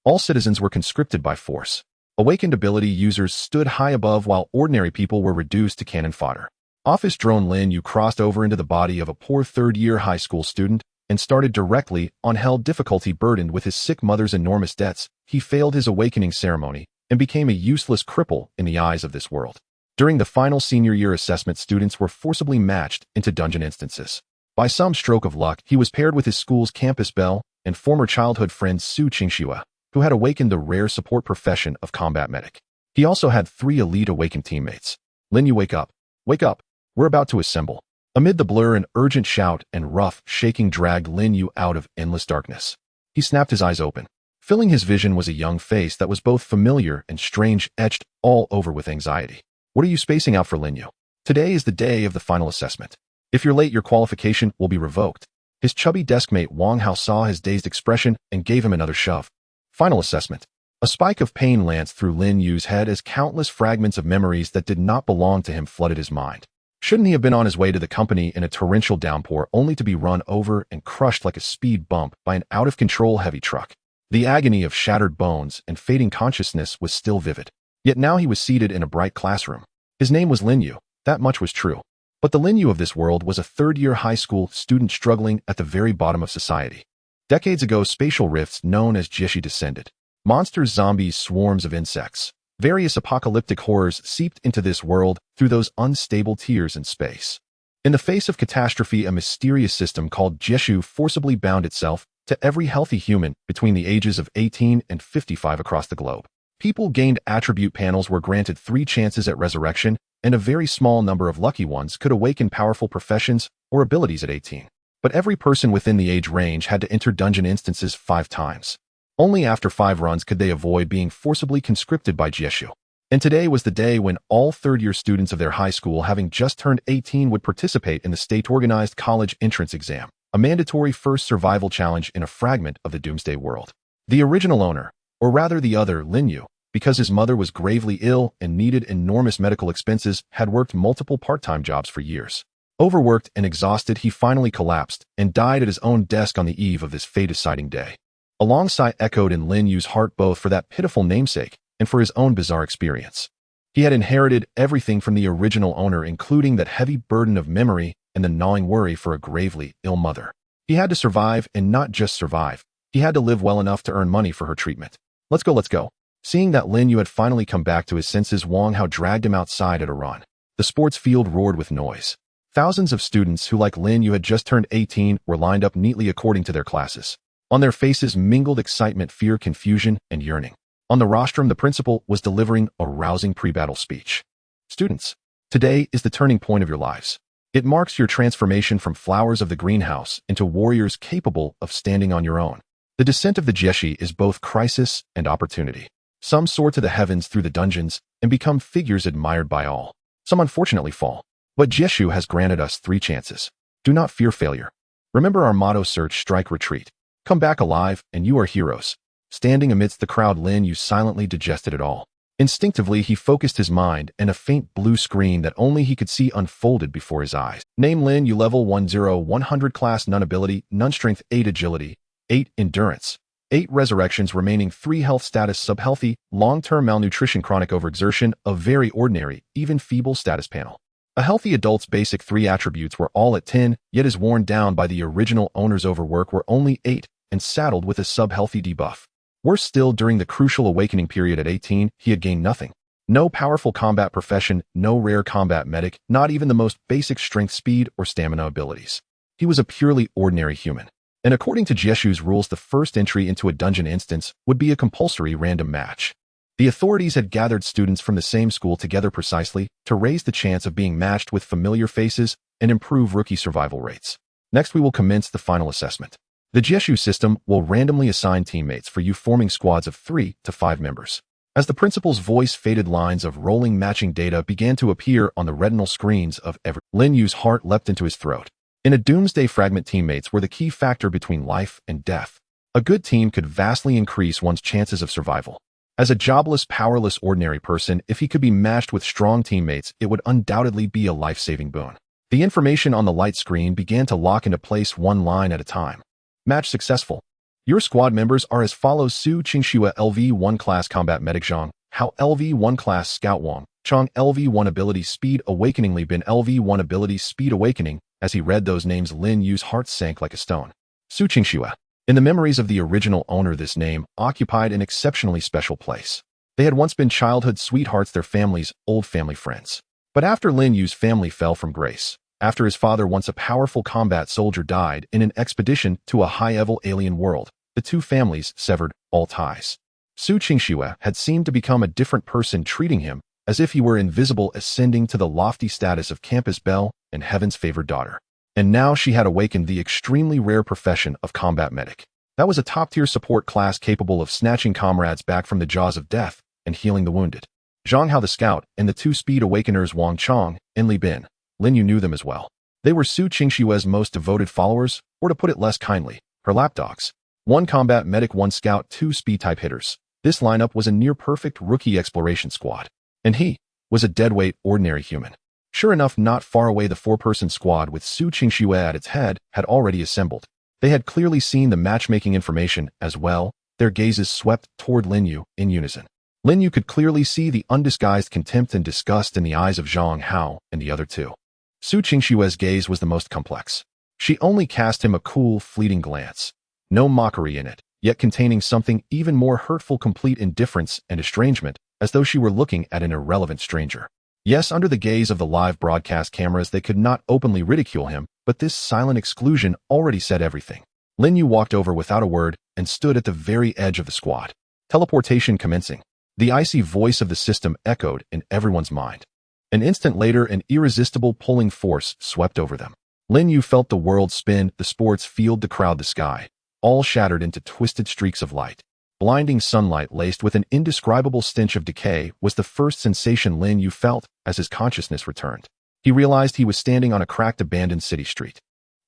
All citizens were conscripted by force. Awakened ability users stood high above while ordinary people were reduced to cannon fodder. Office drone Lin Yu crossed over into the body of a poor third-year high school student and started directly on hell difficulty. Burdened with his sick mother's enormous debts, he failed his awakening ceremony and became a useless cripple in the eyes of this world. During the final senior year assessment, students were forcibly matched into dungeon instances. By some stroke of luck, he was paired with his school's campus belle and former childhood friend Su Qingxue, who had awakened the rare support profession of combat medic. He also had 3 elite awakened teammates. Lin Yu, wake up. Wake up. We're about to assemble. Amid the blur, an urgent shout and rough shaking dragged Lin Yu out of endless darkness. He snapped his eyes open. Filling his vision was a young face that was both familiar and strange, etched all over with anxiety. What are you spacing out for, Lin Yu? Today is the day of the final assessment. If you're late, your qualification will be revoked. His chubby deskmate Wang Hao saw his dazed expression and gave him another shove. Final assessment. A spike of pain lanced through Lin Yu's head as countless fragments of memories that did not belong to him flooded his mind. Shouldn't he have been on his way to the company in a torrential downpour only to be run over and crushed like a speed bump by an out-of-control heavy truck? The agony of shattered bones and fading consciousness was still vivid. Yet now he was seated in a bright classroom. His name was Lin Yu, that much was true. But the Lin Yu of this world was a third-year high school student struggling at the very bottom of society. Decades ago, spatial rifts known as 𝓃 descended. Monsters, zombies, swarms of insects. Various apocalyptic horrors seeped into this world through those unstable tiers in space. In the face of catastrophe, a mysterious system called 𝓃 forcibly bound itself to every healthy human between the ages of 18 and 55 across the globe. People gained attribute panels, were granted 3 chances at resurrection, and a very small number of lucky ones could awaken powerful professions or abilities at 18. But every person within the age range had to enter dungeon instances 5 times. Only after 5 runs could they avoid being forcibly conscripted by 𝓃. And today was the day when all third-year students of their high school having just turned 18 would participate in the state-organized college entrance exam, a mandatory first survival challenge in a fragment of the doomsday world. The original owner, or rather the other, Lin Yu, because his mother was gravely ill and needed enormous medical expenses, had worked multiple part-time jobs for years. Overworked and exhausted, he finally collapsed and died at his own desk on the eve of this fate-deciding day. A long sigh echoed in Lin Yu's heart, both for that pitiful namesake and for his own bizarre experience. He had inherited everything from the original owner, including that heavy burden of memory and the gnawing worry for a gravely ill mother. He had to survive, and not just survive. He had to live well enough to earn money for her treatment. Let's go, let's go. Seeing that Lin Yu had finally come back to his senses, Wang Hao dragged him outside at a run. The sports field roared with noise. Thousands of students who, like Lin Yu, had just turned 18 were lined up neatly according to their classes. On their faces mingled excitement, fear, confusion, and yearning. On the rostrum, the principal was delivering a rousing pre-battle speech. Students, today is the turning point of your lives. It marks your transformation from flowers of the greenhouse into warriors capable of standing on your own. The descent of the 𝓃 is both crisis and opportunity. Some soar to the heavens through the dungeons and become figures admired by all. Some unfortunately fall. But 𝓃 has granted us 3 chances. Do not fear failure. Remember our motto: search, strike, retreat. Come back alive, and you are heroes. Standing amidst the crowd, Lin Yu silently digested it all. Instinctively, he focused his mind, and a faint blue screen that only he could see unfolded before his eyes. Name: Lin Yu, level 10-100, class none, ability none, strength 8, agility 8, endurance 8, resurrections, remaining 3, health status subhealthy, long-term malnutrition, chronic overexertion, a very ordinary, even feeble status panel. A healthy adult's basic 3 attributes were all at 10, yet is worn down by the original owner's overwork were only 8, and saddled with a sub-healthy debuff. Worse still, during the crucial awakening period at 18, he had gained nothing. No powerful combat profession, no rare combat medic, not even the most basic strength, speed, or stamina abilities. He was a purely ordinary human. And according to 𝓃's rules, the first entry into a dungeon instance would be a compulsory random match. The authorities had gathered students from the same school together precisely to raise the chance of being matched with familiar faces and improve rookie survival rates. Next, we will commence the final assessment. The 𝓃 system will randomly assign teammates for you, forming squads of 3 to 5 members. As the principal's voice faded, lines of rolling matching data began to appear on the retinal screens of every. Lin Yu's heart leapt into his throat. In a doomsday fragment, teammates were the key factor between life and death. A good team could vastly increase one's chances of survival. As a jobless, powerless, ordinary person, if he could be matched with strong teammates, it would undoubtedly be a life-saving boon. The information on the light screen began to lock into place, one line at a time. Match successful. Your squad members are as follows: Su Qingxue LV-1 class combat medic Zhang, Hao LV-1 class scout Wang, Chang LV-1 ability speed awakening, Li Bin LV-1 ability speed awakening. As he read those names, Lin Yu's heart sank like a stone. Su Qingxue. In the memories of the original owner, this name occupied an exceptionally special place. They had once been childhood sweethearts, their families, old family friends. But after Lin Yu's family fell from grace, after his father, once a powerful combat soldier, died in an expedition to a high-level alien world, the two families severed all ties. Su Qingxue had seemed to become a different person, treating him as if he were invisible, ascending to the lofty status of campus belle and heaven's favored daughter. And now she had awakened the extremely rare profession of combat medic. That was a top-tier support class capable of snatching comrades back from the jaws of death and healing the wounded. Zhang Hao the scout and the two speed awakeners Wang Chang and Li Bin. Lin Yu knew them as well. They were Su Qingxue's most devoted followers, or to put it less kindly, her lapdogs. One combat medic, one scout, two speed-type hitters. This lineup was a near-perfect rookie exploration squad. And he was a deadweight, ordinary human. Sure enough, not far away, the four-person squad with Su Qingxue at its head had already assembled. They had clearly seen the matchmaking information as well. Their gazes swept toward Lin Yu in unison. Lin Yu could clearly see the undisguised contempt and disgust in the eyes of Zhang Hao and the other two. Su Qingxue's gaze was the most complex. She only cast him a cool, fleeting glance. No mockery in it, yet containing something even more hurtful, complete indifference and estrangement, as though she were looking at an irrelevant stranger. Yes, under the gaze of the live broadcast cameras, they could not openly ridicule him, but this silent exclusion already said everything. Lin Yu walked over without a word and stood at the very edge of the squad. Teleportation commencing. The icy voice of the system echoed in everyone's mind. An instant later, an irresistible pulling force swept over them. Lin Yu felt the world spin, the sports field, the crowd, the sky, all shattered into twisted streaks of light. Blinding sunlight laced with an indescribable stench of decay was the first sensation Lin Yu felt as his consciousness returned. He realized he was standing on a cracked, abandoned city street.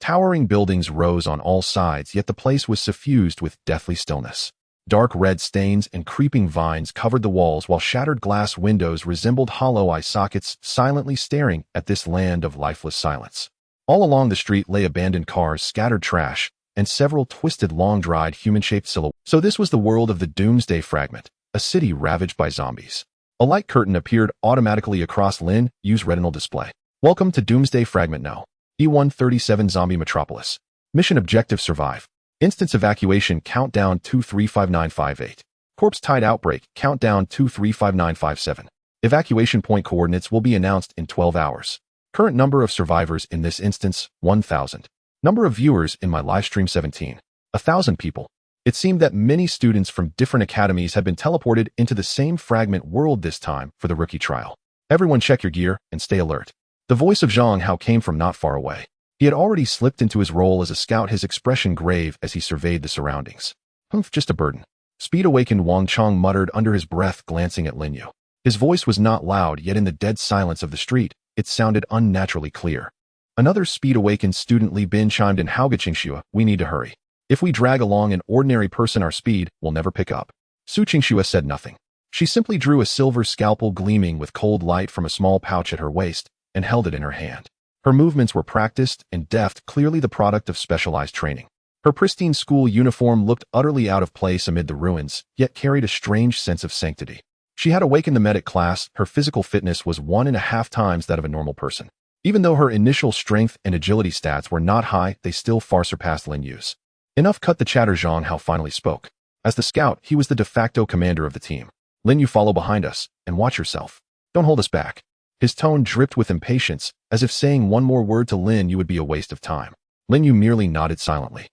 Towering buildings rose on all sides, yet the place was suffused with deathly stillness. Dark red stains and creeping vines covered the walls, while shattered glass windows resembled hollow eye sockets, silently staring at this land of lifeless silence. All along the street lay abandoned cars, scattered trash, and several twisted, long-dried, human-shaped silhouettes. So this was the world of the Doomsday Fragment, a city ravaged by zombies. A light curtain appeared automatically across Lin Yu's retinal display. Welcome to Doomsday Fragment No. E137 Zombie Metropolis. Mission objective: survive. Instance evacuation countdown 235958. Corpse tide outbreak countdown 235957. Evacuation point coordinates will be announced in 12 hours. Current number of survivors in this instance, 1,000. Number of viewers in my livestream, 17. 1,000 people. It seemed that many students from different academies had been teleported into the same fragment world this time for the rookie trial. Everyone check your gear and stay alert. The voice of Zhang Hao came from not far away. He had already slipped into his role as a scout, his expression grave as he surveyed the surroundings. Humph, just a burden. Speed awakened Wang Chang muttered under his breath, glancing at Lin Yu. His voice was not loud, yet in the dead silence of the street, it sounded unnaturally clear. Another speed awakened student, Li Bin, chimed in. Hao Qingxue, we need to hurry. If we drag along an ordinary person, our speed will never pick up. Su Qingxue said nothing. She simply drew a silver scalpel gleaming with cold light from a small pouch at her waist and held it in her hand. Her movements were practiced and deft, clearly the product of specialized training. Her pristine school uniform looked utterly out of place amid the ruins, yet carried a strange sense of sanctity. She had awakened the medic class. Her physical fitness was 1.5 times that of a normal person. Even though her initial strength and agility stats were not high, they still far surpassed Lin Yu's. Enough, cut the chatter. Zhang Hao finally spoke. As the scout, he was the de facto commander of the team. Lin Yu, follow behind us and watch yourself. Don't hold us back. His tone dripped with impatience, as if saying one more word to Lin Yu would be a waste of time. Lin Yu merely nodded silently.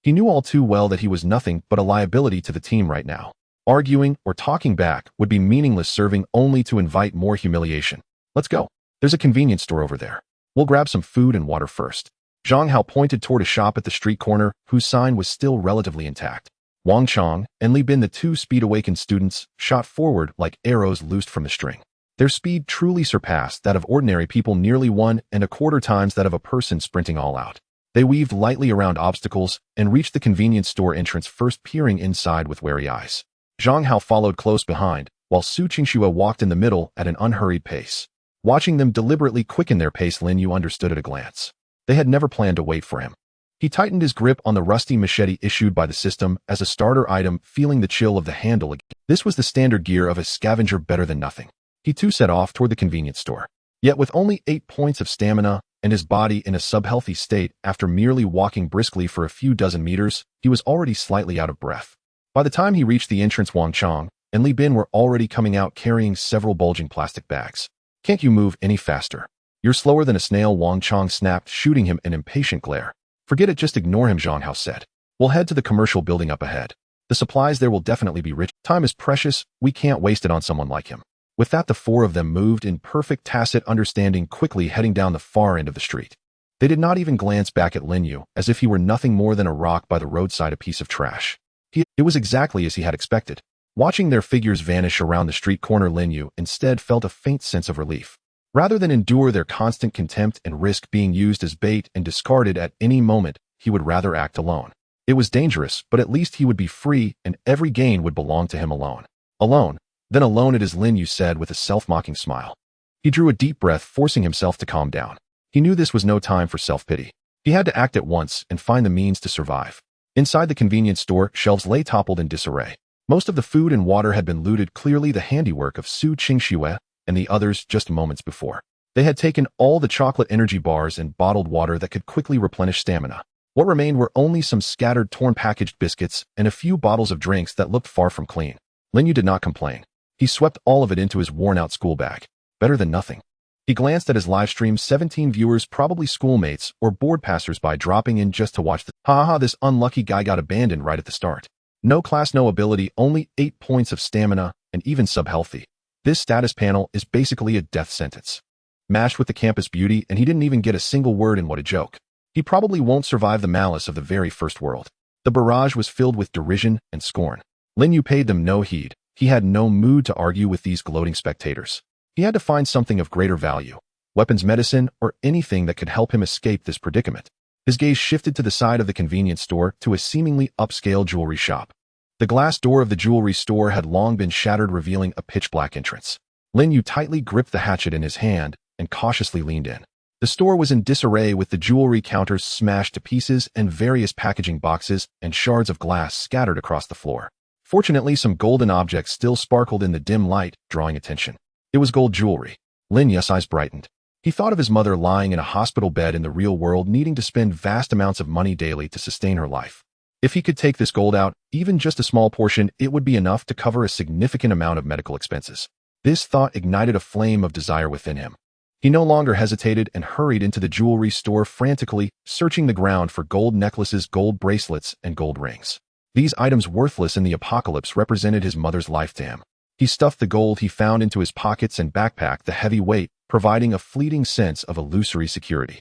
He knew all too well that he was nothing but a liability to the team right now. Arguing or talking back would be meaningless, serving only to invite more humiliation. Let's go. There's a convenience store over there. We'll grab some food and water first. Zhang Hao pointed toward a shop at the street corner, whose sign was still relatively intact. Wang Chang and Li Bin, the two speed-awakened students, shot forward like arrows loosed from the string. Their speed truly surpassed that of ordinary people, nearly 1.25 times that of a person sprinting all out. They weaved lightly around obstacles and reached the convenience store entrance first, peering inside with wary eyes. Zhang Hao followed close behind, while Su Qingxue walked in the middle at an unhurried pace. Watching them deliberately quicken their pace, Lin Yu understood at a glance. They had never planned to wait for him. He tightened his grip on the rusty machete issued by the system as a starter item, feeling the chill of the handle again. This was the standard gear of a scavenger better than nothing. He too set off toward the convenience store. Yet with only 8 points of stamina and his body in a sub-healthy state after merely walking briskly for a few dozen meters, he was already slightly out of breath. By the time he reached the entrance, Wang Chong and Li Bin were already coming out carrying several bulging plastic bags. "Can't you move any faster? You're slower than a snail," Wang Chong snapped, shooting him an impatient glare. "Forget it, just ignore him," Zhang Hao said. "We'll head to the commercial building up ahead. The supplies there will definitely be rich. Time is precious, we can't waste it on someone like him." With that, the four of them moved in perfect tacit understanding, quickly heading down the far end of the street. They did not even glance back at Lin Yu, as if he were nothing more than a rock by the roadside, a piece of trash. It was exactly as he had expected. Watching their figures vanish around the street corner, Lin Yu instead felt a faint sense of relief. Rather than endure their constant contempt and risk being used as bait and discarded at any moment, he would rather act alone. It was dangerous, but at least he would be free, and every gain would belong to him alone. Alone. Then alone it is, Lin Yu said with a self-mocking smile. He drew a deep breath, forcing himself to calm down. He knew this was no time for self-pity. He had to act at once and find the means to survive. Inside the convenience store, shelves lay toppled in disarray. Most of the food and water had been looted, clearly the handiwork of Su Qingxue and the others just moments before. They had taken all the chocolate energy bars and bottled water that could quickly replenish stamina. What remained were only some scattered torn packaged biscuits and a few bottles of drinks that looked far from clean. Lin Yu did not complain. He swept all of it into his worn-out school bag. Better than nothing. He glanced at his live stream, 17 viewers, probably schoolmates or bored passers-by dropping in just to watch the— this unlucky guy got abandoned right at the start. No class, no ability, only 8 points of stamina, and even sub-healthy. This status panel is basically a death sentence. Mashed with the campus beauty, and he didn't even get a single word in. What a joke. He probably won't survive the malice of the very first world. The barrage was filled with derision and scorn. Lin Yu paid them no heed. He had no mood to argue with these gloating spectators. He had to find something of greater value. Weapons, medicine, or anything that could help him escape this predicament. His gaze shifted to the side of the convenience store to a seemingly upscale jewelry shop. The glass door of the jewelry store had long been shattered, revealing a pitch-black entrance. Lin Yu tightly gripped the hatchet in his hand and cautiously leaned in. The store was in disarray, with the jewelry counters smashed to pieces and various packaging boxes and shards of glass scattered across the floor. Fortunately, some golden objects still sparkled in the dim light, drawing attention. It was gold jewelry. Lin Yu's eyes brightened. He thought of his mother lying in a hospital bed in the real world, needing to spend vast amounts of money daily to sustain her life. If he could take this gold out, even just a small portion, it would be enough to cover a significant amount of medical expenses. This thought ignited a flame of desire within him. He no longer hesitated and hurried into the jewelry store, frantically searching the ground for gold necklaces, gold bracelets, and gold rings. These items, worthless in the apocalypse, represented his mother's life to him. He stuffed the gold he found into his pockets and backpacked the heavy weight, providing a fleeting sense of illusory security.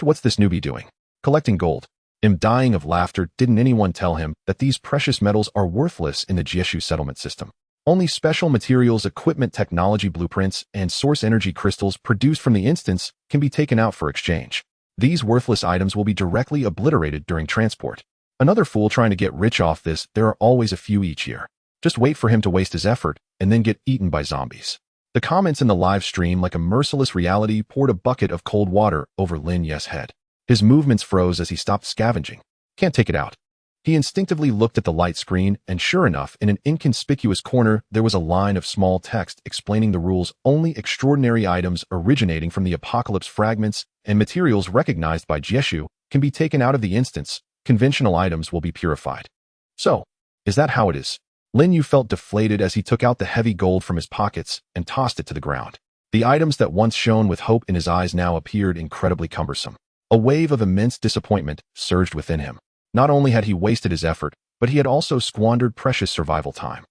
What's this newbie doing? Collecting gold. Dying of laughter. Didn't anyone tell him that these precious metals are worthless in the Jieshu settlement system? Only special materials, equipment, technology blueprints, and source energy crystals produced from the instance can be taken out for exchange. These worthless items will be directly obliterated during transport. Another fool trying to get rich off this. There are always a few each year. Just wait for him to waste his effort and then get eaten by zombies. The comments in the live stream, like a merciless reality, poured a bucket of cold water over Lin Yu's head. His movements froze as he stopped scavenging. Can't take it out. He instinctively looked at the light screen, and sure enough, in an inconspicuous corner, there was a line of small text explaining the rules. Only extraordinary items originating from the apocalypse fragments and materials recognized by Jieshu can be taken out of the instance. Conventional items will be purified. So, is that how it is? Lin Yu felt deflated as he took out the heavy gold from his pockets and tossed it to the ground. The items that once shone with hope in his eyes now appeared incredibly cumbersome. A wave of immense disappointment surged within him. Not only had he wasted his effort, but he had also squandered precious survival time.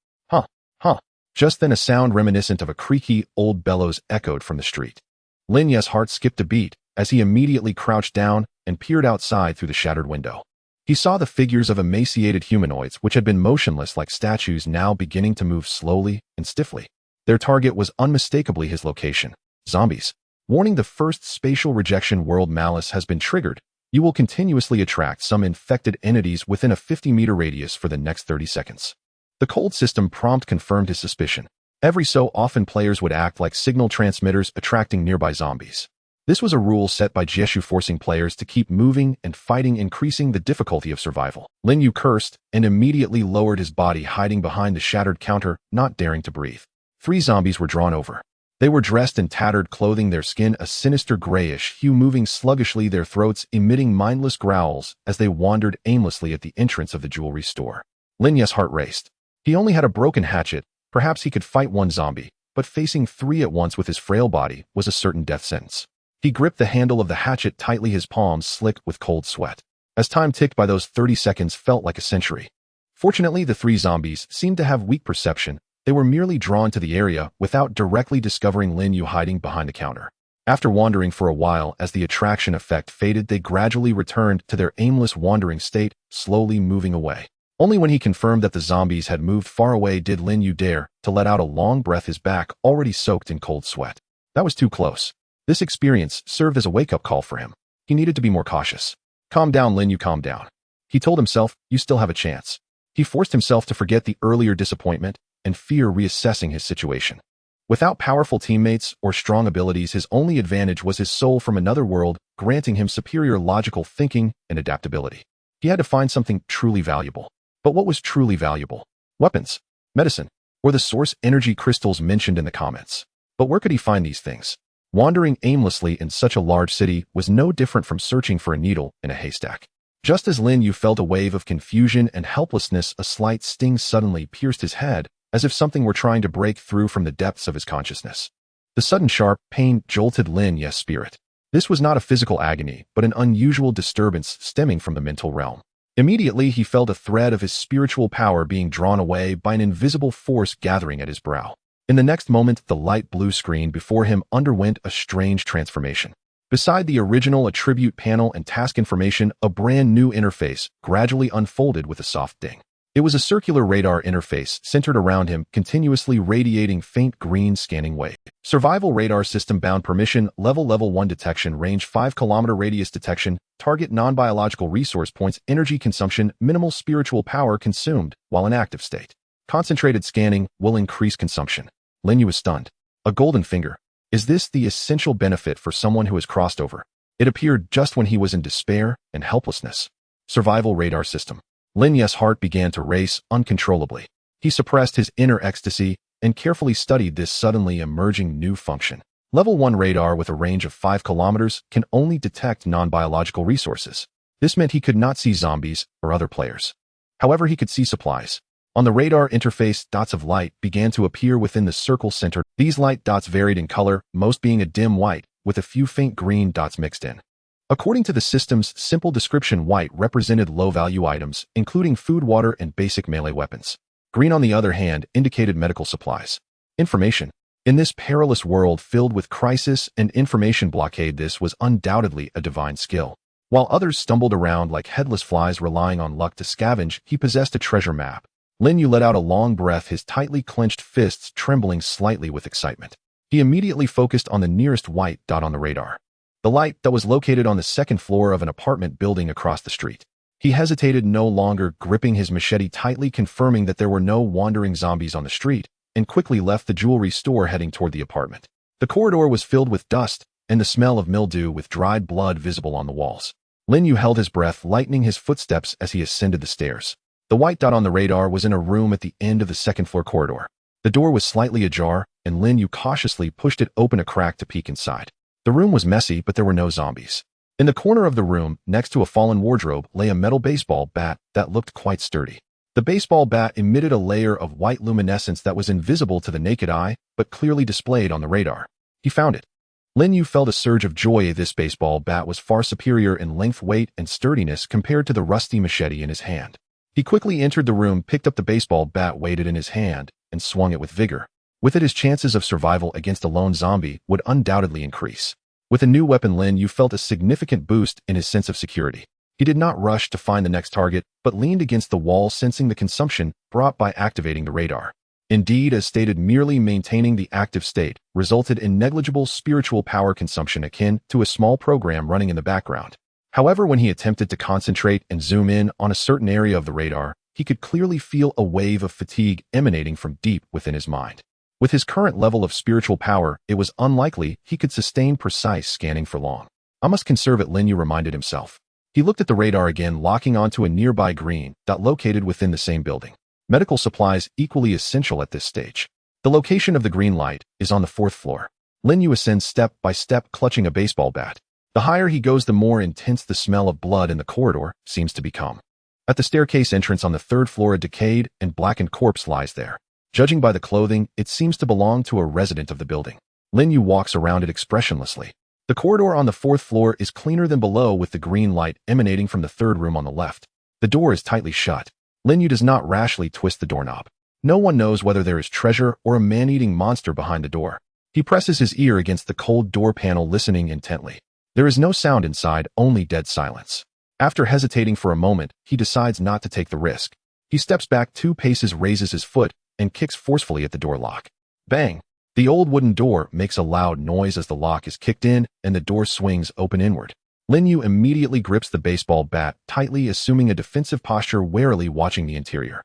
Just then a sound reminiscent of a creaky old bellows echoed from the street. Lin Yu's heart skipped a beat as he immediately crouched down and peered outside through the shattered window. He saw the figures of emaciated humanoids which had been motionless like statues now beginning to move slowly and stiffly. Their target was unmistakably his location. Zombies. Warning: the first spatial rejection world malice has been triggered. You will continuously attract some infected entities within a 50-meter radius for the next 30 seconds. The cold system prompt confirmed his suspicion. Every so often players would act like signal transmitters, attracting nearby zombies. This was a rule set by Jieshu, forcing players to keep moving and fighting, increasing the difficulty of survival. Lin Yu cursed and immediately lowered his body, hiding behind the shattered counter, not daring to breathe. 3 zombies were drawn over. They were dressed in tattered clothing, their skin a sinister grayish hue, moving sluggishly, their throats emitting mindless growls as they wandered aimlessly at the entrance of the jewelry store. Lin Yu's heart raced. He only had a broken hatchet. Perhaps he could fight 1 zombie, but facing 3 at once with his frail body was a certain death sentence. He gripped the handle of the hatchet tightly, his palms slick with cold sweat. As time ticked by, those 30 seconds felt like a century. Fortunately, the 3 zombies seemed to have weak perception. They were merely drawn to the area without directly discovering Lin Yu hiding behind the counter. After wandering for a while, as the attraction effect faded, they gradually returned to their aimless wandering state, slowly moving away. Only when he confirmed that the zombies had moved far away did Lin Yu dare to let out a long breath, his back already soaked in cold sweat. That was too close. This experience served as a wake-up call for him. He needed to be more cautious. Calm down, Lin Yu, calm down. He told himself, you still have a chance. He forced himself to forget the earlier disappointment and fear, reassessing his situation. Without powerful teammates or strong abilities, his only advantage was his soul from another world, granting him superior logical thinking and adaptability. He had to find something truly valuable. But what was truly valuable? Weapons, medicine, or the source energy crystals mentioned in the comments. But where could he find these things? Wandering aimlessly in such a large city was no different from searching for a needle in a haystack. Just as Lin Yu felt a wave of confusion and helplessness, a slight sting suddenly pierced his head, as if something were trying to break through from the depths of his consciousness. The sudden sharp pain jolted Lin Yu's spirit. This was not a physical agony, but an unusual disturbance stemming from the mental realm. Immediately, he felt a thread of his spiritual power being drawn away by an invisible force gathering at his brow. In the next moment, the light blue screen before him underwent a strange transformation. Beside the original attribute panel and task information, a brand new interface gradually unfolded with a soft ding. It was a circular radar interface centered around him, continuously radiating faint green scanning wave. Survival radar system bound, permission level 1 detection, range 5 km radius detection, target non-biological resource points, energy consumption, minimal spiritual power consumed while in active state. Concentrated scanning will increase consumption. Lin Yu was stunned. A golden finger. Is this the essential benefit for someone who has crossed over? It appeared just when he was in despair and helplessness. Survival radar system. Lin Yu's heart began to race uncontrollably. He suppressed his inner ecstasy and carefully studied this suddenly emerging new function. Level 1 radar with a range of 5 kilometers can only detect non-biological resources. This meant he could not see zombies or other players. However, he could see supplies. On the radar interface, dots of light began to appear within the circle center. These light dots varied in color, most being a dim white, with a few faint green dots mixed in. According to the system's simple description, white represented low-value items, including food, water, and basic melee weapons. Green, on the other hand, indicated medical supplies. Information. In this perilous world filled with crisis and information blockade, this was undoubtedly a divine skill. While others stumbled around like headless flies, relying on luck to scavenge, he possessed a treasure map. Lin Yu let out a long breath, his tightly clenched fists trembling slightly with excitement. He immediately focused on the nearest white dot on the radar. The light that was located on the 2nd floor of an apartment building across the street. He hesitated no longer, gripping his machete tightly, confirming that there were no wandering zombies on the street, and quickly left the jewelry store, heading toward the apartment. The corridor was filled with dust and the smell of mildew, with dried blood visible on the walls. Lin Yu held his breath, lightening his footsteps as he ascended the stairs. The white dot on the radar was in a room at the end of the 2nd floor corridor. The door was slightly ajar, and Lin Yu cautiously pushed it open a crack to peek inside. The room was messy, but there were no zombies. In the corner of the room, next to a fallen wardrobe, lay a metal baseball bat that looked quite sturdy. The baseball bat emitted a layer of white luminescence that was invisible to the naked eye, but clearly displayed on the radar. He found it. Lin Yu felt a surge of joy. This baseball bat was far superior in length, weight, and sturdiness compared to the rusty machete in his hand. He quickly entered the room, picked up the baseball bat, weighed it in his hand, and swung it with vigor. With it, his chances of survival against a lone zombie would undoubtedly increase. With a new weapon, Lin Yu felt a significant boost in his sense of security. He did not rush to find the next target, but leaned against the wall, sensing the consumption brought by activating the radar. Indeed, as stated, merely maintaining the active state resulted in negligible spiritual power consumption akin to a small program running in the background. However, when he attempted to concentrate and zoom in on a certain area of the radar, he could clearly feel a wave of fatigue emanating from deep within his mind. With his current level of spiritual power, it was unlikely he could sustain precise scanning for long. I must conserve it, Lin Yu reminded himself. He looked at the radar again, locking onto a nearby green dot located within the same building. Medical supplies equally essential at this stage. The location of the green light is on the 4th floor. Lin Yu ascends step by step, clutching a baseball bat. The higher he goes, the more intense the smell of blood in the corridor seems to become. At the staircase entrance on the 3rd floor, a decayed and blackened corpse lies there. Judging by the clothing, it seems to belong to a resident of the building. Lin Yu walks around it expressionlessly. The corridor on the 4th floor is cleaner than below, with the green light emanating from the 3rd room on the left. The door is tightly shut. Lin Yu does not rashly twist the doorknob. No one knows whether there is treasure or a man-eating monster behind the door. He presses his ear against the cold door panel, listening intently. There is no sound inside, only dead silence. After hesitating for a moment, he decides not to take the risk. He steps back 2 paces, raises his foot, and kicks forcefully at the door lock. Bang! The old wooden door makes a loud noise as the lock is kicked in and the door swings open inward. Lin Yu immediately grips the baseball bat tightly, assuming a defensive posture, warily watching the interior.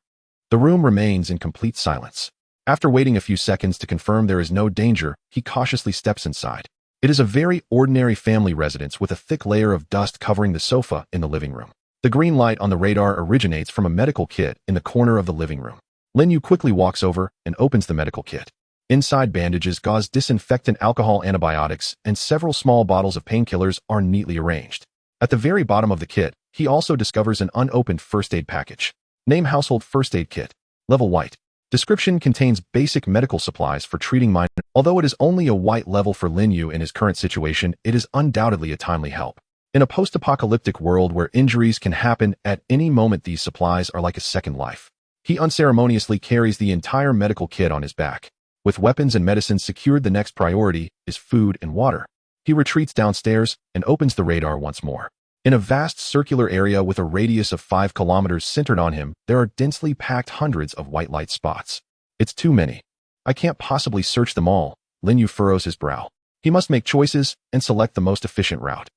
The room remains in complete silence. After waiting a few seconds to confirm there is no danger, he cautiously steps inside. It is a very ordinary family residence with a thick layer of dust covering the sofa in the living room. The green light on the radar originates from a medical kit in the corner of the living room. Lin Yu quickly walks over and opens the medical kit. Inside, bandages, gauze, disinfectant, alcohol, antibiotics, and several small bottles of painkillers are neatly arranged. At the very bottom of the kit, he also discovers an unopened first aid package. Name: Household First Aid Kit. Level: White. Description: contains basic medical supplies for treating minor. Although it is only a white level for Lin Yu in his current situation, it is undoubtedly a timely help. In a post-apocalyptic world where injuries can happen at any moment, these supplies are like a second life. He unceremoniously carries the entire medical kit on his back. With weapons and medicines secured, the next priority is food and water. He retreats downstairs and opens the radar once more. In a vast circular area with a radius of 5 kilometers centered on him, there are densely packed hundreds of white light spots. It's too many. I can't possibly search them all. Lin Yu furrows his brow. He must make choices and select the most efficient route.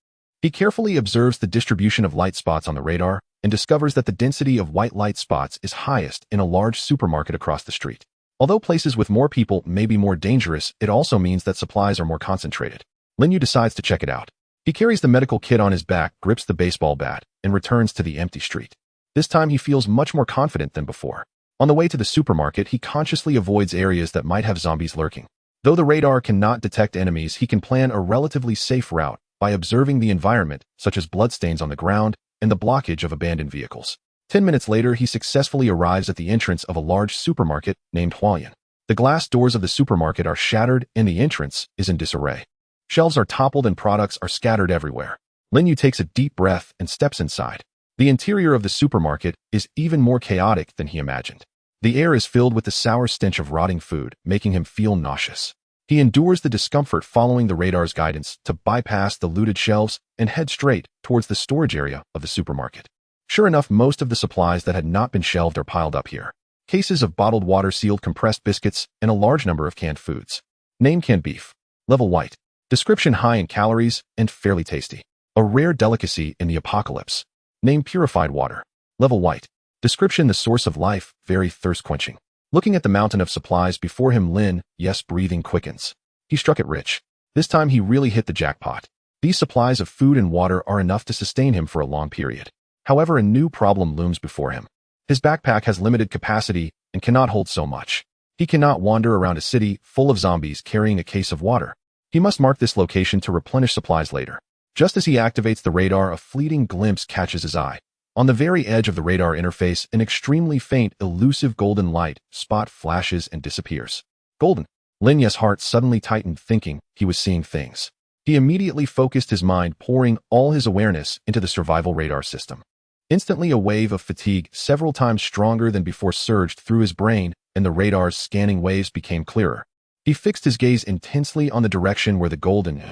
He carefully observes the distribution of light spots on the radar and discovers that the density of white light spots is highest in a large supermarket across the street. Although places with more people may be more dangerous, it also means that supplies are more concentrated. Lin Yu decides to check it out. He carries the medical kit on his back, grips the baseball bat, and returns to the empty street. This time he feels much more confident than before. On the way to the supermarket, he consciously avoids areas that might have zombies lurking. Though the radar cannot detect enemies, he can plan a relatively safe route by observing the environment, such as bloodstains on the ground and the blockage of abandoned vehicles. 10 minutes later, he successfully arrives at the entrance of a large supermarket named 𝑃₃. The glass doors of the supermarket are shattered and the entrance is in disarray. Shelves are toppled and products are scattered everywhere. Lin Yu takes a deep breath and steps inside. The interior of the supermarket is even more chaotic than he imagined. The air is filled with the sour stench of rotting food, making him feel nauseous. He endures the discomfort, following the radar's guidance to bypass the looted shelves and head straight towards the storage area of the supermarket. Sure enough, most of the supplies that had not been shelved are piled up here. Cases of bottled water, sealed compressed biscuits, and a large number of canned foods. Name: canned beef. Level: White. Description: high in calories and fairly tasty. A rare delicacy in the apocalypse. Name: purified water. Level: White. Description: the source of life, very thirst-quenching. Looking at the mountain of supplies before him, Lin Yu's breathing quickens. He struck it rich. This time he really hit the jackpot. These supplies of food and water are enough to sustain him for a long period. However, a new problem looms before him. His backpack has limited capacity and cannot hold so much. He cannot wander around a city full of zombies carrying a case of water. He must mark this location to replenish supplies later. Just as he activates the radar, a fleeting glimpse catches his eye. On the very edge of the radar interface, an extremely faint, elusive golden light spot flashes and disappears. Golden. Lin Yu's heart suddenly tightened, thinking he was seeing things. He immediately focused his mind, pouring all his awareness into the survival radar system. Instantly, a wave of fatigue, several times stronger than before, surged through his brain, and the radar's scanning waves became clearer. He fixed his gaze intensely on the direction where the golden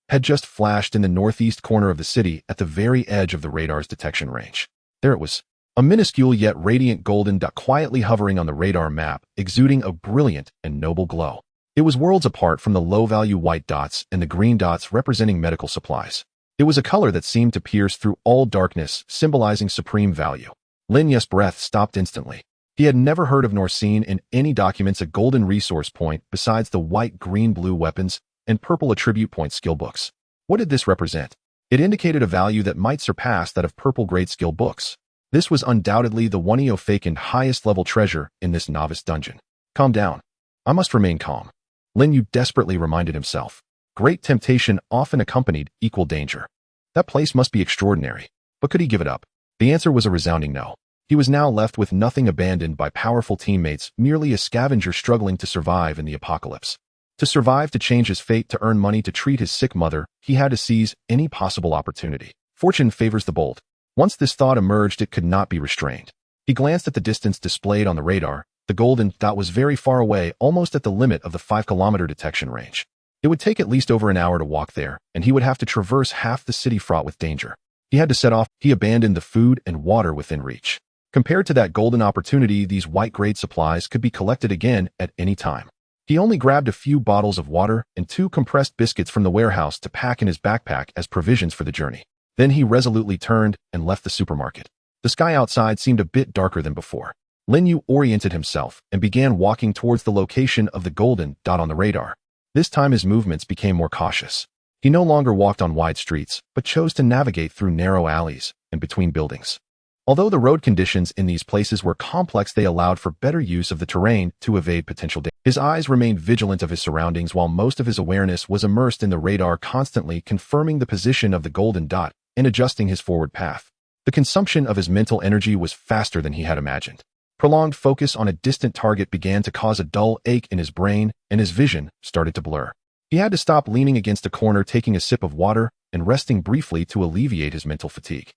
had just flashed in the northeast corner of the city, at the very edge of the radar's detection range. There it was, a minuscule yet radiant golden dot quietly hovering on the radar map, exuding a brilliant and noble glow. It was worlds apart from the low-value white dots and the green dots representing medical supplies. It was a color that seemed to pierce through all darkness, symbolizing supreme value. Lin Yu's breath stopped instantly. He had never heard of nor seen in any documents a golden resource point besides the white, green, blue weapons and purple attribute point skill books. What did this represent? It indicated a value that might surpass that of purple grade skill books. This was undoubtedly the �13 highest level treasure in this novice dungeon. Calm down. I must remain calm. Lin Yu desperately reminded himself. Great temptation often accompanied equal danger. That place must be extraordinary. But could he give it up? The answer was a resounding no. He was now left with nothing, abandoned by powerful teammates, merely a scavenger struggling to survive in the apocalypse. To survive, to change his fate, to earn money, to treat his sick mother, he had to seize any possible opportunity. Fortune favors the bold. Once this thought emerged, it could not be restrained. He glanced at the distance displayed on the radar. The golden dot was very far away, almost at the limit of the 5-kilometer detection range. It would take at least over an hour to walk there, and he would have to traverse half the city fraught with danger. He had to set off. He abandoned the food and water within reach. Compared to that golden opportunity, these white-grade supplies could be collected again at any time. He only grabbed a few bottles of water and 2 compressed biscuits from the warehouse to pack in his backpack as provisions for the journey. Then he resolutely turned and left the supermarket. The sky outside seemed a bit darker than before. Lin Yu oriented himself and began walking towards the location of the golden dot on the radar. This time his movements became more cautious. He no longer walked on wide streets, but chose to navigate through narrow alleys and between buildings. Although the road conditions in these places were complex, they allowed for better use of the terrain to evade potential danger. His eyes remained vigilant of his surroundings, while most of his awareness was immersed in the radar, constantly confirming the position of the golden dot and adjusting his forward path. The consumption of his mental energy was faster than he had imagined. Prolonged focus on a distant target began to cause a dull ache in his brain, and his vision started to blur. He had to stop, leaning against a corner, taking a sip of water, and resting briefly to alleviate his mental fatigue.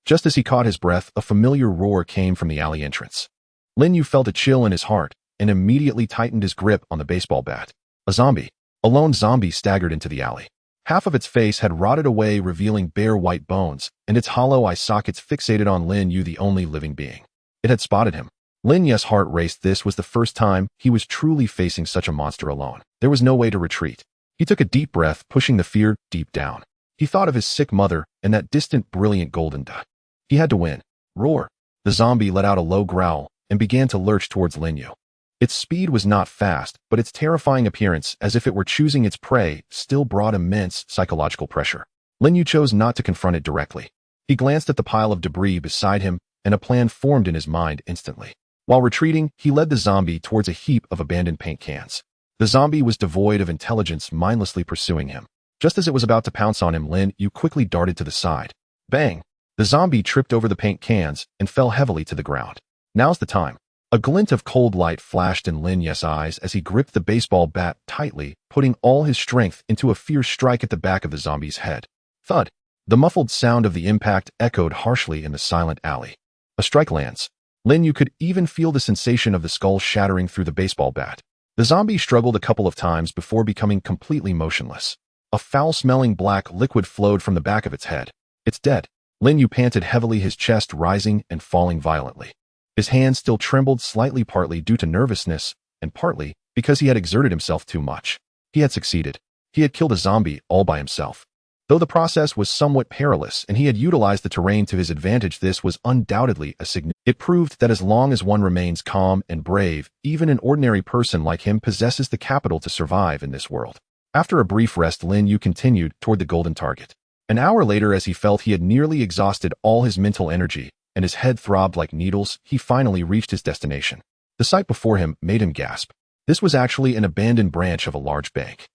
Just as he caught his breath, a familiar roar came from the alley entrance. Lin Yu felt a chill in his heart and immediately tightened his grip on the baseball bat. A lone zombie staggered into the alley. Half of its face had rotted away, revealing bare white bones, and its hollow eye sockets fixated on Lin Yu, the only living being. It had spotted him. Lin Yu's heart raced. This was the first time he was truly facing such a monster alone. There was no way to retreat. He took a deep breath, pushing the fear deep down. He thought of his sick mother and that distant, brilliant golden dot. He had to win. Roar! The zombie let out a low growl and began to lurch towards Lin Yu. Its speed was not fast, but its terrifying appearance, as if it were choosing its prey, still brought immense psychological pressure. Lin Yu chose not to confront it directly. He glanced at the pile of debris beside him, and a plan formed in his mind instantly. While retreating, he led the zombie towards a heap of abandoned paint cans. The zombie was devoid of intelligence, mindlessly pursuing him. Just as it was about to pounce on him, Lin Yu quickly darted to the side. Bang! The zombie tripped over the paint cans and fell heavily to the ground. Now's the time. A glint of cold light flashed in Lin Yu's eyes as he gripped the baseball bat tightly, putting all his strength into a fierce strike at the back of the zombie's head. Thud! The muffled sound of the impact echoed harshly in the silent alley. A strike lands. Lin Yu could even feel the sensation of the skull shattering through the baseball bat. The zombie struggled a couple of times before becoming completely motionless. A foul-smelling black liquid flowed from the back of its head. It's dead. Lin Yu panted heavily, his chest rising and falling violently. His hands still trembled slightly, partly due to nervousness, and partly because he had exerted himself too much. He had succeeded. He had killed a zombie all by himself. Though the process was somewhat perilous and he had utilized the terrain to his advantage, this was undoubtedly a significant. It proved that as long as one remains calm and brave, even an ordinary person like him possesses the capital to survive in this world. After a brief rest, Lin Yu continued toward the golden target. An hour later, as he felt he had nearly exhausted all his mental energy and his head throbbed like needles, he finally reached his destination. The sight before him made him gasp. This was actually an abandoned branch of a large bank.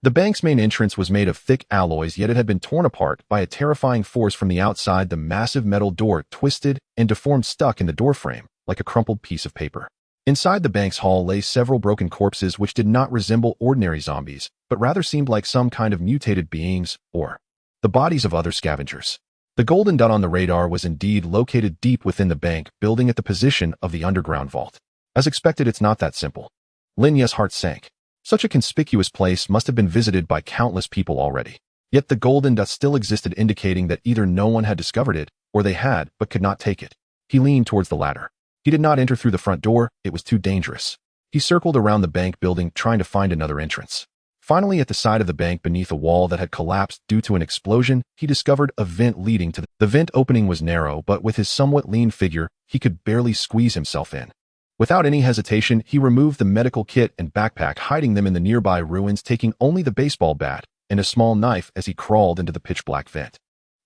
The bank's main entrance was made of thick alloys, yet it had been torn apart by a terrifying force from the outside. The massive metal door twisted and deformed, stuck in the doorframe like a crumpled piece of paper. Inside the bank's hall lay several broken corpses which did not resemble ordinary zombies, but rather seemed like some kind of mutated beings, or the bodies of other scavengers. The golden dot on the radar was indeed located deep within the bank building at the position of the underground vault. As expected, it's not that simple. Lin Yu's heart sank. Such a conspicuous place must have been visited by countless people already. Yet the golden dot still existed, indicating that either no one had discovered it, or they had, but could not take it. He leaned towards the latter. He did not enter through the front door, it was too dangerous. He circled around the bank building, trying to find another entrance. Finally, at the side of the bank beneath a wall that had collapsed due to an explosion, he discovered a vent leading to the vent opening was narrow, but with his somewhat lean figure, he could barely squeeze himself in. Without any hesitation, he removed the medical kit and backpack, hiding them in the nearby ruins, taking only the baseball bat and a small knife as he crawled into the pitch-black vent.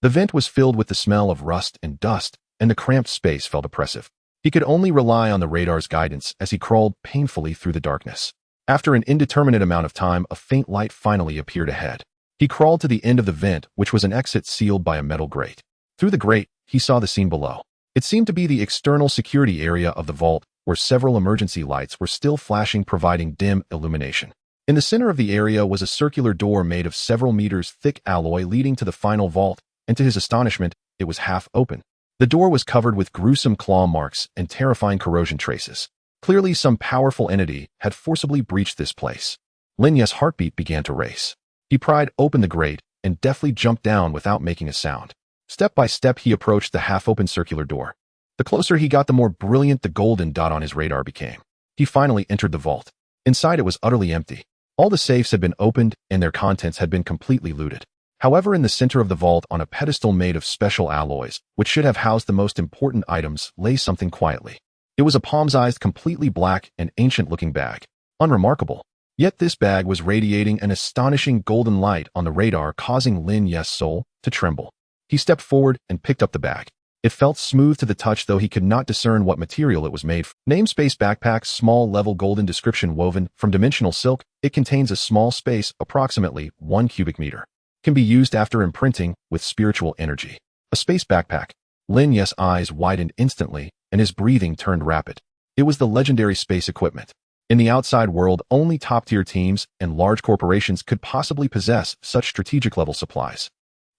The vent was filled with the smell of rust and dust, and the cramped space felt oppressive. He could only rely on the radar's guidance as he crawled painfully through the darkness. After an indeterminate amount of time, a faint light finally appeared ahead. He crawled to the end of the vent, which was an exit sealed by a metal grate. Through the grate, he saw the scene below. It seemed to be the external security area of the vault, where several emergency lights were still flashing, providing dim illumination. In the center of the area was a circular door made of several meters thick alloy leading to the final vault, and to his astonishment, it was half open. The door was covered with gruesome claw marks and terrifying corrosion traces. Clearly, some powerful entity had forcibly breached this place. Lin Yu's heartbeat began to race. He pried open the grate and deftly jumped down without making a sound. Step by step, he approached the half-open circular door. The closer he got, the more brilliant the golden dot on his radar became. He finally entered the vault. Inside, it was utterly empty. All the safes had been opened and their contents had been completely looted. However, in the center of the vault, on a pedestal made of special alloys, which should have housed the most important items, lay something quietly. It was a palm-sized, completely black and ancient-looking bag. Unremarkable. Yet this bag was radiating an astonishing golden light on the radar, causing Lin Yu's soul to tremble. He stepped forward and picked up the bag. It felt smooth to the touch, though he could not discern what material it was made from. Namespace backpack, small level golden description, woven from dimensional silk. It contains a small space, approximately 1 cubic meter. Can be used after imprinting with spiritual energy. A space backpack. Lin Yu's eyes widened instantly, and his breathing turned rapid. It was the legendary space equipment. In the outside world, only top-tier teams and large corporations could possibly possess such strategic-level supplies.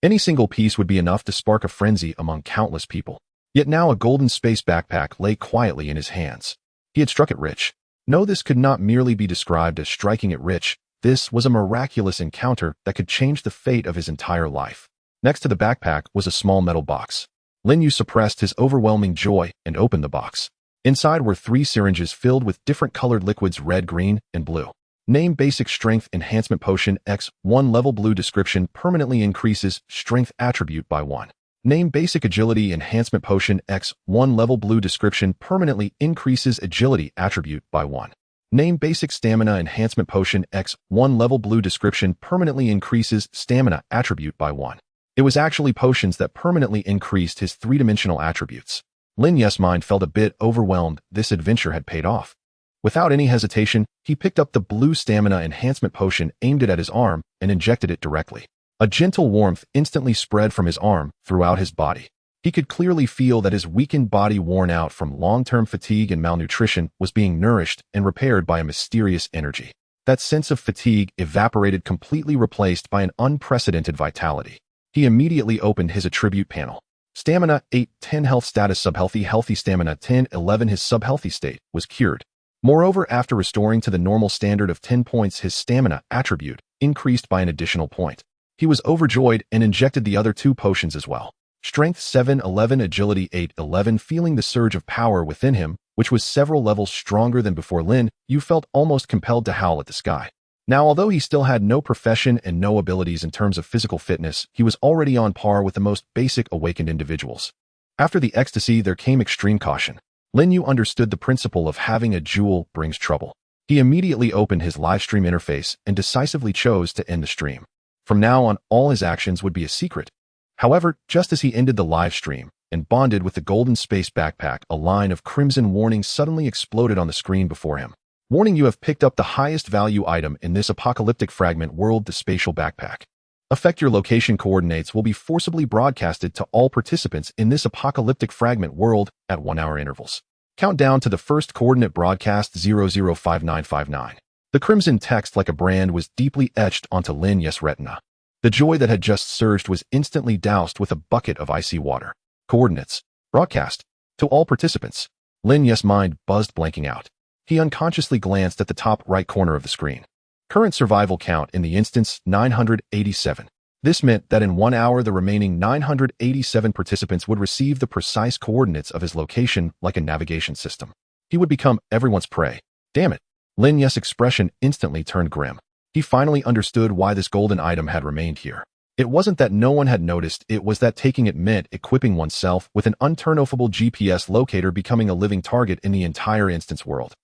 Any single piece would be enough to spark a frenzy among countless people. Yet now a golden space backpack lay quietly in his hands. He had struck it rich. No, this could not merely be described as striking it rich. This was a miraculous encounter that could change the fate of his entire life. Next to the backpack was a small metal box. Lin Yu suppressed his overwhelming joy and opened the box. Inside were 3 syringes filled with different colored liquids: red, green, and blue. Name: Basic Strength Enhancement Potion X. 1 level. Blue description: permanently increases strength attribute by 1. Name: Basic Agility Enhancement Potion X. 1 level. Blue description: permanently increases agility attribute by 1. Name: Basic Stamina Enhancement Potion X. 1 level. Blue description: permanently increases stamina attribute by 1. It was actually potions that permanently increased his 3-dimensional attributes. Lin Yu's mind felt a bit overwhelmed. This adventure had paid off. Without any hesitation, he picked up the blue stamina enhancement potion, aimed it at his arm, and injected it directly. A gentle warmth instantly spread from his arm throughout his body. He could clearly feel that his weakened body, worn out from long-term fatigue and malnutrition, was being nourished and repaired by a mysterious energy. That sense of fatigue evaporated, completely replaced by an unprecedented vitality. He immediately opened his attribute panel. Stamina 8, 10 health status subhealthy, healthy stamina 10, 11. His subhealthy state was cured. Moreover, after restoring to the normal standard of 10 points, his stamina attribute increased by an additional point. He was overjoyed and injected the other 2 potions as well. Strength 7, 11, agility 8, 11. Feeling the surge of power within him, which was several levels stronger than before, Lin Yu felt almost compelled to howl at the sky. Now, although he still had no profession and no abilities in terms of physical fitness, he was already on par with the most basic awakened individuals. After the ecstasy, there came extreme caution. Lin Yu understood the principle of having a jewel brings trouble. He immediately opened his live stream interface and decisively chose to end the stream. From now on, all his actions would be a secret. However, just as he ended the live stream and bonded with the golden space backpack, a line of crimson warnings suddenly exploded on the screen before him. Warning: you have picked up the highest value item in this apocalyptic fragment world, the spatial backpack. Affect your location coordinates will be forcibly broadcasted to all participants in this apocalyptic fragment world at 1-hour intervals. Countdown to the first coordinate broadcast: 005959. The crimson text, like a brand, was deeply etched onto Lin Yu's retina. The joy that had just surged was instantly doused with a bucket of icy water. Coordinates. Broadcast. To all participants. Lin Yu's mind buzzed, blanking out. He unconsciously glanced at the top right corner of the screen. Current survival count in the instance: 987. This meant that in 1 hour the remaining 987 participants would receive the precise coordinates of his location like a navigation system. He would become everyone's prey. Damn it. Lin Yu's expression instantly turned grim. He finally understood why this golden item had remained here. It wasn't that no one had noticed, it was that taking it meant equipping oneself with an unturnoffable GPS locator, becoming a living target in the entire instance world.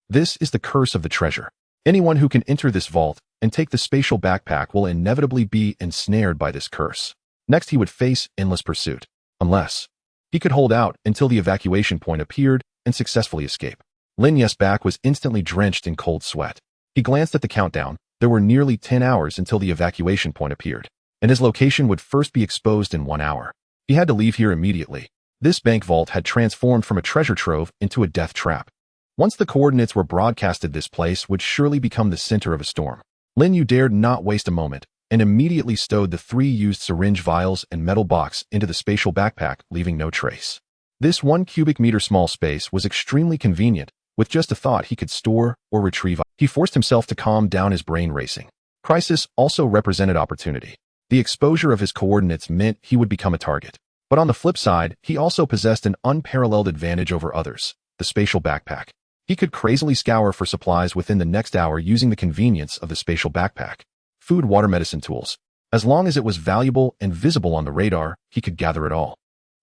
This is the curse of the treasure. Anyone who can enter this vault and take the spatial backpack will inevitably be ensnared by this curse. Next, he would face endless pursuit, unless he could hold out until the evacuation point appeared and successfully escape. Lin Yu's back was instantly drenched in cold sweat. He glanced at the countdown. There were nearly 10 hours until the evacuation point appeared, and his location would first be exposed in 1 hour. He had to leave here immediately. This bank vault had transformed from a treasure trove into a death trap. Once the coordinates were broadcasted, this place would surely become the center of a storm. Lin Yu dared not waste a moment and immediately stowed the 3 used syringe vials and metal box into the spatial backpack, leaving no trace. This 1 cubic meter small space was extremely convenient. With just a thought, he could store or retrieve. He forced himself to calm down his brain racing. Crisis also represented opportunity. The exposure of his coordinates meant he would become a target. But on the flip side, he also possessed an unparalleled advantage over others: the spatial backpack. He could crazily scour for supplies within the next hour using the convenience of the spatial backpack. Food, water, medicine, tools. As long as it was valuable and visible on the radar, he could gather it all.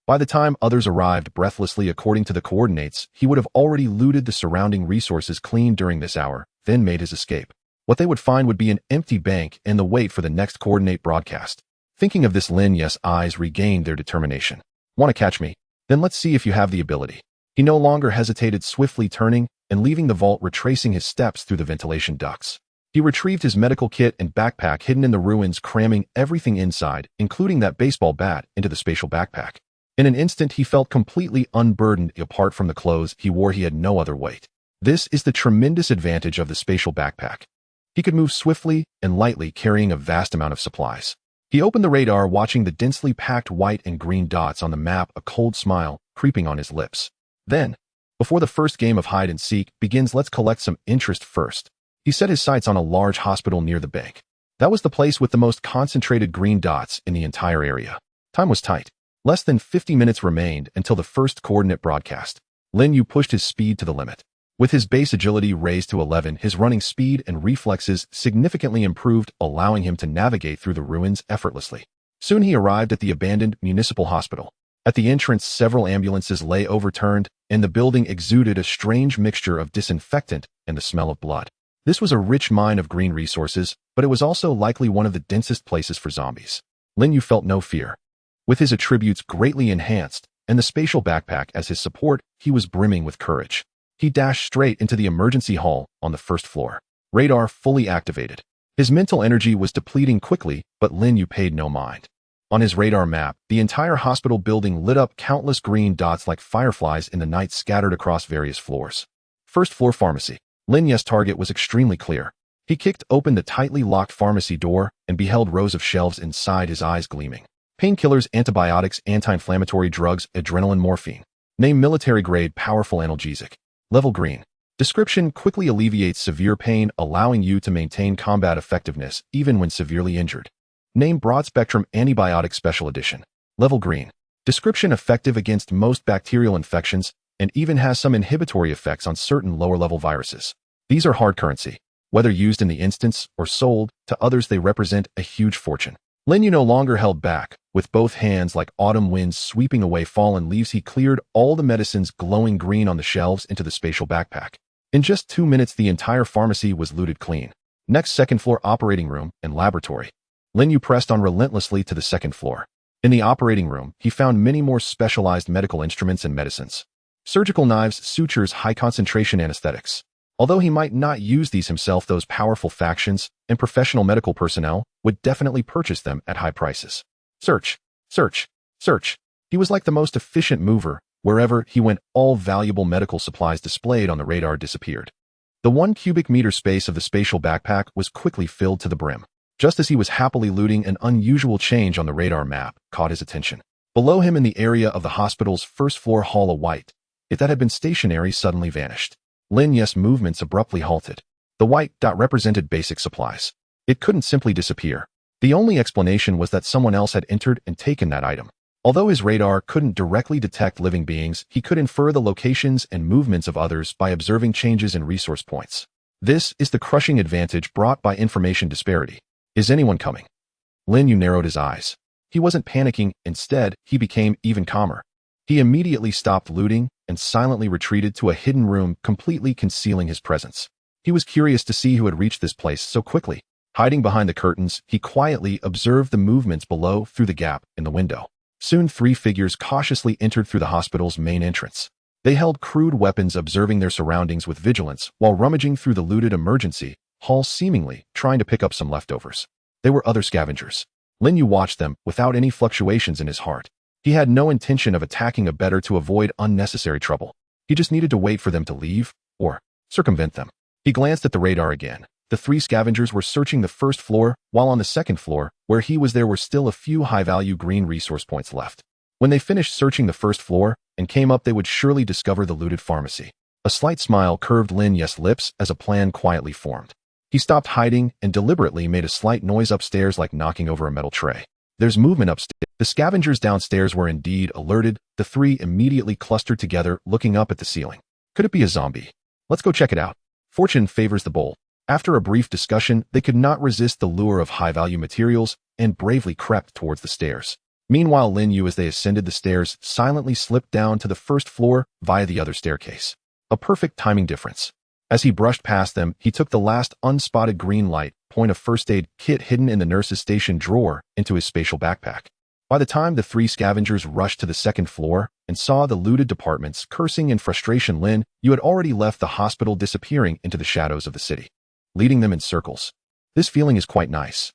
By the time others arrived breathlessly according to the coordinates, he would have already looted the surrounding resources clean during this hour, then made his escape. What they would find would be an empty bank and the wait for the next coordinate broadcast. Thinking of this, Lin Yu's eyes regained their determination. Want to catch me? Then let's see if you have the ability. He no longer hesitated, swiftly turning and leaving the vault, retracing his steps through the ventilation ducts. He retrieved his medical kit and backpack hidden in the ruins, cramming everything inside, including that baseball bat, into the spatial backpack. In an instant, he felt completely unburdened. Apart from the clothes he wore, he had no other weight. This is the tremendous advantage of the spatial backpack. He could move swiftly and lightly, carrying a vast amount of supplies. He opened the radar, watching the densely packed white and green dots on the map, a cold smile creeping on his lips. Then, before the first game of hide and seek begins, let's collect some interest first. He set his sights on a large hospital near the bank. That was the place with the most concentrated green dots in the entire area. Time was tight. Less than 50 minutes remained until the first coordinate broadcast. Lin Yu pushed his speed to the limit. With his base agility raised to 11, his running speed and reflexes significantly improved, allowing him to navigate through the ruins effortlessly. Soon he arrived at the abandoned municipal hospital. At the entrance, several ambulances lay overturned, and the building exuded a strange mixture of disinfectant and the smell of blood. This was a rich mine of green resources, but it was also likely one of the densest places for zombies. Lin Yu felt no fear. With his attributes greatly enhanced and the spatial backpack as his support, he was brimming with courage. He dashed straight into the emergency hall on the first floor. Radar fully activated. His mental energy was depleting quickly, but Lin Yu paid no mind. On his radar map, the entire hospital building lit up, countless green dots like fireflies in the night scattered across various floors. First floor pharmacy. Lin Yu's target was extremely clear. He kicked open the tightly locked pharmacy door and beheld rows of shelves inside, his eyes gleaming. Painkillers, antibiotics, anti-inflammatory drugs, adrenaline, morphine. Name: military-grade, powerful analgesic. Level: green. Description: quickly alleviates severe pain, allowing you to maintain combat effectiveness even when severely injured. Name: broad-spectrum antibiotic, special edition. Level: green. Description: effective against most bacterial infections and even has some inhibitory effects on certain lower-level viruses. These are hard currency. Whether used in the instance or sold to others, they represent a huge fortune. Lin Yu no longer held back. With both hands like autumn winds sweeping away fallen leaves, he cleared all the medicines glowing green on the shelves into the spatial backpack. In just 2 minutes, the entire pharmacy was looted clean. Next, second floor operating room and laboratory. Lin Yu pressed on relentlessly to the second floor. In the operating room, he found many more specialized medical instruments and medicines. Surgical knives, sutures, high-concentration anesthetics. Although he might not use these himself, those powerful factions and professional medical personnel would definitely purchase them at high prices. Search, search, search. He was like the most efficient mover. Wherever he went, all valuable medical supplies displayed on the radar disappeared. The 1 cubic meter space of the spatial backpack was quickly filled to the brim. Just as he was happily looting, an unusual change on the radar map caught his attention. Below him, in the area of the hospital's first floor hall, a white dot that had been stationary suddenly vanished. Lin Yu's movements abruptly halted. The white dot represented basic supplies. It couldn't simply disappear. The only explanation was that someone else had entered and taken that item. Although his radar couldn't directly detect living beings, he could infer the locations and movements of others by observing changes in resource points. This is the crushing advantage brought by information disparity. Is anyone coming? Lin Yu narrowed his eyes. He wasn't panicking. Instead, he became even calmer. He immediately stopped looting and silently retreated to a hidden room, completely concealing his presence. He was curious to see who had reached this place so quickly. Hiding behind the curtains, he quietly observed the movements below through the gap in the window. Soon 3 figures cautiously entered through the hospital's main entrance. They held crude weapons, observing their surroundings with vigilance while rummaging through the looted emergency hall, seemingly trying to pick up some leftovers. They were other scavengers. Lin Yu watched them without any fluctuations in his heart. He had no intention of attacking, better to avoid unnecessary trouble. He just needed to wait for them to leave or circumvent them. He glanced at the radar again. The 3 scavengers were searching the first floor, while on the second floor, where he was, there were still a few high-value green resource points left. When they finished searching the first floor and came up, they would surely discover the looted pharmacy. A slight smile curved Lin Yu's lips as a plan quietly formed. He stopped hiding and deliberately made a slight noise upstairs, like knocking over a metal tray. There's movement upstairs. The scavengers downstairs were indeed alerted. The 3 immediately clustered together, looking up at the ceiling. Could it be a zombie? Let's go check it out. Fortune favors the bold. After a brief discussion, they could not resist the lure of high-value materials and bravely crept towards the stairs. Meanwhile, Lin Yu, as they ascended the stairs, silently slipped down to the first floor via the other staircase. A perfect timing difference. As he brushed past them, he took the last unspotted green light point of first aid kit hidden in the nurse's station drawer into his spatial backpack. By the time the 3 scavengers rushed to the second floor and saw the looted departments, cursing in frustration, Lin Yu had already left the hospital, disappearing into the shadows of the city, leading them in circles. This feeling is quite nice.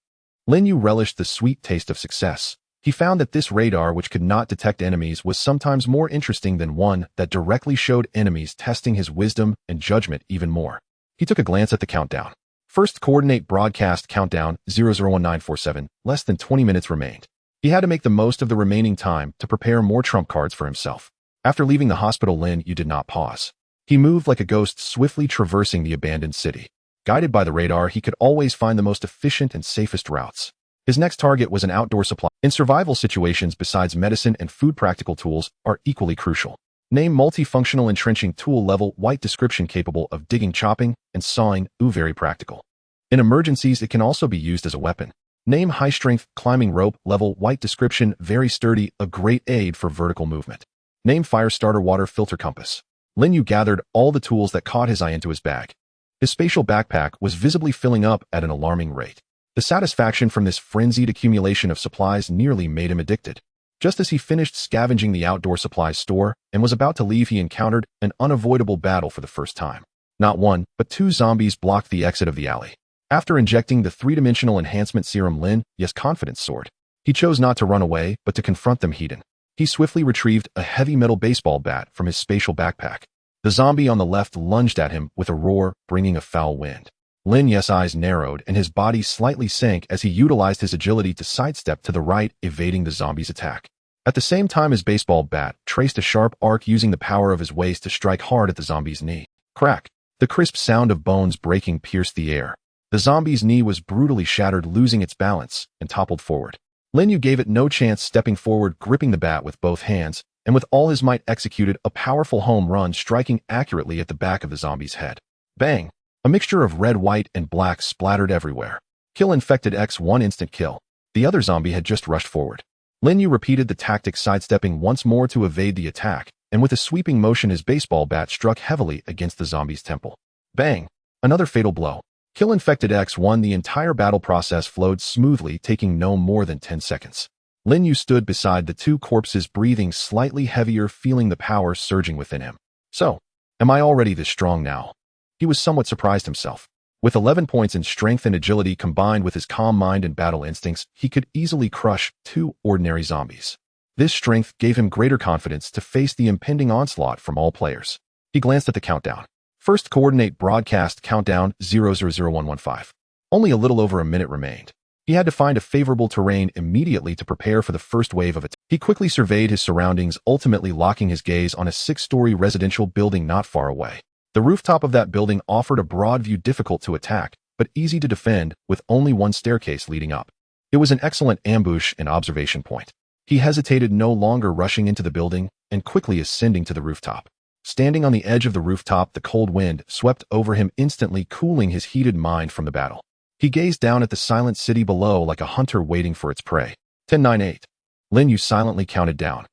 Lin Yu relished the sweet taste of success. He found that this radar, which could not detect enemies, was sometimes more interesting than one that directly showed enemies, testing his wisdom and judgment even more. He took a glance at the countdown. First coordinate broadcast countdown 001947, less than 20 minutes remained. He had to make the most of the remaining time to prepare more trump cards for himself. After leaving the hospital, Lin Yu did not pause. He moved like a ghost, swiftly traversing the abandoned city. Guided by the radar, he could always find the most efficient and safest routes. His next target was an outdoor supply. In survival situations, besides medicine and food, practical tools are equally crucial. Name multifunctional entrenching tool level white description, capable of digging, chopping, and sawing. Very practical. In emergencies, it can also be used as a weapon. Name high strength climbing rope level white description, very sturdy, a great aid for vertical movement. Name fire starter water filter compass. Lin Yu gathered all the tools that caught his eye into his bag. His spatial backpack was visibly filling up at an alarming rate. The satisfaction from this frenzied accumulation of supplies nearly made him addicted. Just as he finished scavenging the outdoor supplies store and was about to leave, he encountered an unavoidable battle for the first time. Not 1, but 2 zombies blocked the exit of the alley. After injecting the 3-dimensional enhancement serum, Lin Yu's confidence soared. He chose not to run away, but to confront them head-on. He swiftly retrieved a heavy metal baseball bat from his spatial backpack. The zombie on the left lunged at him with a roar, bringing a foul wind. Lin Yu's eyes narrowed and his body slightly sank as he utilized his agility to sidestep to the right, evading the zombie's attack. At the same time, his baseball bat traced a sharp arc, using the power of his waist to strike hard at the zombie's knee. Crack! The crisp sound of bones breaking pierced the air. The zombie's knee was brutally shattered, losing its balance, and toppled forward. Lin Yu gave it no chance, stepping forward, gripping the bat with both hands, and with all his might executed a powerful home run, striking accurately at the back of the zombie's head. Bang! A mixture of red, white, and black splattered everywhere. Kill infected X1, instant kill. The other zombie had just rushed forward. Lin Yu repeated the tactic, sidestepping once more to evade the attack, and with a sweeping motion, his baseball bat struck heavily against the zombie's temple. Bang! Another fatal blow. Kill infected X1. The entire battle process flowed smoothly, taking no more than 10 seconds. Lin Yu stood beside the 2 corpses, breathing slightly heavier, feeling the power surging within him. So, am I already this strong now? He was somewhat surprised himself. With 11 points in strength and agility combined with his calm mind and battle instincts, he could easily crush 2 ordinary zombies. This strength gave him greater confidence to face the impending onslaught from all players. He glanced at the countdown. First coordinate broadcast countdown 000115. Only a little over a minute remained. He had to find a favorable terrain immediately to prepare for the first wave of attack. He quickly surveyed his surroundings, ultimately locking his gaze on a 6-story residential building not far away. The rooftop of that building offered a broad view, difficult to attack, but easy to defend, with only 1 staircase leading up. It was an excellent ambush and observation point. He hesitated no longer, rushing into the building and quickly ascending to the rooftop. Standing on the edge of the rooftop, the cold wind swept over him, instantly cooling his heated mind from the battle. He gazed down at the silent city below like a hunter waiting for its prey. 10-9-8. Lin Yu silently counted down.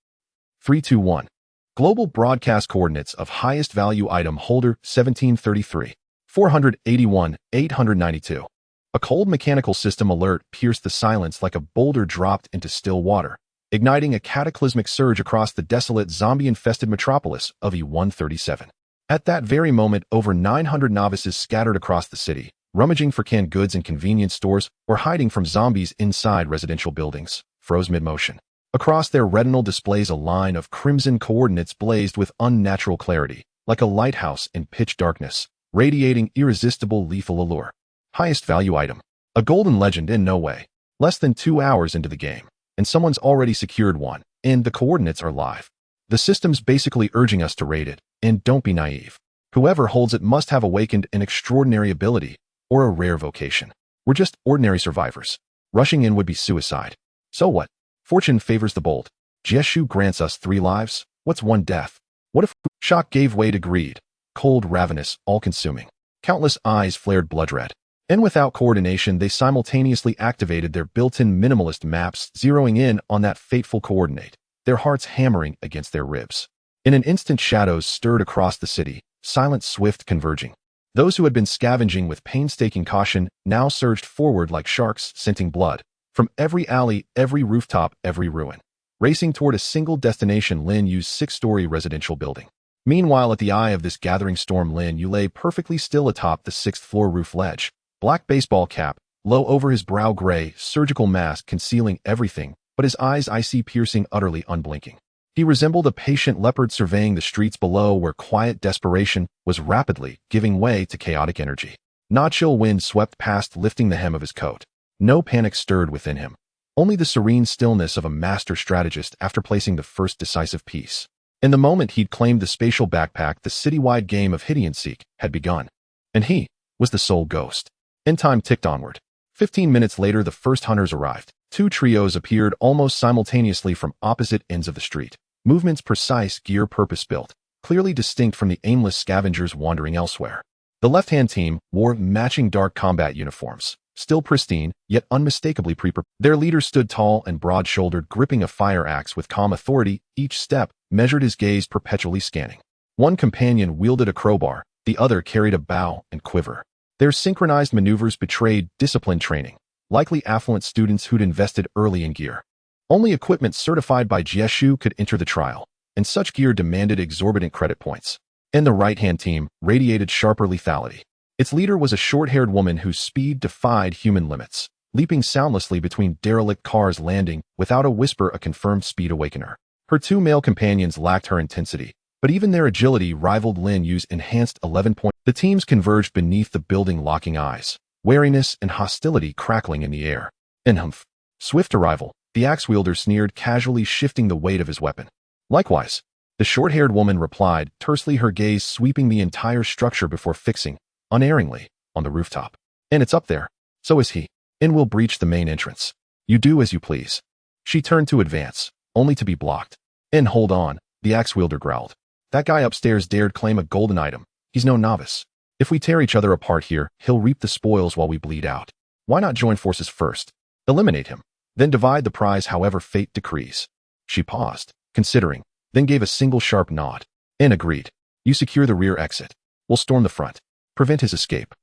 3, 2, 1. Global broadcast coordinates of highest value item holder 1733. 481, 892. A cold mechanical system alert pierced the silence like a boulder dropped into still water, igniting a cataclysmic surge across the desolate zombie-infested metropolis of E-137. At that very moment, over 900 novices scattered across the city, rummaging for canned goods in convenience stores or hiding from zombies inside residential buildings, froze mid-motion. Across their retinal displays, a line of crimson coordinates blazed with unnatural clarity, like a lighthouse in pitch darkness, radiating irresistible lethal allure. Highest value item. A golden legend in no way. Less than 2 hours into the game, and someone's already secured one, and the coordinates are live. The system's basically urging us to raid it, and don't be naive. Whoever holds it must have awakened an extraordinary ability, or a rare vocation. We're just ordinary survivors. Rushing in would be suicide. So what? Fortune favors the bold. Jeshu grants us 3 lives. What's 1 death? What if shock gave way to greed? Cold, ravenous, all-consuming. Countless eyes flared blood red. And without coordination, they simultaneously activated their built-in minimalist maps, zeroing in on that fateful coordinate, their hearts hammering against their ribs. In an instant, shadows stirred across the city, silent, swift, converging. Those who had been scavenging with painstaking caution now surged forward like sharks scenting blood, from every alley, every rooftop, every ruin, racing toward a single destination: Lin Yu's 6-story residential building. Meanwhile, at the eye of this gathering storm, Lin Yu lay perfectly still atop the 6th-floor roof ledge, black baseball cap, low over his brow, gray surgical mask concealing everything, but his eyes icy, piercing, utterly unblinking. He resembled a patient leopard surveying the streets below, where quiet desperation was rapidly giving way to chaotic energy. No chill wind swept past, lifting the hem of his coat. No panic stirred within him, only the serene stillness of a master strategist after placing the first decisive piece. In the moment he'd claimed the spatial backpack, the citywide game of hide and seek had begun, and he was the sole ghost. And time ticked onward. 15 minutes later, the first hunters arrived. 2 trios appeared almost simultaneously from opposite ends of the street. Movements precise, gear purpose-built, clearly distinct from the aimless scavengers wandering elsewhere. The left-hand team wore matching dark combat uniforms, still pristine, yet unmistakably prepared. Their leader stood tall and broad-shouldered, gripping a fire axe with calm authority. Each step measured, his gaze perpetually scanning. One companion wielded a crowbar, the other carried a bow and quiver. Their synchronized maneuvers betrayed disciplined training, likely affluent students who'd invested early in gear. Only equipment certified by Jeshu could enter the trial, and such gear demanded exorbitant credit points. And the right-hand team radiated sharper lethality. Its leader was a short-haired woman whose speed defied human limits, leaping soundlessly between derelict cars, landing without a whisper, a confirmed speed awakener. Her 2 male companions lacked her intensity, but even their agility rivaled Lin Yu's enhanced 11 point. The teams converged beneath the building, locking eyes, wariness and hostility crackling in the air. And humph. Swift arrival, the axe-wielder sneered, casually shifting the weight of his weapon. Likewise, the short-haired woman replied, tersely, her gaze sweeping the entire structure before fixing, unerringly, on the rooftop. And it's up there. So is he. And we'll breach the main entrance. You do as you please. She turned to advance, only to be blocked. And hold on, the axe-wielder growled. That guy upstairs dared claim a golden item. He's no novice. If we tear each other apart here, he'll reap the spoils while we bleed out. Why not join forces first? Eliminate him, then divide the prize however fate decrees. She paused, considering, then gave a single sharp nod. And agreed. You secure the rear exit. We'll storm the front. Prevent his escape.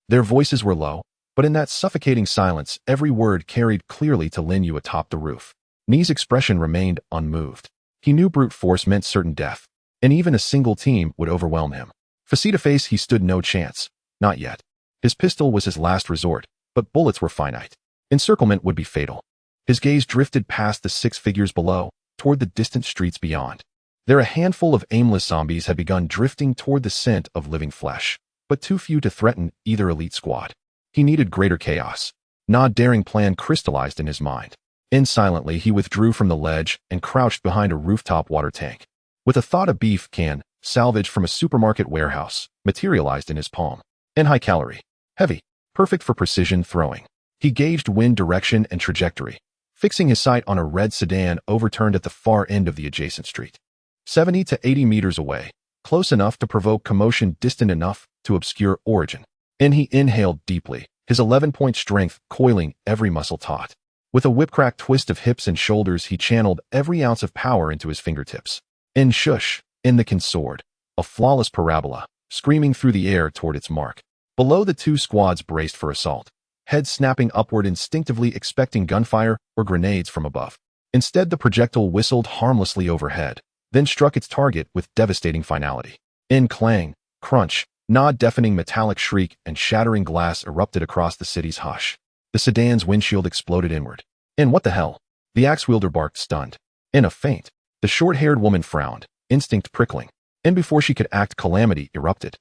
Their voices were low, but in that suffocating silence, every word carried clearly to Lin Yu atop the roof. Ni's expression remained unmoved. He knew brute force meant certain death, and even a single team would overwhelm him. Face-to-face, he stood no chance. Not yet. His pistol was his last resort, but bullets were finite. Encirclement would be fatal. His gaze drifted past the 6 figures below, toward the distant streets beyond. There, a handful of aimless zombies had begun drifting toward the scent of living flesh, but too few to threaten either elite squad. He needed greater chaos. No daring plan crystallized in his mind. And silently, he withdrew from the ledge and crouched behind a rooftop water tank. With a thought, a beef can, salvaged from a supermarket warehouse, materialized in his palm. And high calorie. Heavy. Perfect for precision throwing. He gauged wind direction and trajectory, fixing his sight on a red sedan overturned at the far end of the adjacent street. 70 to 80 meters away, close enough to provoke commotion, distant enough to obscure origin. And he inhaled deeply, his 11-point strength coiling every muscle taut. With a whip-crack twist of hips and shoulders, he channeled every ounce of power into his fingertips. In shush, in the sword, a flawless parabola, screaming through the air toward its mark. Below, the two squads braced for assault, heads snapping upward, instinctively expecting gunfire or grenades from above. Instead, the projectile whistled harmlessly overhead, then struck its target with devastating finality. In clang, crunch, nod, deafening metallic shriek, and shattering glass erupted across the city's hush. The sedan's windshield exploded inward. And what the hell? The axe-wielder barked, stunned. In a faint, the short-haired woman frowned, instinct prickling. And before she could act, calamity erupted.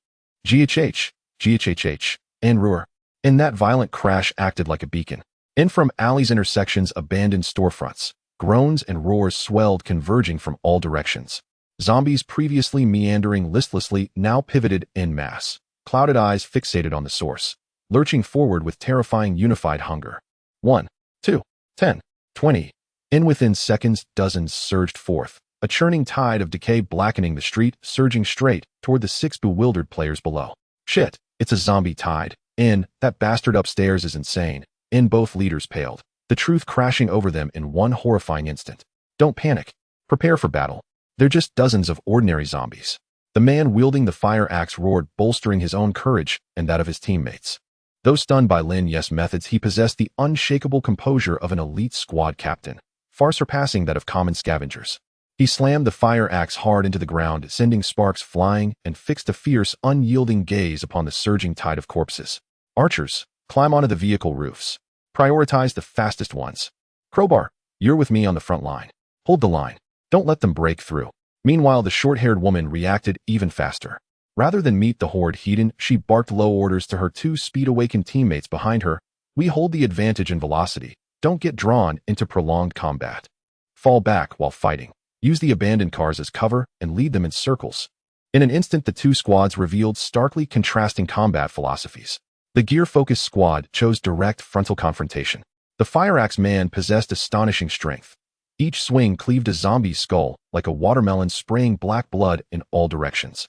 GHH, GHHH, and roar. And that violent crash acted like a beacon. In from alleys, intersections, abandoned storefronts, groans and roars swelled, converging from all directions. Zombies previously meandering listlessly now pivoted en masse, clouded eyes fixated on the source, lurching forward with terrifying unified hunger. 1, 2, 10, 20. And within seconds, dozens surged forth, a churning tide of decay blackening the street, surging straight toward the 6 bewildered players below. Shit, it's a zombie tide. That bastard upstairs is insane. Both leaders paled, the truth crashing over them in one horrifying instant. Don't panic. Prepare for battle. They're just dozens of ordinary zombies. The man wielding the fire axe roared, bolstering his own courage and that of his teammates. Though stunned by Lin Yu's methods, he possessed the unshakable composure of an elite squad captain, far surpassing that of common scavengers. He slammed the fire axe hard into the ground, sending sparks flying, and fixed a fierce, unyielding gaze upon the surging tide of corpses. Archers, climb onto the vehicle roofs. Prioritize the fastest ones. Crowbar, you're with me on the front line. Hold the line. Don't let them break through. Meanwhile, the short-haired woman reacted even faster. Rather than meet the horde head-on, she barked low orders to her 2 speed-awakened teammates behind her. We hold the advantage in velocity. Don't get drawn into prolonged combat. Fall back while fighting. Use the abandoned cars as cover and lead them in circles. In an instant, the 2 squads revealed starkly contrasting combat philosophies. The gear-focused squad chose direct frontal confrontation. The fire axe man possessed astonishing strength. Each swing cleaved a zombie's skull like a watermelon, spraying black blood in all directions.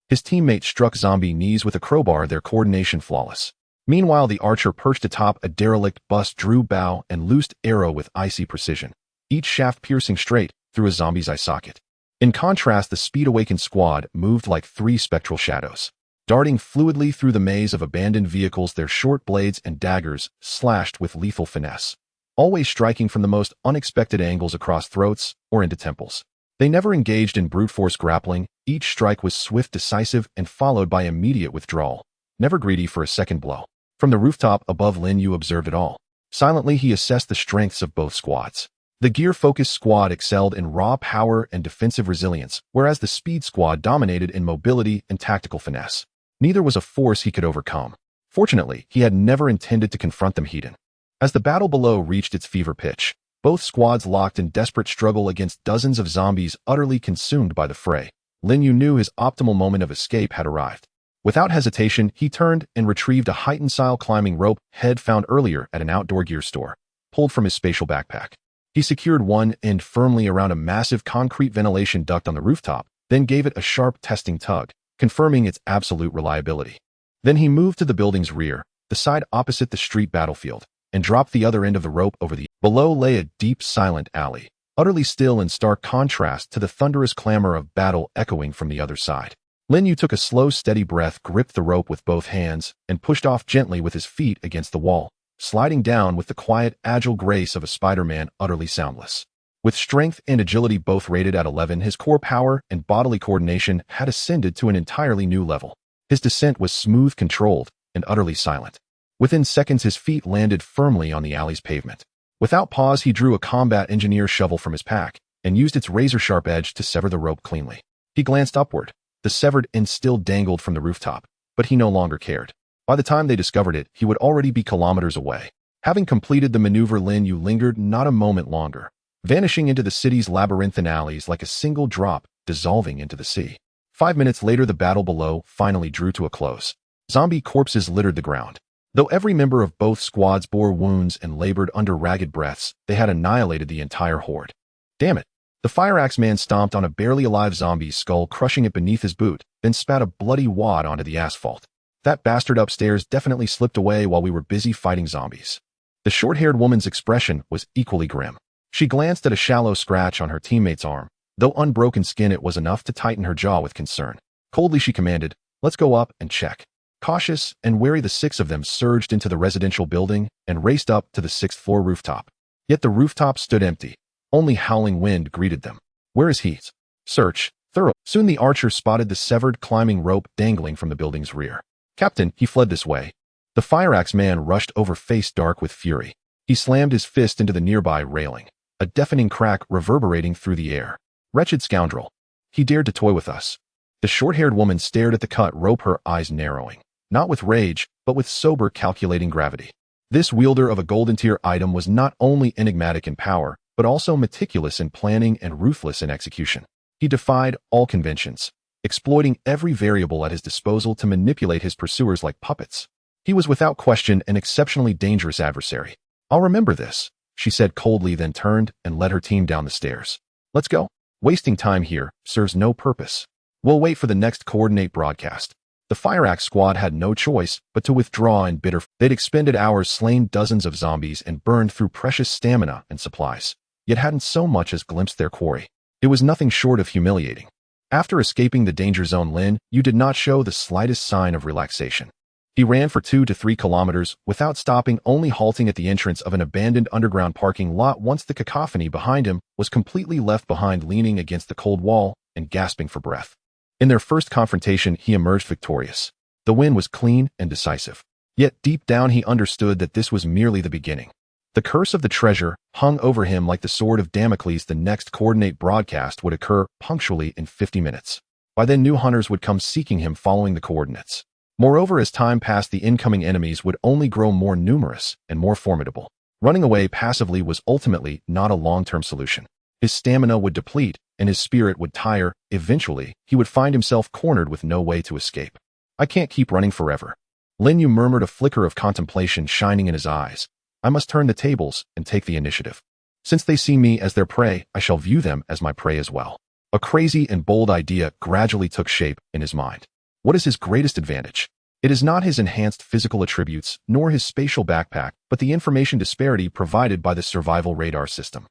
His teammate struck zombie knees with a crowbar, their coordination flawless. Meanwhile, the archer perched atop a derelict bus drew bow and loosed arrow with icy precision, each shaft piercing straight through a zombie's eye socket. In contrast, the speed-awakened squad moved like 3 spectral shadows, darting fluidly through the maze of abandoned vehicles, their short blades and daggers slashed with lethal finesse, always striking from the most unexpected angles across throats or into temples. They never engaged in brute force grappling. Each strike was swift, decisive, and followed by immediate withdrawal, never greedy for a second blow. From the rooftop above, Lin Yu observed it all. Silently, he assessed the strengths of both squads. The gear-focused squad excelled in raw power and defensive resilience, whereas the speed squad dominated in mobility and tactical finesse. Neither was a force he could overcome. Fortunately, he had never intended to confront them head-on. As the battle below reached its fever pitch, both squads locked in desperate struggle against dozens of zombies utterly consumed by the fray. Lin Yu knew his optimal moment of escape had arrived. Without hesitation, he turned and retrieved a heightened-style climbing rope head found earlier at an outdoor gear store, pulled from his spatial backpack. He secured one end firmly around a massive concrete ventilation duct on the rooftop, then gave it a sharp testing tug, confirming its absolute reliability. Then he moved to the building's rear, the side opposite the street battlefield, and dropped the other end of the rope over the. Below lay a deep, silent alley, utterly still in stark contrast to the thunderous clamor of battle echoing from the other side. Lin Yu took a slow, steady breath, gripped the rope with both hands, and pushed off gently with his feet against the wall, sliding down with the quiet, agile grace of a Spider-Man, utterly soundless. With strength and agility both rated at 11, his core power and bodily coordination had ascended to an entirely new level. His descent was smooth, controlled, and utterly silent. Within seconds, his feet landed firmly on the alley's pavement. Without pause, he drew a combat engineer shovel from his pack and used its razor-sharp edge to sever the rope cleanly. He glanced upward. The severed end still dangled from the rooftop, but he no longer cared. By the time they discovered it, he would already be kilometers away. Having completed the maneuver, Lin Yu lingered not a moment longer, vanishing into the city's labyrinthine alleys like a single drop dissolving into the sea. 5 minutes later, the battle below finally drew to a close. Zombie corpses littered the ground. Though every member of both squads bore wounds and labored under ragged breaths, they had annihilated the entire horde. Damn it, The fire axe man stomped on a barely alive zombie's skull, crushing it beneath his boot, then spat a bloody wad onto the asphalt. That bastard upstairs definitely slipped away while we were busy fighting zombies. The short-haired woman's expression was equally grim. She glanced at a shallow scratch on her teammate's arm. Though unbroken skin, it was enough to tighten her jaw with concern. Coldly she commanded, "Let's go up and check." Cautious and wary, the 6 of them surged into the residential building and raced up to the 6th-floor rooftop. Yet the rooftop stood empty. Only howling wind greeted them. "Where is he?" "Search thorough." Soon the archer spotted the severed climbing rope dangling from the building's rear. "Captain, he fled this way." The fire axe man rushed over, face dark with fury. He slammed his fist into the nearby railing, a deafening crack reverberating through the air. "Wretched scoundrel. He dared to toy with us." The short-haired woman stared at the cut rope, her eyes narrowing, not with rage, but with sober, calculating gravity. This wielder of a golden tier item was not only enigmatic in power, but also meticulous in planning and ruthless in execution. He defied all conventions, exploiting every variable at his disposal to manipulate his pursuers like puppets. He was without question an exceptionally dangerous adversary. "I'll remember this," she said coldly, then turned and led her team down the stairs. "Let's go. Wasting time here serves no purpose. We'll wait for the next coordinate broadcast." The fire axe squad had no choice but to withdraw in bitter. They'd expended hours, slain dozens of zombies, and burned through precious stamina and supplies, yet hadn't so much as glimpsed their quarry. It was nothing short of humiliating. After escaping the danger zone, Lin Yu did not show the slightest sign of relaxation. He ran for 2 to 3 kilometers without stopping, only halting at the entrance of an abandoned underground parking lot once the cacophony behind him was completely left behind, leaning against the cold wall and gasping for breath. In their first confrontation, he emerged victorious. The win was clean and decisive. Yet deep down he understood that this was merely the beginning. The curse of the treasure hung over him like the sword of Damocles. The next coordinate broadcast would occur punctually in 50 minutes. By then, new hunters would come seeking him following the coordinates. Moreover, as time passed, the incoming enemies would only grow more numerous and more formidable. Running away passively was ultimately not a long-term solution. His stamina would deplete, and his spirit would tire. Eventually, he would find himself cornered with no way to escape. "I can't keep running forever." Lin Yu murmured, a flicker of contemplation shining in his eyes. "I must turn the tables and take the initiative. Since they see me as their prey, I shall view them as my prey as well." A crazy and bold idea gradually took shape in his mind. What is his greatest advantage? It is not his enhanced physical attributes, nor his spatial backpack, but the information disparity provided by the survival radar system.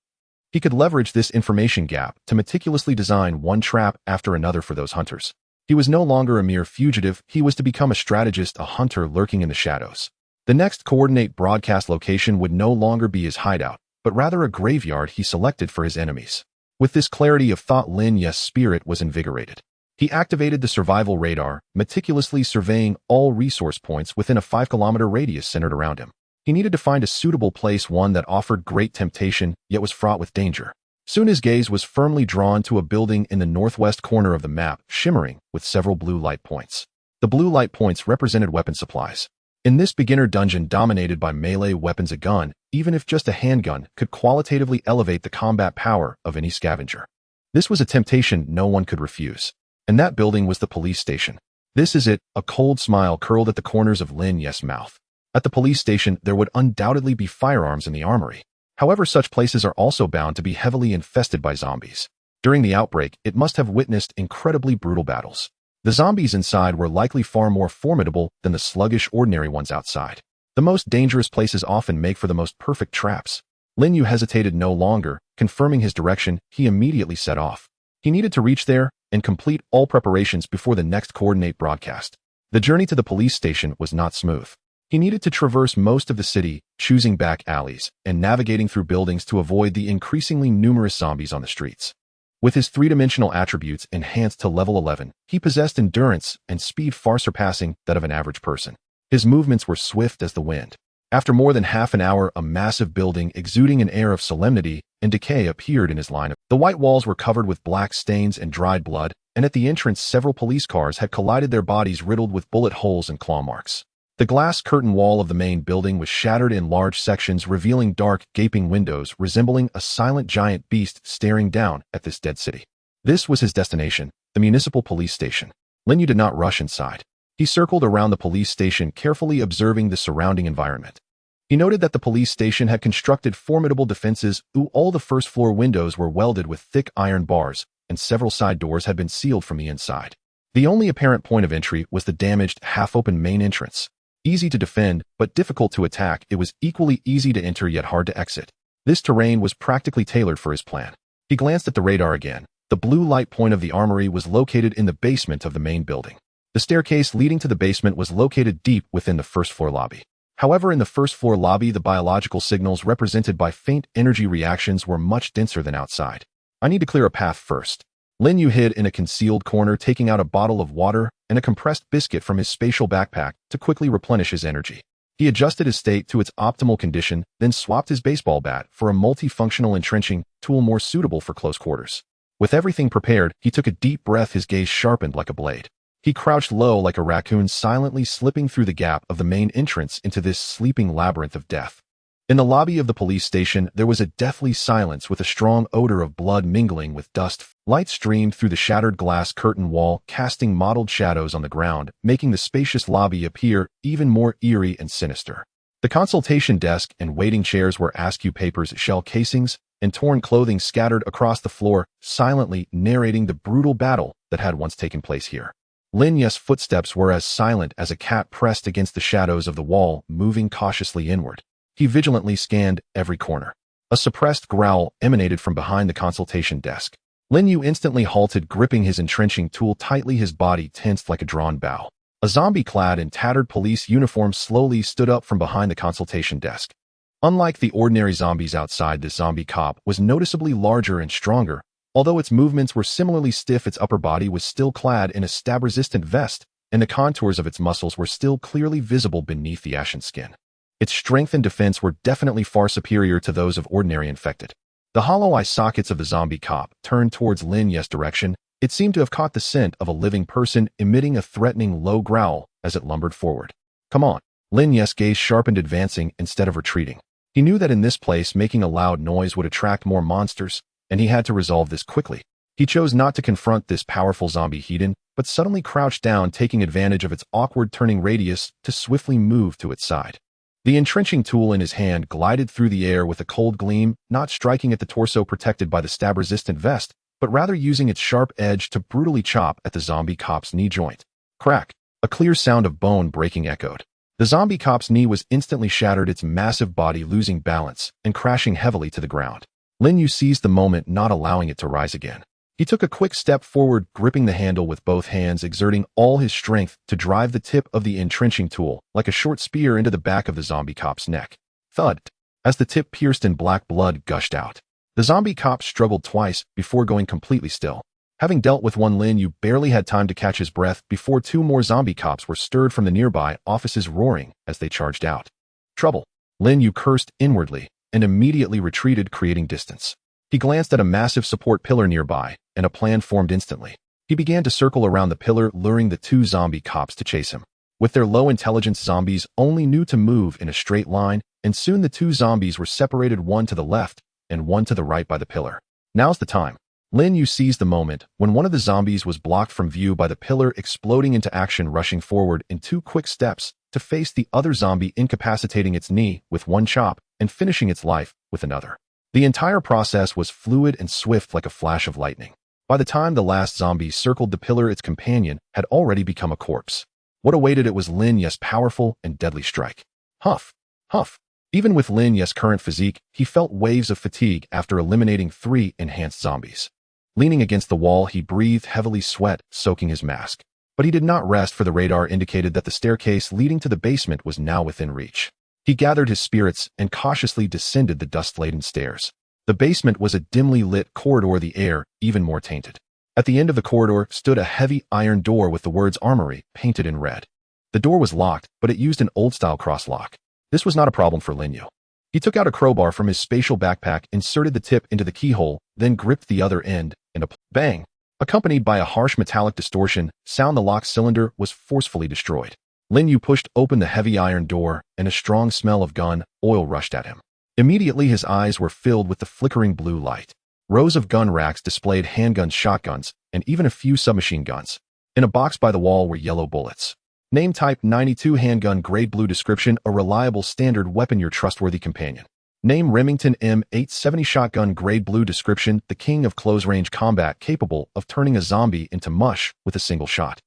He could leverage this information gap to meticulously design one trap after another for those hunters. He was no longer a mere fugitive. He was to become a strategist, a hunter lurking in the shadows. The next coordinate broadcast location would no longer be his hideout, but rather a graveyard he selected for his enemies. With this clarity of thought, Lin Yu's spirit was invigorated. He activated the survival radar, meticulously surveying all resource points within a 5-kilometer radius centered around him. He needed to find a suitable place, one that offered great temptation, yet was fraught with danger. Soon his gaze was firmly drawn to a building in the northwest corner of the map, shimmering with several blue light points. The blue light points represented weapon supplies. In this beginner dungeon dominated by melee weapons, a gun, even if just a handgun, could qualitatively elevate the combat power of any scavenger. This was a temptation no one could refuse. And that building was the police station. "This is it." A cold smile curled at the corners of Lin Yu's mouth. At the police station, there would undoubtedly be firearms in the armory. However, such places are also bound to be heavily infested by zombies. During the outbreak, it must have witnessed incredibly brutal battles. The zombies inside were likely far more formidable than the sluggish ordinary ones outside. The most dangerous places often make for the most perfect traps. Lin Yu hesitated no longer. Confirming his direction, he immediately set off. He needed to reach there and complete all preparations before the next coordinate broadcast. The journey to the police station was not smooth. He needed to traverse most of the city, choosing back alleys and navigating through buildings to avoid the increasingly numerous zombies on the streets. With his three-dimensional attributes enhanced to level 11, he possessed endurance and speed far surpassing that of an average person. His movements were swift as the wind. After more than half an hour, a massive building exuding an air of solemnity and decay appeared in his line. The white walls were covered with black stains and dried blood, and at the entrance several police cars had collided, their bodies riddled with bullet holes and claw marks. The glass curtain wall of the main building was shattered in large sections, revealing dark, gaping windows resembling a silent giant beast staring down at this dead city. This was his destination, the municipal police station. Lin Yu did not rush inside. He circled around the police station, carefully observing the surrounding environment. He noted that the police station had constructed formidable defenses. All the first-floor windows were welded with thick iron bars, and several side doors had been sealed from the inside. The only apparent point of entry was the damaged, half-open main entrance. Easy to defend, but difficult to attack, it was equally easy to enter yet hard to exit. This terrain was practically tailored for his plan. He glanced at the radar again. The blue light point of the armory was located in the basement of the main building. The staircase leading to the basement was located deep within the first-floor lobby. However, in the first-floor lobby, the biological signals represented by faint energy reactions were much denser than outside. I need to clear a path first. Lin Yu hid in a concealed corner, taking out a bottle of water and a compressed biscuit from his spatial backpack to quickly replenish his energy. He adjusted his state to its optimal condition, then swapped his baseball bat for a multifunctional entrenching tool more suitable for close quarters. With everything prepared, he took a deep breath, his gaze sharpened like a blade. He crouched low like a raccoon, silently slipping through the gap of the main entrance into this sleeping labyrinth of death. In the lobby of the police station, there was a deathly silence with a strong odor of blood mingling with dust. Light streamed through the shattered glass curtain wall, casting mottled shadows on the ground, making the spacious lobby appear even more eerie and sinister. The consultation desk and waiting chairs were askew papers, shell casings, and torn clothing scattered across the floor, silently narrating the brutal battle that had once taken place here. Lin Yu's footsteps were as silent as a cat pressed against the shadows of the wall, moving cautiously inward. He vigilantly scanned every corner. A suppressed growl emanated from behind the consultation desk. Lin Yu instantly halted, gripping his entrenching tool tightly, his body tensed like a drawn bow. A zombie clad in tattered police uniform slowly stood up from behind the consultation desk. Unlike the ordinary zombies outside, this zombie cop was noticeably larger and stronger. Although its movements were similarly stiff, its upper body was still clad in a stab-resistant vest, and the contours of its muscles were still clearly visible beneath the ashen skin. Its strength and defense were definitely far superior to those of ordinary infected. The hollow eye sockets of the zombie cop turned towards Lin Yu's direction. It seemed to have caught the scent of a living person, emitting a threatening low growl as it lumbered forward. Come on. Lin Yu's gaze sharpened, advancing instead of retreating. He knew that in this place, making a loud noise would attract more monsters, and he had to resolve this quickly. He chose not to confront this powerful zombie heathen, but suddenly crouched down, taking advantage of its awkward turning radius to swiftly move to its side. The entrenching tool in his hand glided through the air with a cold gleam, not striking at the torso protected by the stab-resistant vest, but rather using its sharp edge to brutally chop at the zombie cop's knee joint. Crack! A clear sound of bone breaking echoed. The zombie cop's knee was instantly shattered, its massive body losing balance and crashing heavily to the ground. Lin Yu seized the moment, not allowing it to rise again. He took a quick step forward, gripping the handle with both hands, exerting all his strength to drive the tip of the entrenching tool like a short spear into the back of the zombie cop's neck. Thud! As the tip pierced and black blood gushed out. The zombie cop struggled twice before going completely still. Having dealt with one, Lin Yu barely had time to catch his breath before two more zombie cops were stirred from the nearby offices, roaring as they charged out. Trouble! Lin Yu cursed inwardly and immediately retreated, creating distance. He glanced at a massive support pillar nearby, and a plan formed instantly. He began to circle around the pillar, luring the two zombie cops to chase him. With their low-intelligence, zombies only knew to move in a straight line, and soon the two zombies were separated, one to the left and one to the right by the pillar. Now's the time. Lin Yu seized the moment when one of the zombies was blocked from view by the pillar, exploding into action, rushing forward in two quick steps to face the other zombie, incapacitating its knee with one chop and finishing its life with another. The entire process was fluid and swift like a flash of lightning. By the time the last zombie circled the pillar, its companion had already become a corpse. What awaited it was Lin Yu's powerful and deadly strike. Huff! Huff! Even with Lin Yu's current physique, he felt waves of fatigue after eliminating 3 enhanced zombies. Leaning against the wall, he breathed heavily, sweat soaking his mask. But he did not rest, for the radar indicated that the staircase leading to the basement was now within reach. He gathered his spirits and cautiously descended the dust-laden stairs. The basement was a dimly lit corridor, the air even more tainted. At the end of the corridor stood a heavy iron door with the words Armory painted in red. The door was locked, but it used an old-style cross-lock. This was not a problem for Lin Yu. He took out a crowbar from his spatial backpack, inserted the tip into the keyhole, then gripped the other end, and a bang! Accompanied by a harsh metallic distortion sound, the lock cylinder was forcefully destroyed. Lin Yu pushed open the heavy iron door, and a strong smell of gun oil rushed at him. Immediately his eyes were filled with the flickering blue light. Rows of gun racks displayed handguns, shotguns, and even a few submachine guns. In a box by the wall were yellow bullets. Name type 92 handgun grade blue description a reliable standard weapon your trustworthy companion. Name Remington M870 shotgun grade blue description the king of close-range combat capable of turning a zombie into mush with a single shot.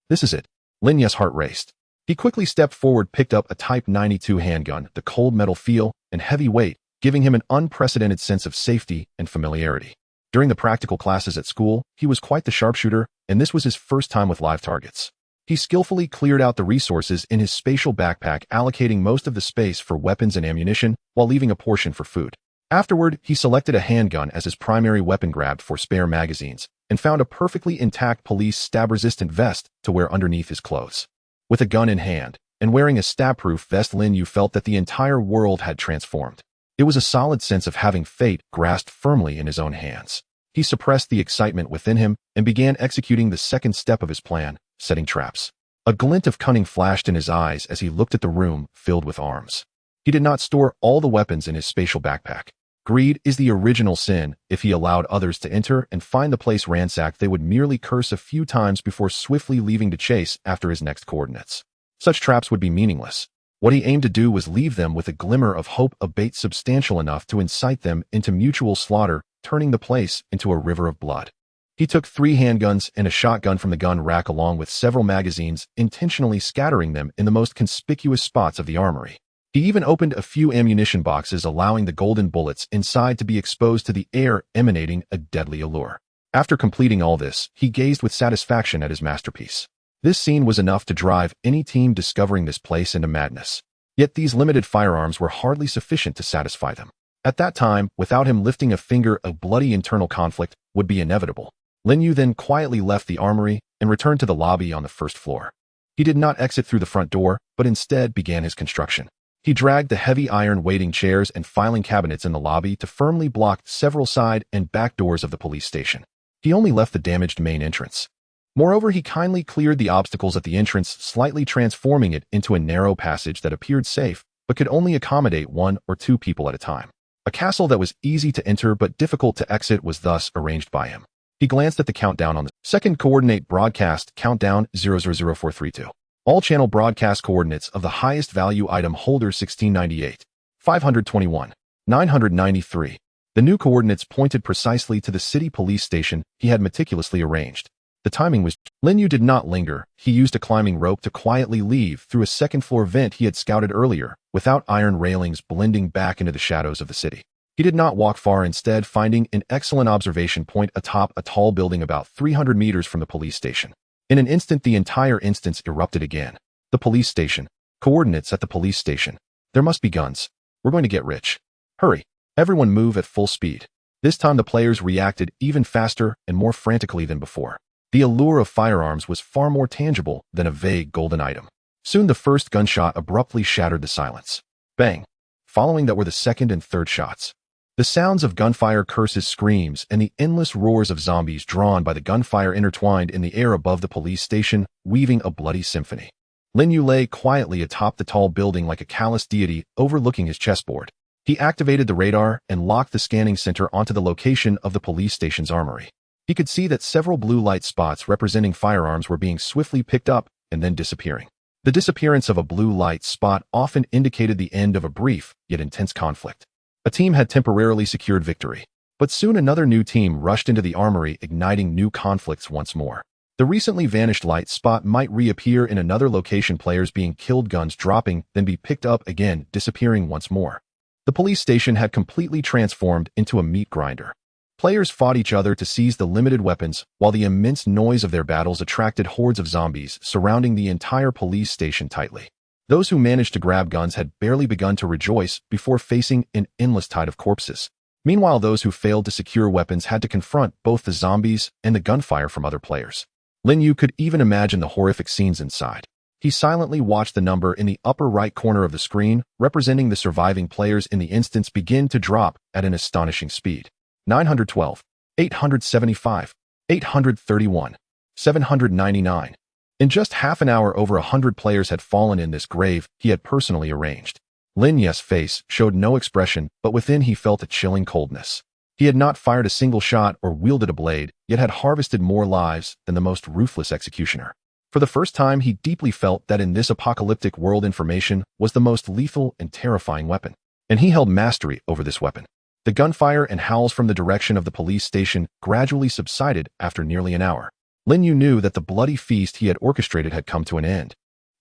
This is it. Lin Yu's heart raced. He quickly stepped forward, picked up a Type 92 handgun, the cold metal feel and heavy weight, giving him an unprecedented sense of safety and familiarity. During the practical classes at school, he was quite the sharpshooter, and this was his first time with live targets. He skillfully cleared out the resources in his spatial backpack, allocating most of the space for weapons and ammunition, while leaving a portion for food. Afterward, he selected a handgun as his primary weapon, grabbed for spare magazines, and found a perfectly intact police stab-resistant vest to wear underneath his clothes. With a gun in hand, and wearing a stab-proof vest, Lin Yu felt that the entire world had transformed. It was a solid sense of having fate grasped firmly in his own hands. He suppressed the excitement within him and began executing the second step of his plan, setting traps. A glint of cunning flashed in his eyes as he looked at the room filled with arms. He did not store all the weapons in his spatial backpack. Greed is the original sin. If he allowed others to enter and find the place ransacked, they would merely curse a few times before swiftly leaving to chase after his next coordinates. Such traps would be meaningless. What he aimed to do was leave them with a glimmer of hope, a bait substantial enough to incite them into mutual slaughter, turning the place into a river of blood. He took 3 handguns and a shotgun from the gun rack along with several magazines, intentionally scattering them in the most conspicuous spots of the armory. He even opened a few ammunition boxes, allowing the golden bullets inside to be exposed to the air, emanating a deadly allure. After completing all this, he gazed with satisfaction at his masterpiece. This scene was enough to drive any team discovering this place into madness. Yet these limited firearms were hardly sufficient to satisfy them. At that time, without him lifting a finger, a bloody internal conflict would be inevitable. Lin Yu then quietly left the armory and returned to the lobby on the first floor. He did not exit through the front door, but instead began his construction. He dragged the heavy iron waiting chairs and filing cabinets in the lobby to firmly block several side and back doors of the police station. He only left the damaged main entrance. Moreover, he kindly cleared the obstacles at the entrance, slightly transforming it into a narrow passage that appeared safe, but could only accommodate 1 or 2 people at a time. A castle that was easy to enter but difficult to exit was thus arranged by him. He glanced at the countdown on the second coordinate broadcast, countdown 000432. All channel broadcast coordinates of the highest value item holder 1698, 521, 993. The new coordinates pointed precisely to the city police station he had meticulously arranged. The timing was... Lin Yu did not linger. He used a climbing rope to quietly leave through a second-floor vent he had scouted earlier, without iron railings blending back into the shadows of the city. He did not walk far, instead finding an excellent observation point atop a tall building about 300 meters from the police station. In an instant, the entire instance erupted again. The police station. Coordinates at the police station. There must be guns. We're going to get rich. Hurry. Everyone move at full speed. This time the players reacted even faster and more frantically than before. The allure of firearms was far more tangible than a vague golden item. Soon the first gunshot abruptly shattered the silence. Bang. Following that were the second and third shots. The sounds of gunfire, curses, screams, and the endless roars of zombies drawn by the gunfire intertwined in the air above the police station, weaving a bloody symphony. Lin Yu lay quietly atop the tall building like a callous deity, overlooking his chessboard. He activated the radar and locked the scanning center onto the location of the police station's armory. He could see that several blue light spots representing firearms were being swiftly picked up and then disappearing. The disappearance of a blue light spot often indicated the end of a brief, yet intense conflict. A team had temporarily secured victory, but soon another new team rushed into the armory, igniting new conflicts once more. The recently vanished light spot might reappear in another location, players being killed, guns dropping, then be picked up again, disappearing once more. The police station had completely transformed into a meat grinder. Players fought each other to seize the limited weapons, while the immense noise of their battles attracted hordes of zombies surrounding the entire police station tightly. Those who managed to grab guns had barely begun to rejoice before facing an endless tide of corpses. Meanwhile, those who failed to secure weapons had to confront both the zombies and the gunfire from other players. Lin Yu could even imagine the horrific scenes inside. He silently watched the number in the upper right corner of the screen, representing the surviving players in the instance, begin to drop at an astonishing speed. 912, 875, 831, 799. In just half an hour, over 100 players had fallen in this grave he had personally arranged. Lin Yu's face showed no expression, but within he felt a chilling coldness. He had not fired a single shot or wielded a blade, yet had harvested more lives than the most ruthless executioner. For the first time, he deeply felt that in this apocalyptic world information was the most lethal and terrifying weapon. And he held mastery over this weapon. The gunfire and howls from the direction of the police station gradually subsided after nearly an hour. Lin Yu knew that the bloody feast he had orchestrated had come to an end.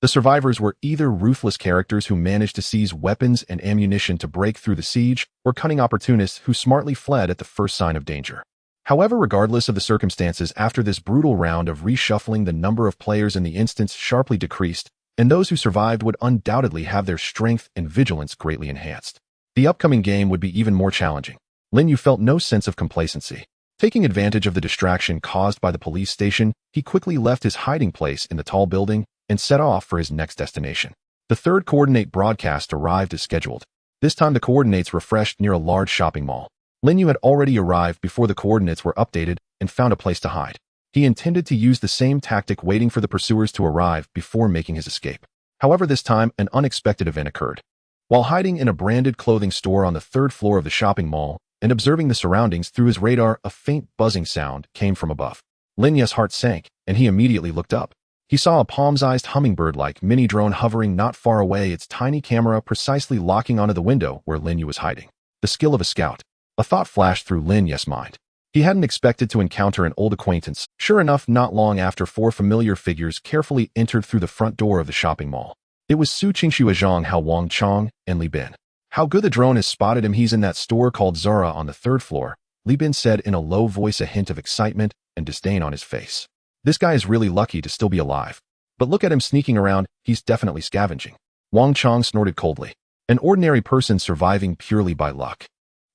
The survivors were either ruthless characters who managed to seize weapons and ammunition to break through the siege, or cunning opportunists who smartly fled at the first sign of danger. However, regardless of the circumstances, after this brutal round of reshuffling, the number of players in the instance sharply decreased, and those who survived would undoubtedly have their strength and vigilance greatly enhanced. The upcoming game would be even more challenging. Lin Yu felt no sense of complacency. Taking advantage of the distraction caused by the police station, he quickly left his hiding place in the tall building and set off for his next destination. The third coordinate broadcast arrived as scheduled. This time the coordinates refreshed near a large shopping mall. Lin Yu had already arrived before the coordinates were updated and found a place to hide. He intended to use the same tactic, waiting for the pursuers to arrive before making his escape. However, this time an unexpected event occurred. While hiding in a branded clothing store on the third floor of the shopping mall and observing the surroundings through his radar, a faint buzzing sound came from above. Lin Yu's heart sank, and he immediately looked up. He saw a palm-sized hummingbird-like mini-drone hovering not far away, its tiny camera precisely locking onto the window where Lin Yu was hiding. The skill of a scout. A thought flashed through Lin Yu's mind. He hadn't expected to encounter an old acquaintance. Sure enough, not long after, four familiar figures carefully entered through the front door of the shopping mall. It was Su Qingxue, Zhang Hao, Wang Chong, and Li Bin. "How good the drone has spotted him. He's in that store called Zara on the third floor," Li Bin said in a low voice, a hint of excitement and disdain on his face. "This guy is really lucky to still be alive. But look at him sneaking around, he's definitely scavenging." Wang Chong snorted coldly. "An ordinary person surviving purely by luck."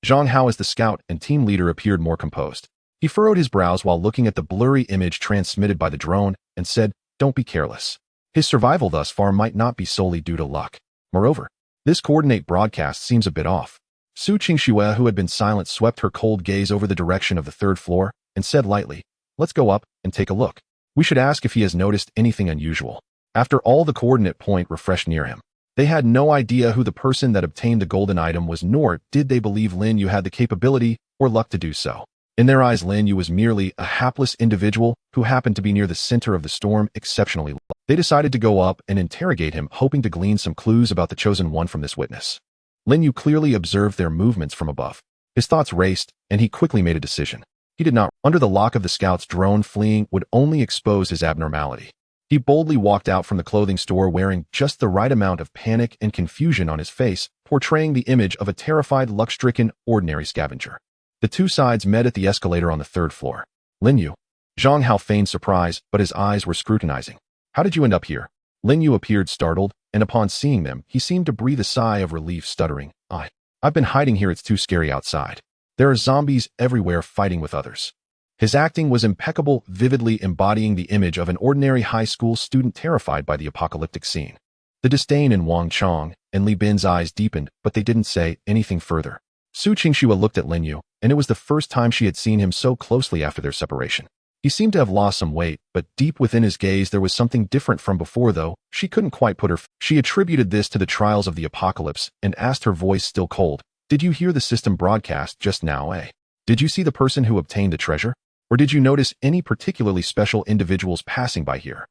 Zhang Hao, as the scout and team leader, appeared more composed. He furrowed his brows while looking at the blurry image transmitted by the drone and said, "Don't be careless. His survival thus far might not be solely due to luck. Moreover, this coordinate broadcast seems a bit off." Su Qingxue, who had been silent, swept her cold gaze over the direction of the third floor and said lightly, "Let's go up and take a look. We should ask if he has noticed anything unusual." After all, the coordinate point refreshed near him. They had no idea who the person that obtained the golden item was, nor did they believe Lin Yu had the capability or luck to do so. In their eyes, Lin Yu was merely a hapless individual who happened to be near the center of the storm, exceptionally lucky. They decided to go up and interrogate him, hoping to glean some clues about the chosen one from this witness. Lin Yu clearly observed their movements from above. His thoughts raced, and he quickly made a decision. He did not. Under the lock of the scout's drone, fleeing would only expose his abnormality. He boldly walked out from the clothing store wearing just the right amount of panic and confusion on his face, portraying the image of a terrified, luck-stricken, ordinary scavenger. The two sides met at the escalator on the third floor. "Lin Yu." Zhang Hao feigned surprise, but his eyes were scrutinizing. "How did you end up here?" Lin Yu appeared startled, and upon seeing them, he seemed to breathe a sigh of relief, stuttering, I've been hiding here. It's too scary outside. There are zombies everywhere fighting with others." His acting was impeccable, vividly embodying the image of an ordinary high school student terrified by the apocalyptic scene. The disdain in Wang Chong and Li Bin's eyes deepened, but they didn't say anything further. Su Qingxue looked at Lin Yu, and it was the first time she had seen him so closely after their separation. He seemed to have lost some weight, but deep within his gaze there was something different from before, though she couldn't quite put her. She attributed this to the trials of the apocalypse and asked, her voice still cold, "Did you hear the system broadcast just now, eh? Did you see the person who obtained the treasure? Or did you notice any particularly special individuals passing by here?"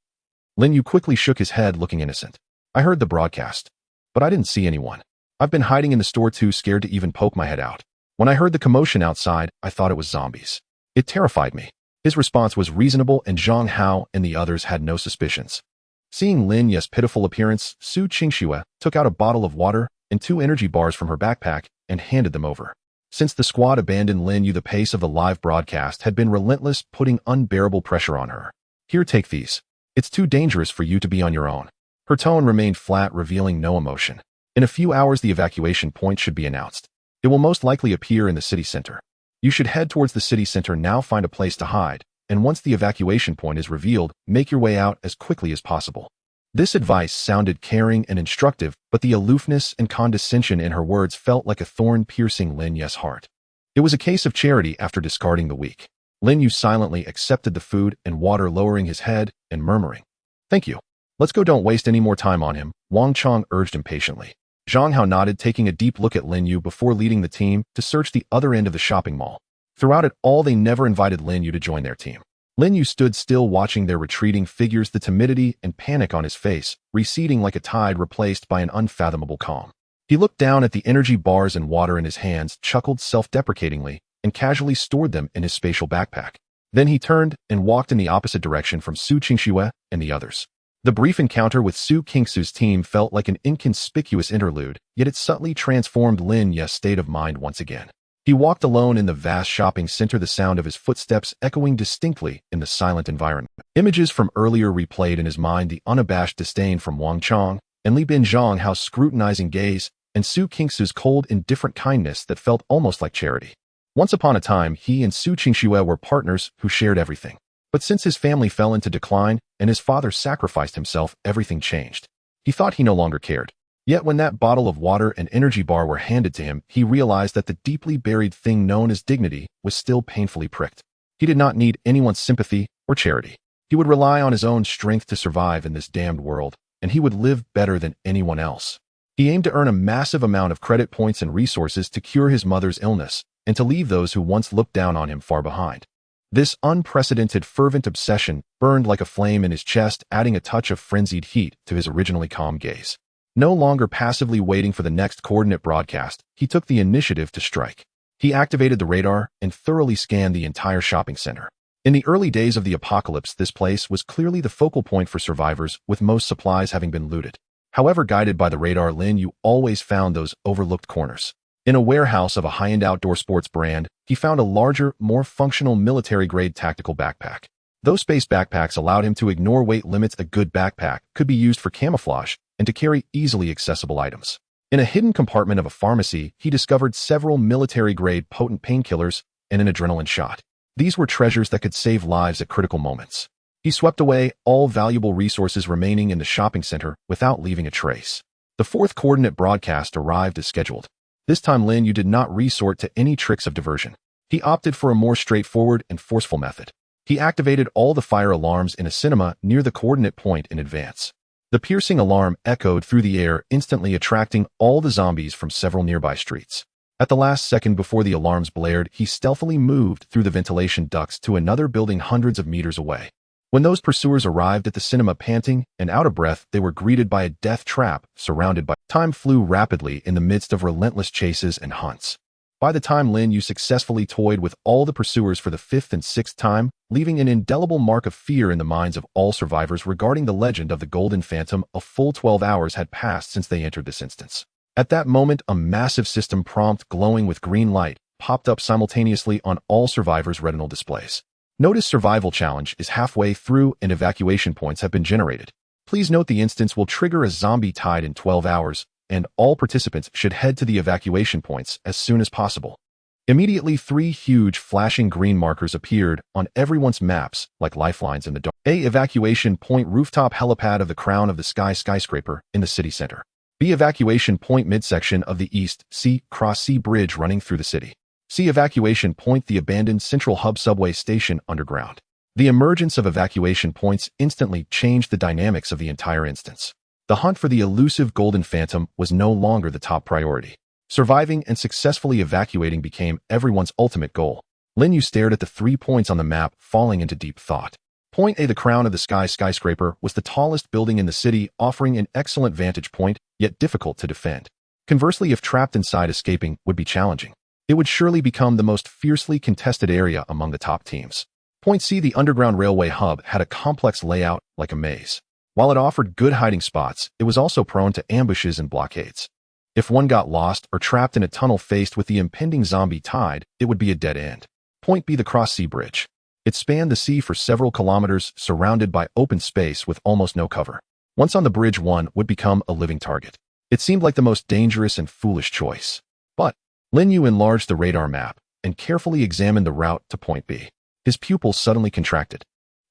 Lin Yu quickly shook his head, looking innocent. "I heard the broadcast, but I didn't see anyone. I've been hiding in the store too scared to even poke my head out. When I heard the commotion outside, I thought it was zombies. It terrified me." His response was reasonable, and Zhang Hao and the others had no suspicions. Seeing Lin Yu's pitiful appearance, Su Qingxue took out a bottle of water and 2 energy bars from her backpack and handed them over. Since the squad abandoned Lin Yu, the pace of the live broadcast had been relentless, putting unbearable pressure on her. "Here, take these. It's too dangerous for you to be on your own." Her tone remained flat, revealing no emotion. "In a few hours, the evacuation point should be announced. It will most likely appear in the city center. You should head towards the city center now, find a place to hide, and once the evacuation point is revealed, make your way out as quickly as possible." This advice sounded caring and instructive, but the aloofness and condescension in her words felt like a thorn piercing Lin Yu's heart. It was a case of charity after discarding the weak. Lin Yu silently accepted the food and water, lowering his head and murmuring, "Thank you. Let's go, don't waste any more time on him," Wang Chong urged impatiently. Zhang Hao nodded, taking a deep look at Lin Yu before leading the team to search the other end of the shopping mall. Throughout it all, they never invited Lin Yu to join their team. Lin Yu stood still watching their retreating figures, the timidity and panic on his face, receding like a tide replaced by an unfathomable calm. He looked down at the energy bars and water in his hands, chuckled self-deprecatingly, and casually stored them in his spatial backpack. Then he turned and walked in the opposite direction from Su Qingxue and the others. The brief encounter with Su Qingxue's team felt like an inconspicuous interlude, yet it subtly transformed Lin Yu's state of mind once again. He walked alone in the vast shopping center, the sound of his footsteps echoing distinctly in the silent environment. Images from earlier replayed in his mind, the unabashed disdain from Wang Chong and Li Binzhong's scrutinizing gaze, and Su Qingxue's cold, indifferent kindness that felt almost like charity. Once upon a time, he and Su Qingxue were partners who shared everything. But since his family fell into decline and his father sacrificed himself, everything changed. He thought he no longer cared. Yet when that bottle of water and energy bar were handed to him, he realized that the deeply buried thing known as dignity was still painfully pricked. He did not need anyone's sympathy or charity. He would rely on his own strength to survive in this damned world, and he would live better than anyone else. He aimed to earn a massive amount of credit points and resources to cure his mother's illness and to leave those who once looked down on him far behind. This unprecedented, fervent obsession burned like a flame in his chest, adding a touch of frenzied heat to his originally calm gaze. No longer passively waiting for the next coordinate broadcast, he took the initiative to strike. He activated the radar and thoroughly scanned the entire shopping center. In the early days of the apocalypse, this place was clearly the focal point for survivors, with most supplies having been looted. However, guided by the radar, Lin Yu always found those overlooked corners. In a warehouse of a high-end outdoor sports brand, he found a larger, more functional military-grade tactical backpack. Those space backpacks allowed him to ignore weight limits. A good backpack could be used for camouflage and to carry easily accessible items. In a hidden compartment of a pharmacy, he discovered several military-grade potent painkillers and an adrenaline shot. These were treasures that could save lives at critical moments. He swept away all valuable resources remaining in the shopping center without leaving a trace. The fourth coordinate broadcast arrived as scheduled. This time Lin Yu did not resort to any tricks of diversion. He opted for a more straightforward and forceful method. He activated all the fire alarms in a cinema near the coordinate point in advance. The piercing alarm echoed through the air, instantly attracting all the zombies from several nearby streets. At the last second before the alarms blared, he stealthily moved through the ventilation ducts to another building hundreds of meters away. When those pursuers arrived at the cinema panting and out of breath, they were greeted by a death trap surrounded by... Time flew rapidly in the midst of relentless chases and hunts. By the time Lin Yu successfully toyed with all the pursuers for the fifth and sixth time, leaving an indelible mark of fear in the minds of all survivors regarding the legend of the Golden Phantom, a full 12 hours had passed since they entered this instance. At that moment, a massive system prompt glowing with green light popped up simultaneously on all survivors' retinal displays. Notice survival challenge is halfway through and evacuation points have been generated. Please note the instance will trigger a zombie tide in 12 hours, and all participants should head to the evacuation points as soon as possible. Immediately, 3 huge flashing green markers appeared on everyone's maps like lifelines in the dark. A. Evacuation point, rooftop helipad of the crown of the sky skyscraper in the city center. B. Evacuation point, midsection of the east. C. Cross C bridge running through the city. C. Evacuation point, the abandoned central hub subway station underground. The emergence of evacuation points instantly changed the dynamics of the entire instance. The hunt for the elusive Golden Phantom was no longer the top priority. Surviving and successfully evacuating became everyone's ultimate goal. Lin Yu stared at the 3 points on the map, falling into deep thought. Point A, the crown of the sky skyscraper, was the tallest building in the city, offering an excellent vantage point, yet difficult to defend. Conversely, if trapped inside, escaping would be challenging. It would surely become the most fiercely contested area among the top teams. Point C, the underground railway hub, had a complex layout like a maze. While it offered good hiding spots, it was also prone to ambushes and blockades. If one got lost or trapped in a tunnel faced with the impending zombie tide, it would be a dead end. Point B, the Cross Sea Bridge. It spanned the sea for several kilometers, surrounded by open space with almost no cover. Once on the bridge, one would become a living target. It seemed like the most dangerous and foolish choice. But Lin Yu enlarged the radar map and carefully examined the route to Point B. His pupils suddenly contracted.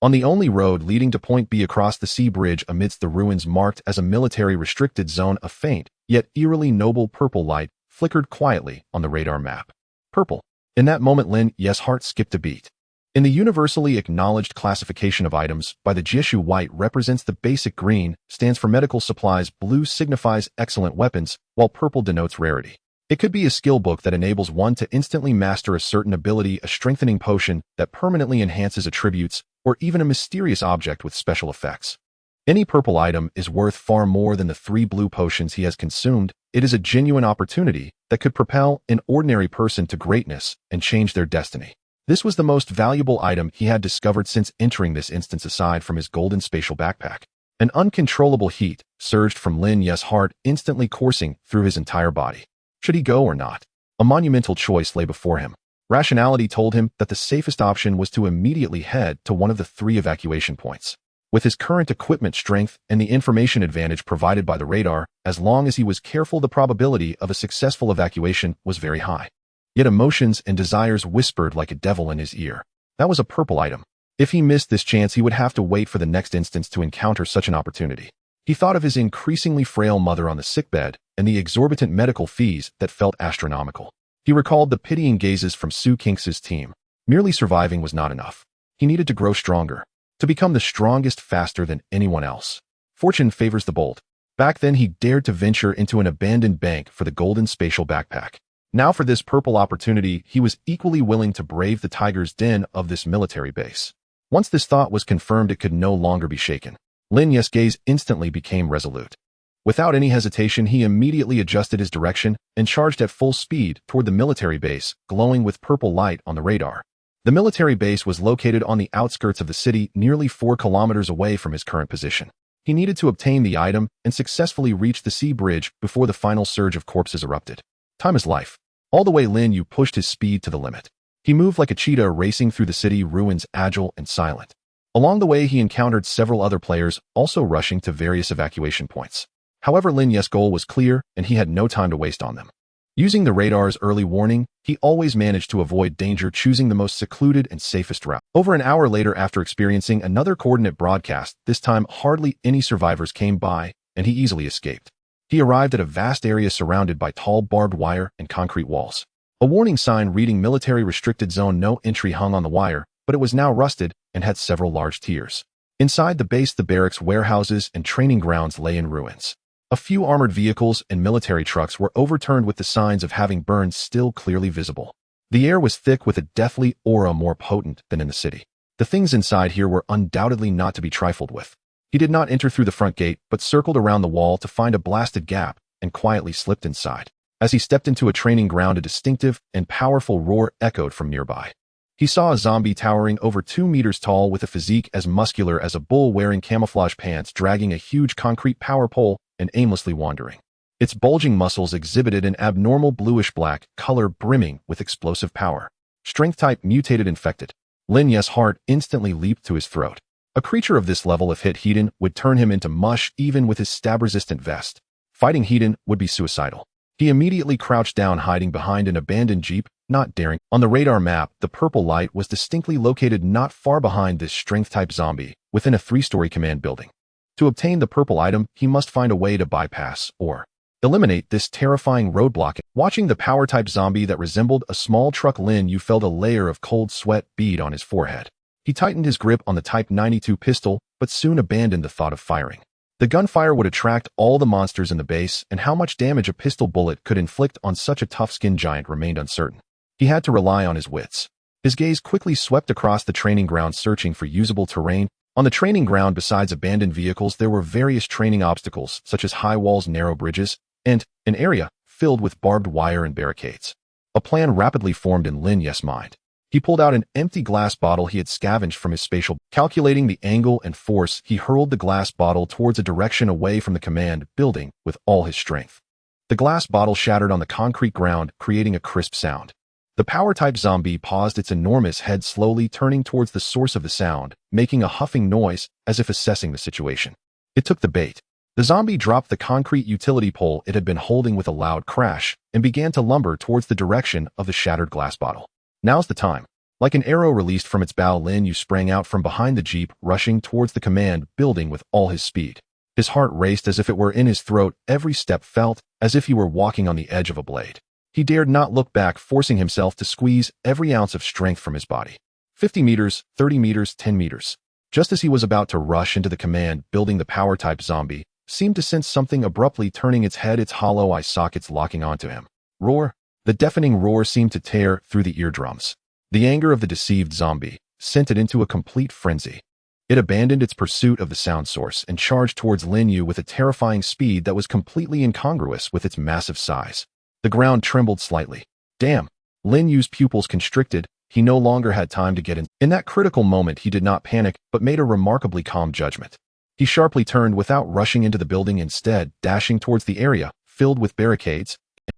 On the only road leading to Point B across the sea bridge amidst the ruins marked as a military-restricted zone, a faint, yet eerily noble purple light flickered quietly on the radar map. Purple. In that moment, Lin Yu's heart skipped a beat. In the universally acknowledged classification of items by the Jieshu, white represents the basic, green stands for medical supplies, blue signifies excellent weapons, while purple denotes rarity. It could be a skill book that enables one to instantly master a certain ability, a strengthening potion that permanently enhances attributes, or even a mysterious object with special effects. Any purple item is worth far more than the 3 blue potions he has consumed. It is a genuine opportunity that could propel an ordinary person to greatness and change their destiny. This was the most valuable item he had discovered since entering this instance aside from his golden spatial backpack. An uncontrollable heat surged from Lin Yu's heart, instantly coursing through his entire body. Should he go or not? A monumental choice lay before him. Rationality told him that the safest option was to immediately head to one of the 3 evacuation points. With his current equipment strength and the information advantage provided by the radar, as long as he was careful, the probability of a successful evacuation was very high. Yet emotions and desires whispered like a devil in his ear. That was a purple item. If he missed this chance, he would have to wait for the next instance to encounter such an opportunity. He thought of his increasingly frail mother on the sickbed and the exorbitant medical fees that felt astronomical. He recalled the pitying gazes from �13's team. Merely surviving was not enough. He needed to grow stronger, to become the strongest faster than anyone else. Fortune favors the bold. Back then he dared to venture into an abandoned bank for the golden spatial backpack. Now for this purple opportunity, he was equally willing to brave the tiger's den of this military base. Once this thought was confirmed, it could no longer be shaken. Lin Yu's gaze instantly became resolute. Without any hesitation, he immediately adjusted his direction and charged at full speed toward the military base, glowing with purple light on the radar. The military base was located on the outskirts of the city, nearly 4 kilometers away from his current position. He needed to obtain the item and successfully reach the sea bridge before the final surge of corpses erupted. Time is life. All the way, Lin Yu pushed his speed to the limit. He moved like a cheetah racing through the city ruins, agile and silent. Along the way, he encountered several other players also rushing to various evacuation points. However, Lin Yu's goal was clear, and he had no time to waste on them. Using the radar's early warning, he always managed to avoid danger, choosing the most secluded and safest route. Over an hour later, after experiencing another coordinate broadcast, this time hardly any survivors came by, and he easily escaped. He arrived at a vast area surrounded by tall barbed wire and concrete walls. A warning sign reading Military Restricted Zone No Entry hung on the wire, but it was now rusted and had several large tiers. Inside the base, the barracks, warehouses, and training grounds lay in ruins. A few armored vehicles and military trucks were overturned, with the signs of having burned still clearly visible. The air was thick with a deathly aura, more potent than in the city. The things inside here were undoubtedly not to be trifled with. He did not enter through the front gate, but circled around the wall to find a blasted gap and quietly slipped inside. As he stepped into a training ground, a distinctive and powerful roar echoed from nearby. He saw a zombie towering over 2 meters tall with a physique as muscular as a bull, wearing camouflage pants, dragging a huge concrete power pole and aimlessly wandering. Its bulging muscles exhibited an abnormal bluish-black color, brimming with explosive power. Strength type mutated infected. Lin Yu's heart instantly leaped to his throat. A creature of this level, if hit 𝓃, would turn him into mush even with his stab-resistant vest. Fighting 𝓃 would be suicidal. He immediately crouched down, hiding behind an abandoned jeep, not daring. On the radar map, the purple light was distinctly located not far behind this strength-type zombie, within a 3-story command building. To obtain the purple item, he must find a way to bypass or eliminate this terrifying roadblock. Watching the power-type zombie that resembled a small truck, Lin Yu felt a layer of cold sweat bead on his forehead. He tightened his grip on the Type 92 pistol, but soon abandoned the thought of firing. The gunfire would attract all the monsters in the base, and how much damage a pistol bullet could inflict on such a tough-skinned giant remained uncertain. He had to rely on his wits. His gaze quickly swept across the training ground, searching for usable terrain. On the training ground, besides abandoned vehicles, there were various training obstacles, such as high walls, narrow bridges, and an area filled with barbed wire and barricades. A plan rapidly formed in Lin Yu's mind. He pulled out an empty glass bottle he had scavenged from his spatial. Calculating the angle and force, he hurled the glass bottle towards a direction away from the command building with all his strength. The glass bottle shattered on the concrete ground, creating a crisp sound. The power-type zombie paused, its enormous head slowly turning towards the source of the sound, making a huffing noise as if assessing the situation. It took the bait. The zombie dropped the concrete utility pole it had been holding with a loud crash and began to lumber towards the direction of the shattered glass bottle. Now's the time. Like an arrow released from its bow, Lin Yu sprang out from behind the jeep, rushing towards the command building with all his speed. His heart raced as if it were in his throat. Every step felt as if he were walking on the edge of a blade. He dared not look back, forcing himself to squeeze every ounce of strength from his body. 50 meters, 30 meters, 10 meters. Just as he was about to rush into the command building, the power-type zombie seemed to sense something, abruptly turning its head, its hollow eye sockets locking onto him. Roar. The deafening roar seemed to tear through the eardrums. The anger of the deceived zombie sent it into a complete frenzy. It abandoned its pursuit of the sound source and charged towards Lin Yu with a terrifying speed that was completely incongruous with its massive size. The ground trembled slightly. Damn! Lin Yu's pupils constricted. He no longer had time to get in. In that critical moment, he did not panic, but made a remarkably calm judgment. He sharply turned without rushing into the building, instead dashing towards the area, filled with barricades.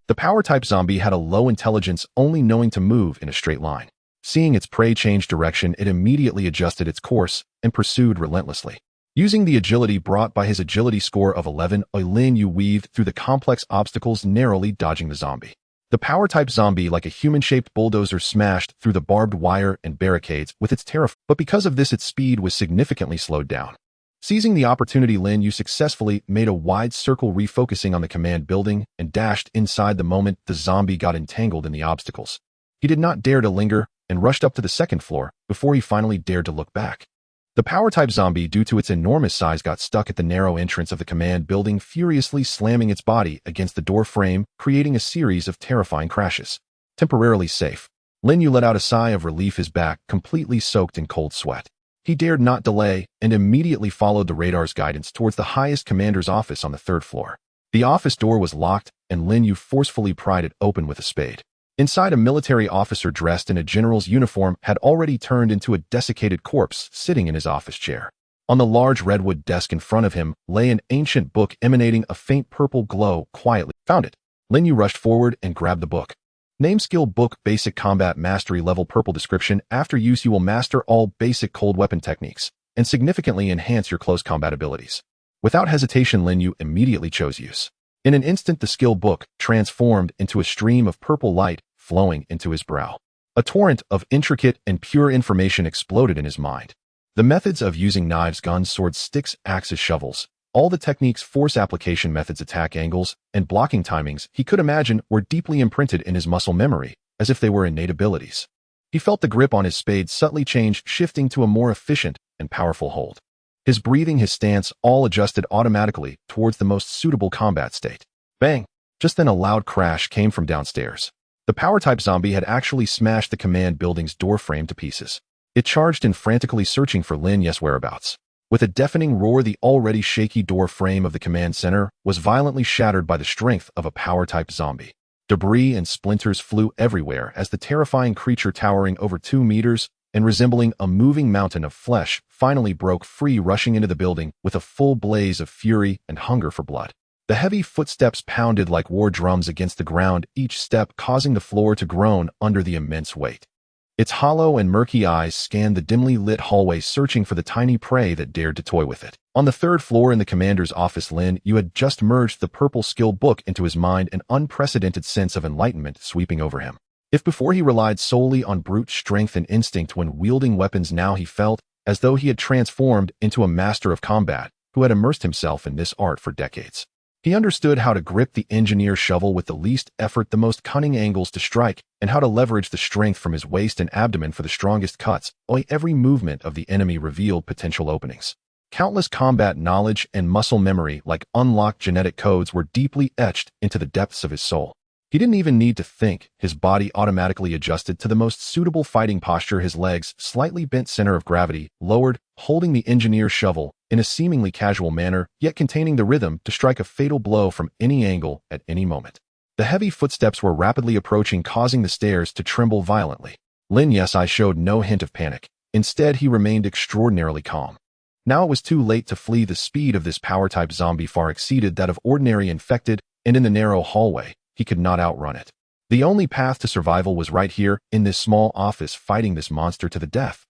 The power-type zombie had a low intelligence, only knowing to move in a straight line. Seeing its prey change direction, it immediately adjusted its course and pursued relentlessly. Using the agility brought by his agility score of 11, Lin Yu weaved through the complex obstacles, narrowly dodging the zombie. The power-type zombie, like a human-shaped bulldozer, smashed through the barbed wire and barricades with its but because of this its speed was significantly slowed down. Seizing the opportunity, Lin Yu successfully made a wide circle, refocusing on the command building, and dashed inside the moment the zombie got entangled in the obstacles. He did not dare to linger and rushed up to the second floor before he finally dared to look back. The power-type zombie, due to its enormous size, got stuck at the narrow entrance of the command building, furiously slamming its body against the door frame, creating a series of terrifying crashes. Temporarily safe, Lin Yu let out a sigh of relief, his back completely soaked in cold sweat. He dared not delay and immediately followed the radar's guidance towards the highest commander's office on the third floor. The office door was locked, and Lin Yu forcefully pried it open with a spade. Inside, a military officer dressed in a general's uniform had already turned into a desiccated corpse sitting in his office chair. On the large redwood desk in front of him lay an ancient book emanating a faint purple glow. Quietly found it. Lin Yu rushed forward and grabbed the book. Name skill book, basic combat mastery level, purple description. After use, you will master all basic cold weapon techniques and significantly enhance your close combat abilities. Without hesitation, Lin Yu immediately chose use. In an instant, the skill book transformed into a stream of purple light flowing into his brow. A torrent of intricate and pure information exploded in his mind. The methods of using knives, guns, swords, sticks, axes, shovels, all the techniques, force application methods, attack angles, and blocking timings he could imagine were deeply imprinted in his muscle memory, as if they were innate abilities. He felt the grip on his spade subtly change, shifting to a more efficient and powerful hold. His breathing, his stance, all adjusted automatically towards the most suitable combat state. Bang! Just then a loud crash came from downstairs. The power-type zombie had actually smashed the command building's door frame to pieces. It charged in, frantically searching for Lin Yu's whereabouts. With a deafening roar, the already shaky door frame of the command center was violently shattered by the strength of a power-type zombie. Debris and splinters flew everywhere as the terrifying creature, towering over 2 meters and resembling a moving mountain of flesh, finally broke free, rushing into the building with a full blaze of fury and hunger for blood. The heavy footsteps pounded like war drums against the ground, each step causing the floor to groan under the immense weight. Its hollow and murky eyes scanned the dimly lit hallway, searching for the tiny prey that dared to toy with it. On the third floor in the commander's office, Lin Yu had just merged the purple skill book into his mind, an unprecedented sense of enlightenment sweeping over him. If before he relied solely on brute strength and instinct when wielding weapons, now he felt as though he had transformed into a master of combat who had immersed himself in this art for decades. He understood how to grip the engineer shovel with the least effort, the most cunning angles to strike, and how to leverage the strength from his waist and abdomen for the strongest cuts. Every movement of the enemy revealed potential openings. Countless combat knowledge and muscle memory, like unlocked genetic codes, were deeply etched into the depths of his soul. He didn't even need to think. His body automatically adjusted to the most suitable fighting posture, his legs slightly bent, center of gravity lowered, holding the engineer's shovel in a seemingly casual manner, yet containing the rhythm to strike a fatal blow from any angle at any moment. The heavy footsteps were rapidly approaching, causing the stairs to tremble violently. Lin Yu's eye showed no hint of panic. Instead, he remained extraordinarily calm. Now it was too late to flee. The speed of this power-type zombie far exceeded that of ordinary infected, and in the narrow hallway, he could not outrun it. The only path to survival was right here, in this small office, fighting this monster to the death.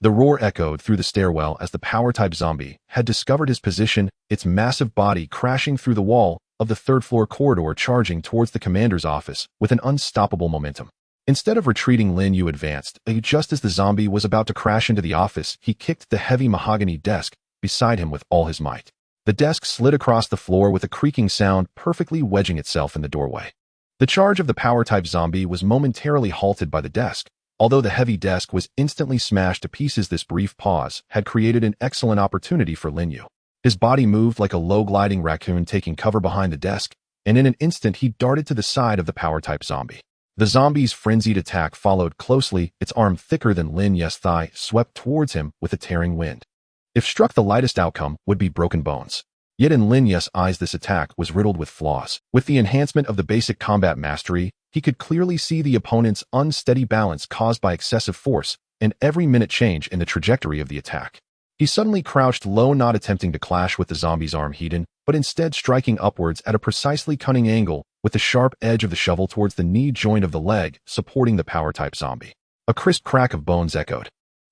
The roar echoed through the stairwell as the power-type zombie had discovered his position, its massive body crashing through the wall of the third-floor corridor, charging towards the commander's office with an unstoppable momentum. Instead of retreating, Lin Yu advanced. Just as the zombie was about to crash into the office, he kicked the heavy mahogany desk beside him with all his might. The desk slid across the floor with a creaking sound, perfectly wedging itself in the doorway. The charge of the power-type zombie was momentarily halted by the desk. Although the heavy desk was instantly smashed to pieces, this brief pause had created an excellent opportunity for Lin Yu. His body moved like a low-gliding raccoon, taking cover behind the desk, and in an instant he darted to the side of the power-type zombie. The zombie's frenzied attack followed closely, its arm thicker than Lin Yu's thigh swept towards him with a tearing wind. If struck, the lightest outcome would be broken bones. Yet in Lin Yu's eyes this attack was riddled with flaws. With the enhancement of the basic combat mastery, he could clearly see the opponent's unsteady balance caused by excessive force and every minute change in the trajectory of the attack. He suddenly crouched low, not attempting to clash with the zombie's arm hidden, but instead striking upwards at a precisely cunning angle with the sharp edge of the shovel towards the knee joint of the leg supporting the power-type zombie. A crisp crack of bones echoed.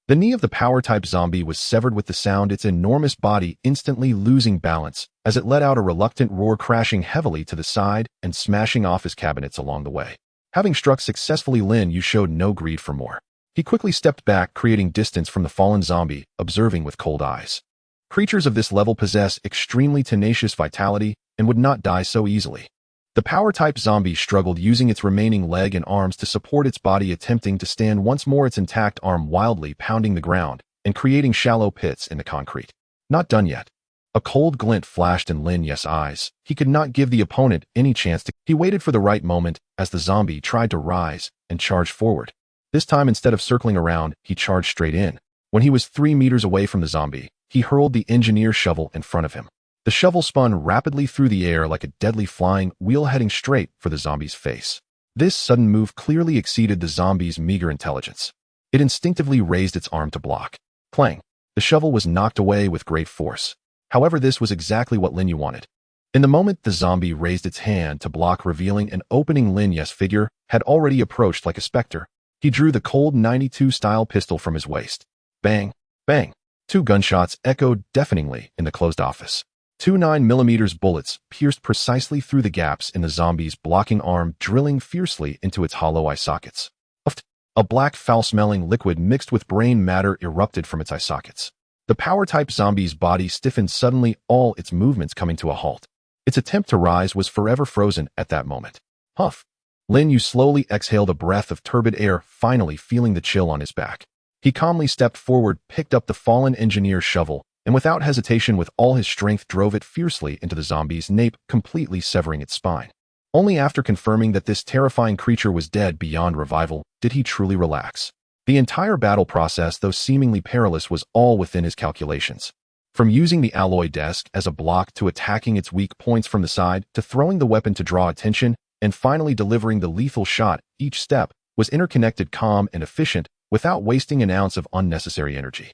The knee of the power-type zombie was severed with the sound, its enormous body instantly losing balance as it let out a reluctant roar, crashing heavily to the side and smashing office cabinets along the way. Having struck successfully, Lin Yu showed no greed for more. He quickly stepped back, creating distance from the fallen zombie, observing with cold eyes. Creatures of this level possess extremely tenacious vitality and would not die so easily. The power-type zombie struggled, using its remaining leg and arms to support its body, attempting to stand once more, its intact arm wildly pounding the ground and creating shallow pits in the concrete. Not done yet. A cold glint flashed in Lin Yu's eyes. He could not give the opponent any chance to. He waited for the right moment as the zombie tried to rise and charge forward. This time, instead of circling around, he charged straight in. When he was 3 meters away from the zombie, he hurled the engineer shovel in front of him. The shovel spun rapidly through the air like a deadly flying wheel, heading straight for the zombie's face. This sudden move clearly exceeded the zombie's meager intelligence. It instinctively raised its arm to block. Clang! The shovel was knocked away with great force. However, this was exactly what Lin Yu wanted. In the moment the zombie raised its hand to block, revealing an opening, Lin Yu's figure had already approached like a specter. He drew the Colt 92 style pistol from his waist. Bang! Bang! 2 gunshots echoed deafeningly in the closed office. 2 9mm bullets pierced precisely through the gaps in the zombie's blocking arm, drilling fiercely into its hollow eye sockets. A black, foul-smelling liquid mixed with brain matter erupted from its eye sockets. The power-type zombie's body stiffened suddenly, all its movements coming to a halt. Its attempt to rise was forever frozen at that moment. Huff! Lin Yu slowly exhaled a breath of turbid air, finally feeling the chill on his back. He calmly stepped forward, picked up the fallen engineer's shovel, and without hesitation, with all his strength, drove it fiercely into the zombie's nape, completely severing its spine. Only after confirming that this terrifying creature was dead beyond revival did he truly relax. The entire battle process, though seemingly perilous, was all within his calculations. From using the alloy desk as a block to attacking its weak points from the side to throwing the weapon to draw attention and finally delivering the lethal shot, each step was interconnected, calm, and efficient without wasting an ounce of unnecessary energy.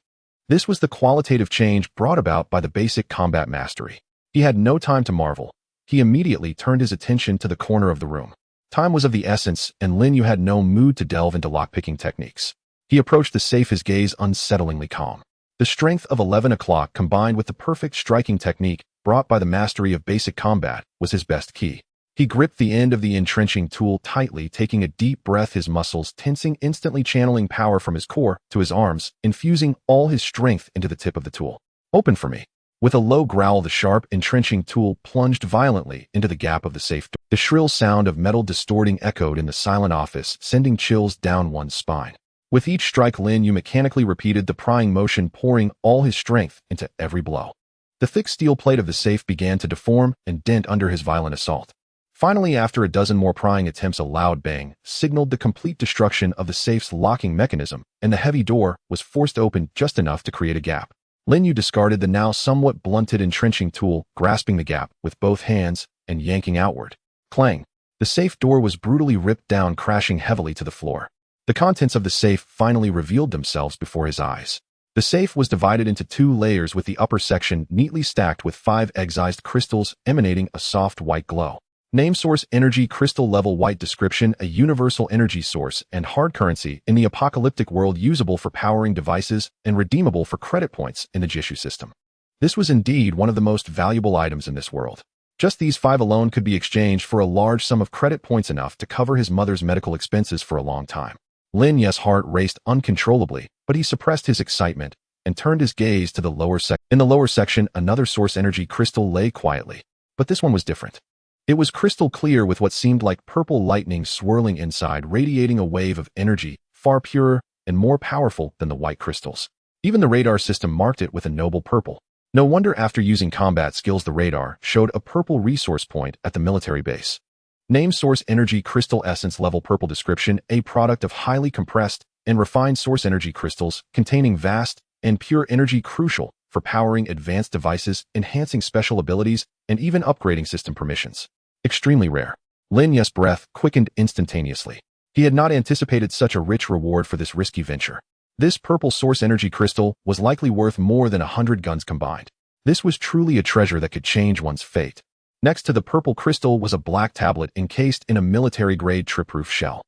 This was the qualitative change brought about by the basic combat mastery. He had no time to marvel. He immediately turned his attention to the corner of the room. Time was of the essence, and Lin Yu had no mood to delve into lockpicking techniques. He approached the safe, his gaze unsettlingly calm. The strength of 11 o'clock combined with the perfect striking technique brought by the mastery of basic combat was his best key. He gripped the end of the entrenching tool tightly, taking a deep breath, his muscles tensing, instantly channeling power from his core to his arms, infusing all his strength into the tip of the tool. Open for me. With a low growl, the sharp, entrenching tool plunged violently into the gap of the safe door. The shrill sound of metal distorting echoed in the silent office, sending chills down one's spine. With each strike, Lin Yu mechanically repeated the prying motion, pouring all his strength into every blow. The thick steel plate of the safe began to deform and dent under his violent assault. Finally, after a dozen more prying attempts, a loud bang signaled the complete destruction of the safe's locking mechanism, and the heavy door was forced open just enough to create a gap. Lin Yu discarded the now somewhat blunted entrenching tool, grasping the gap with both hands and yanking outward. Clang! The safe door was brutally ripped down, crashing heavily to the floor. The contents of the safe finally revealed themselves before his eyes. The safe was divided into 2 layers, with the upper section neatly stacked with 5 excised crystals emanating a soft white glow. Name: source energy crystal, level white. Description: a universal energy source and hard currency in the apocalyptic world, usable for powering devices and redeemable for credit points in the Jishu system. This was indeed one of the most valuable items in this world. Just these 5 alone could be exchanged for a large sum of credit points, enough to cover his mother's medical expenses for a long time. Lin Yu's heart raced uncontrollably, but he suppressed his excitement and turned his gaze to the lower section. In the lower section, another source energy crystal lay quietly, but this one was different. It was crystal clear, with what seemed like purple lightning swirling inside, radiating a wave of energy far purer and more powerful than the white crystals. Even the radar system marked it with a noble purple. No wonder after using combat skills the radar showed a purple resource point at the military base. Name source energy crystal essence level purple description, a product of highly compressed and refined source energy crystals containing vast and pure energy crucial for powering advanced devices, enhancing special abilities, and even upgrading system permissions. Extremely rare. Lin Yu's breath quickened instantaneously. He had not anticipated such a rich reward for this risky venture. This purple source energy crystal was likely worth more than 100 guns combined. This was truly a treasure that could change one's fate. Next to the purple crystal was a black tablet encased in a military-grade trip-proof shell.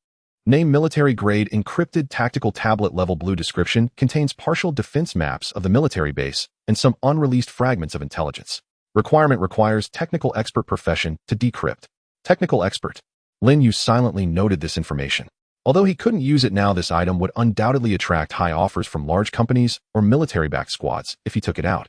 Name military-grade encrypted tactical tablet level blue description contains partial defense maps of the military base and some unreleased fragments of intelligence. Requirement requires technical expert profession to decrypt. Technical expert. Lin Yu silently noted this information. Although he couldn't use it now, this item would undoubtedly attract high offers from large companies or military-backed squads if he took it out.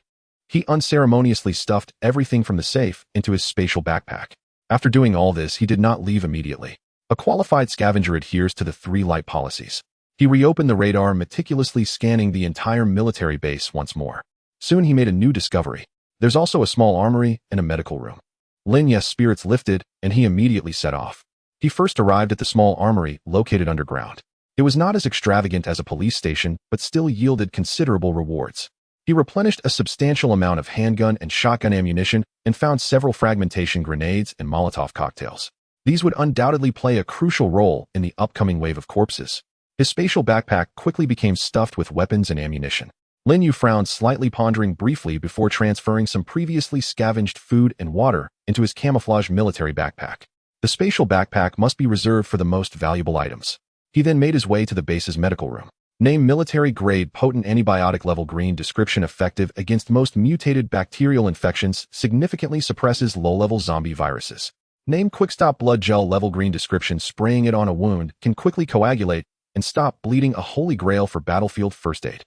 He unceremoniously stuffed everything from the safe into his spatial backpack. After doing all this, he did not leave immediately. A qualified scavenger adheres to the 3 light policies. He reopened the radar, meticulously scanning the entire military base once more. Soon he made a new discovery. There's also a small armory and a medical room. Lin Yu's spirits lifted, and he immediately set off. He first arrived at the small armory located underground. It was not as extravagant as a police station, but still yielded considerable rewards. He replenished a substantial amount of handgun and shotgun ammunition and found several fragmentation grenades and Molotov cocktails. These would undoubtedly play a crucial role in the upcoming wave of corpses. His spatial backpack quickly became stuffed with weapons and ammunition. Lin Yu frowned slightly, pondering briefly before transferring some previously scavenged food and water into his camouflage military backpack. The spatial backpack must be reserved for the most valuable items. He then made his way to the base's medical room. Name military-grade potent antibiotic level green description, effective against most mutated bacterial infections, significantly suppresses low-level zombie viruses. Name quick-stop blood gel level green description, spraying it on a wound can quickly coagulate and stop bleeding, a holy grail for battlefield first aid.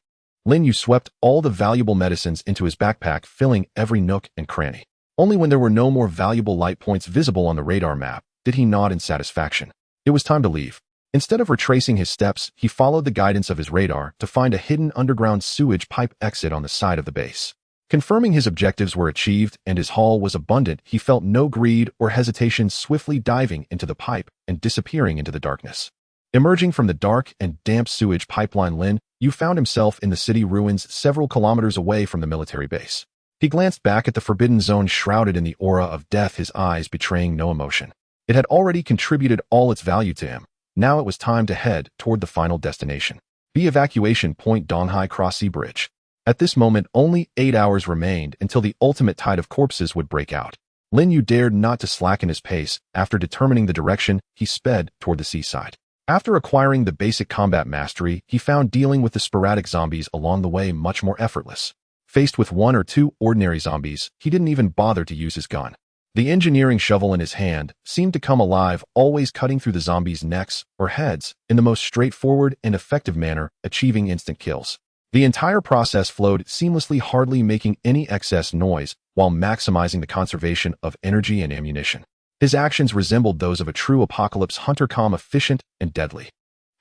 Lin Yu swept all the valuable medicines into his backpack, filling every nook and cranny. Only when there were no more valuable light points visible on the radar map did he nod in satisfaction. It was time to leave. Instead of retracing his steps, he followed the guidance of his radar to find a hidden underground sewage pipe exit on the side of the base. Confirming his objectives were achieved and his haul was abundant, he felt no greed or hesitation, swiftly diving into the pipe and disappearing into the darkness. Emerging from the dark and damp sewage pipeline, Lin Yu found himself in the city ruins several kilometers away from the military base. He glanced back at the forbidden zone shrouded in the aura of death, his eyes betraying no emotion. It had already contributed all its value to him. Now it was time to head toward the final destination, the evacuation point, �13 Cross-Sea Bridge. At this moment, only 8 hours remained until the ultimate tide of corpses would break out. Lin Yu dared not to slacken his pace. After determining the direction, he sped toward the seaside. After acquiring the basic combat mastery, he found dealing with the sporadic zombies along the way much more effortless. Faced with 1 or 2 ordinary zombies, he didn't even bother to use his gun. The engineering shovel in his hand seemed to come alive, always cutting through the zombies' necks or heads in the most straightforward and effective manner, achieving instant kills. The entire process flowed seamlessly, hardly making any excess noise, while maximizing the conservation of energy and ammunition. His actions resembled those of a true apocalypse hunter, calm, efficient, and deadly.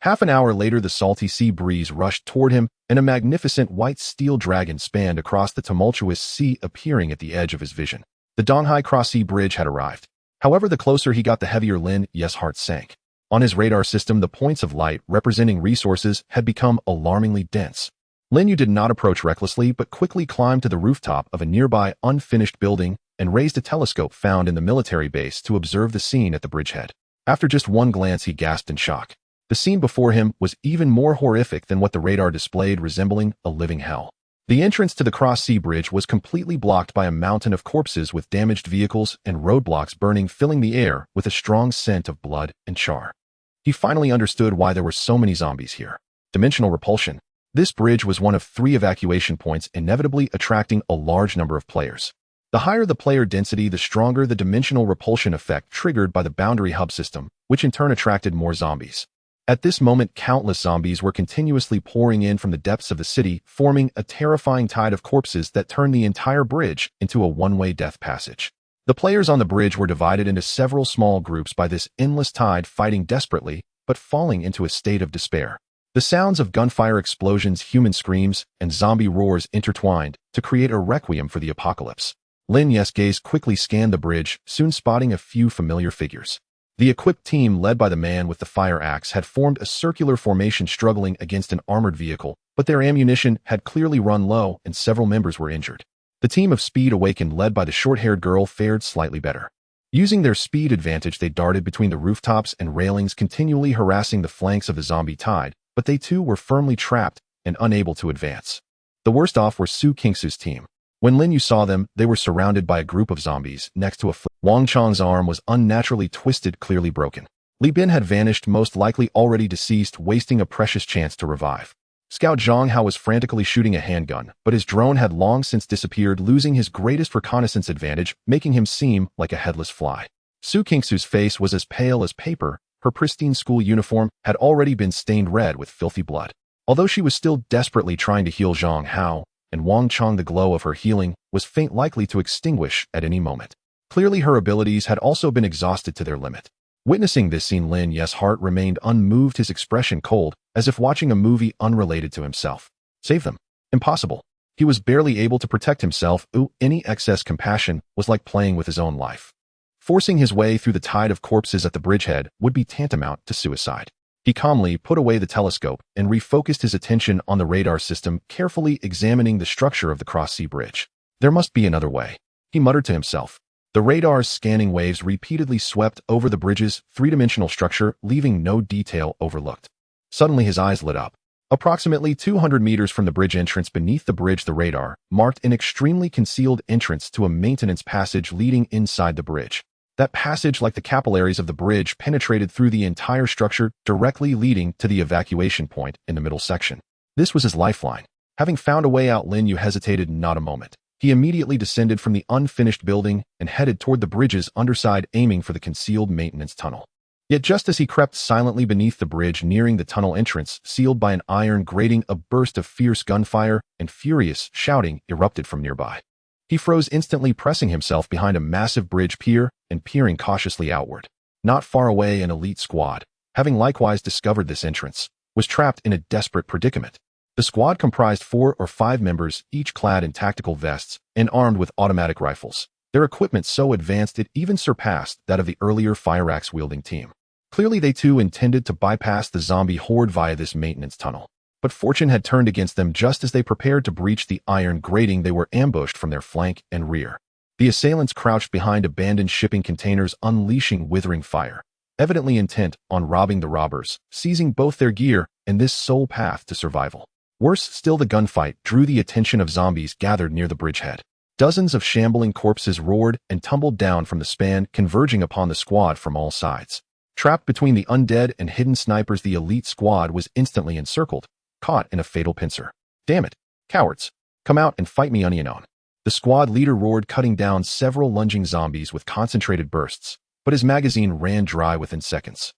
Half an hour later, the salty sea breeze rushed toward him, and a magnificent white steel dragon spanned across the tumultuous sea, appearing at the edge of his vision. The �13 Cross-Sea Bridge had arrived. However, the closer he got, the heavier Lin Yu's heart sank. On his radar system, the points of light representing resources had become alarmingly dense. Lin Yu did not approach recklessly, but quickly climbed to the rooftop of a nearby unfinished building and raised a telescope found in the military base to observe the scene at the bridgehead. After just one glance, he gasped in shock. The scene before him was even more horrific than what the radar displayed, resembling a living hell. The entrance to the Cross-Sea Bridge was completely blocked by a mountain of corpses, with damaged vehicles and roadblocks burning, filling the air with a strong scent of blood and char. He finally understood why there were so many zombies here. Dimensional repulsion. This bridge was one of 3 evacuation points, inevitably attracting a large number of players. The higher the player density, the stronger the dimensional repulsion effect triggered by the boundary hub system, which in turn attracted more zombies. At this moment, countless zombies were continuously pouring in from the depths of the city, forming a terrifying tide of corpses that turned the entire bridge into a one-way death passage. The players on the bridge were divided into several small groups by this endless tide, fighting desperately, but falling into a state of despair. The sounds of gunfire explosions, human screams, and zombie roars intertwined to create a requiem for the apocalypse. Lin Yu's gaze quickly scanned the bridge, soon spotting a few familiar figures. The equipped team led by the man with the fire axe had formed a circular formation struggling against an armored vehicle, but their ammunition had clearly run low and several members were injured. The team of Speed Awakened led by the short-haired girl fared slightly better. Using their speed advantage, they darted between the rooftops and railings, continually harassing the flanks of the zombie tide, but they too were firmly trapped and unable to advance. The worst off were 𝓃 team. When Lin Yu saw them, they were surrounded by a group of zombies next to a Wang Chang's arm was unnaturally twisted, clearly broken. Li Bin had vanished, most likely already deceased, wasting a precious chance to revive. Scout Zhang Hao was frantically shooting a handgun, but his drone had long since disappeared, losing his greatest reconnaissance advantage, making him seem like a headless fly. 𝓃's face was as pale as paper. Her pristine school uniform had already been stained red with filthy blood. Although she was still desperately trying to heal Zhang Hao and Wang Chang, the glow of her healing was faint, likely to extinguish at any moment. Clearly her abilities had also been exhausted to their limit. Witnessing this scene, Lin Yu's heart remained unmoved, his expression cold, as if watching a movie unrelated to himself. Save them? Impossible. He was barely able to protect himself. Any excess compassion was like playing with his own life. Forcing his way through the tide of corpses at the bridgehead would be tantamount to suicide. He calmly put away the telescope and refocused his attention on the radar system, carefully examining the structure of the cross-sea bridge. There must be another way, he muttered to himself. The radar's scanning waves repeatedly swept over the bridge's three-dimensional structure, leaving no detail overlooked. Suddenly his eyes lit up. Approximately 200 meters from the bridge entrance beneath the bridge, the radar marked an extremely concealed entrance to a maintenance passage leading inside the bridge. That passage, like the capillaries of the bridge, penetrated through the entire structure, directly leading to the evacuation point in the middle section. This was his lifeline. Having found a way out, Lin Yu hesitated not a moment. He immediately descended from the unfinished building and headed toward the bridge's underside, aiming for the concealed maintenance tunnel. Yet just as he crept silently beneath the bridge, nearing the tunnel entrance, sealed by an iron grating, a burst of fierce gunfire and furious shouting erupted from nearby. He froze instantly, pressing himself behind a massive bridge pier and peering cautiously outward. Not far away, an elite squad, having likewise discovered this entrance, was trapped in a desperate predicament. The squad comprised 4 or 5 members, each clad in tactical vests and armed with automatic rifles. Their equipment so advanced it even surpassed that of the earlier fire axe-wielding team. Clearly they too intended to bypass the zombie horde via this maintenance tunnel. But fortune had turned against them. Just as they prepared to breach the iron grating, they were ambushed from their flank and rear. The assailants crouched behind abandoned shipping containers, unleashing withering fire, evidently intent on robbing the robbers, seizing both their gear and this sole path to survival. Worse still, the gunfight drew the attention of zombies gathered near the bridgehead. Dozens of shambling corpses roared and tumbled down from the span, converging upon the squad from all sides. Trapped between the undead and hidden snipers, the elite squad was instantly encircled, caught in a fatal pincer. Damn it, cowards! Come out and fight me, unknown. The squad leader roared, cutting down several lunging zombies with concentrated bursts, but his magazine ran dry within seconds.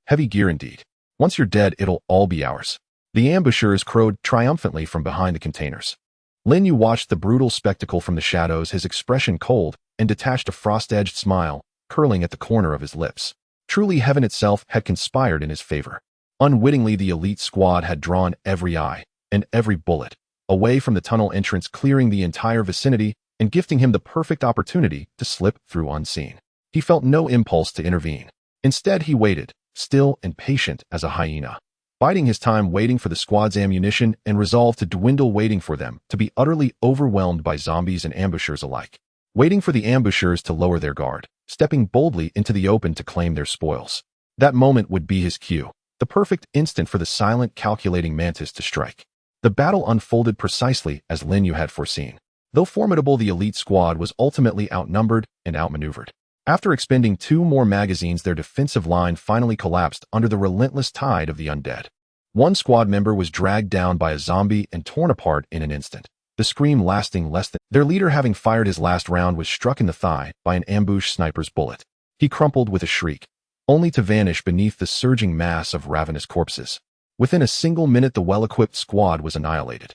Heavy gear indeed. Once you're dead, it'll all be ours. The ambushers crowed triumphantly from behind the containers. Lin Yu watched the brutal spectacle from the shadows, his expression cold and detached, a frost-edged smile curling at the corner of his lips. Truly, heaven itself had conspired in his favor. Unwittingly, the elite squad had drawn every eye and every bullet away from the tunnel entrance, clearing the entire vicinity and gifting him the perfect opportunity to slip through unseen. He felt no impulse to intervene. Instead, he waited, still and patient as a hyena, biding his time, waiting for the squad's ammunition and resolved to dwindle, waiting for them to be utterly overwhelmed by zombies and ambushers alike, waiting for the ambushers to lower their guard, stepping boldly into the open to claim their spoils. That moment would be his cue, the perfect instant for the silent, calculating mantis to strike. The battle unfolded precisely as Lin Yu had foreseen. Though formidable, the elite squad was ultimately outnumbered and outmaneuvered. After expending 2 more magazines, their defensive line finally collapsed under the relentless tide of the undead. One squad member was dragged down by a zombie and torn apart in an instant, the scream lasting less than. Their leader, having fired his last round, was struck in the thigh by an ambush sniper's bullet. He crumpled with a shriek, only to vanish beneath the surging mass of ravenous corpses. Within a single minute, the well-equipped squad was annihilated.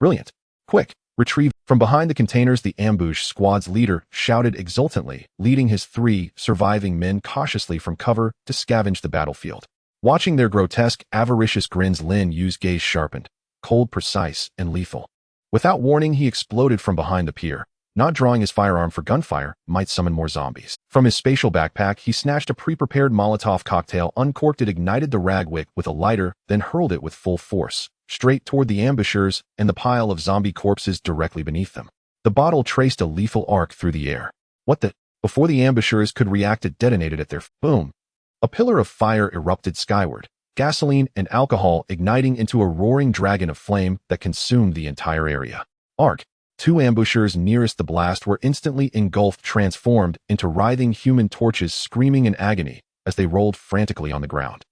Brilliant. Quick, retrieve. From behind the containers, the ambush squad's leader shouted exultantly, leading his 3 surviving men cautiously from cover to scavenge the battlefield. Watching their grotesque, avaricious grins, Lin Yu's gaze sharpened, cold, precise, and lethal. Without warning, he exploded from behind the pier. Not drawing his firearm for gunfire might summon more zombies. From his spatial backpack, he snatched a pre-prepared Molotov cocktail, uncorked it, ignited the rag wick with a lighter, then hurled it with full force, straight toward the ambushers and the pile of zombie corpses directly beneath them. The bottle traced a lethal arc through the air. What the? Before the ambushers could react, it detonated at their boom. A pillar of fire erupted skyward, gasoline and alcohol igniting into a roaring dragon of flame that consumed the entire area. Arc. Two ambushers nearest the blast were instantly engulfed, transformed into writhing human torches, screaming in agony as they rolled frantically on the ground.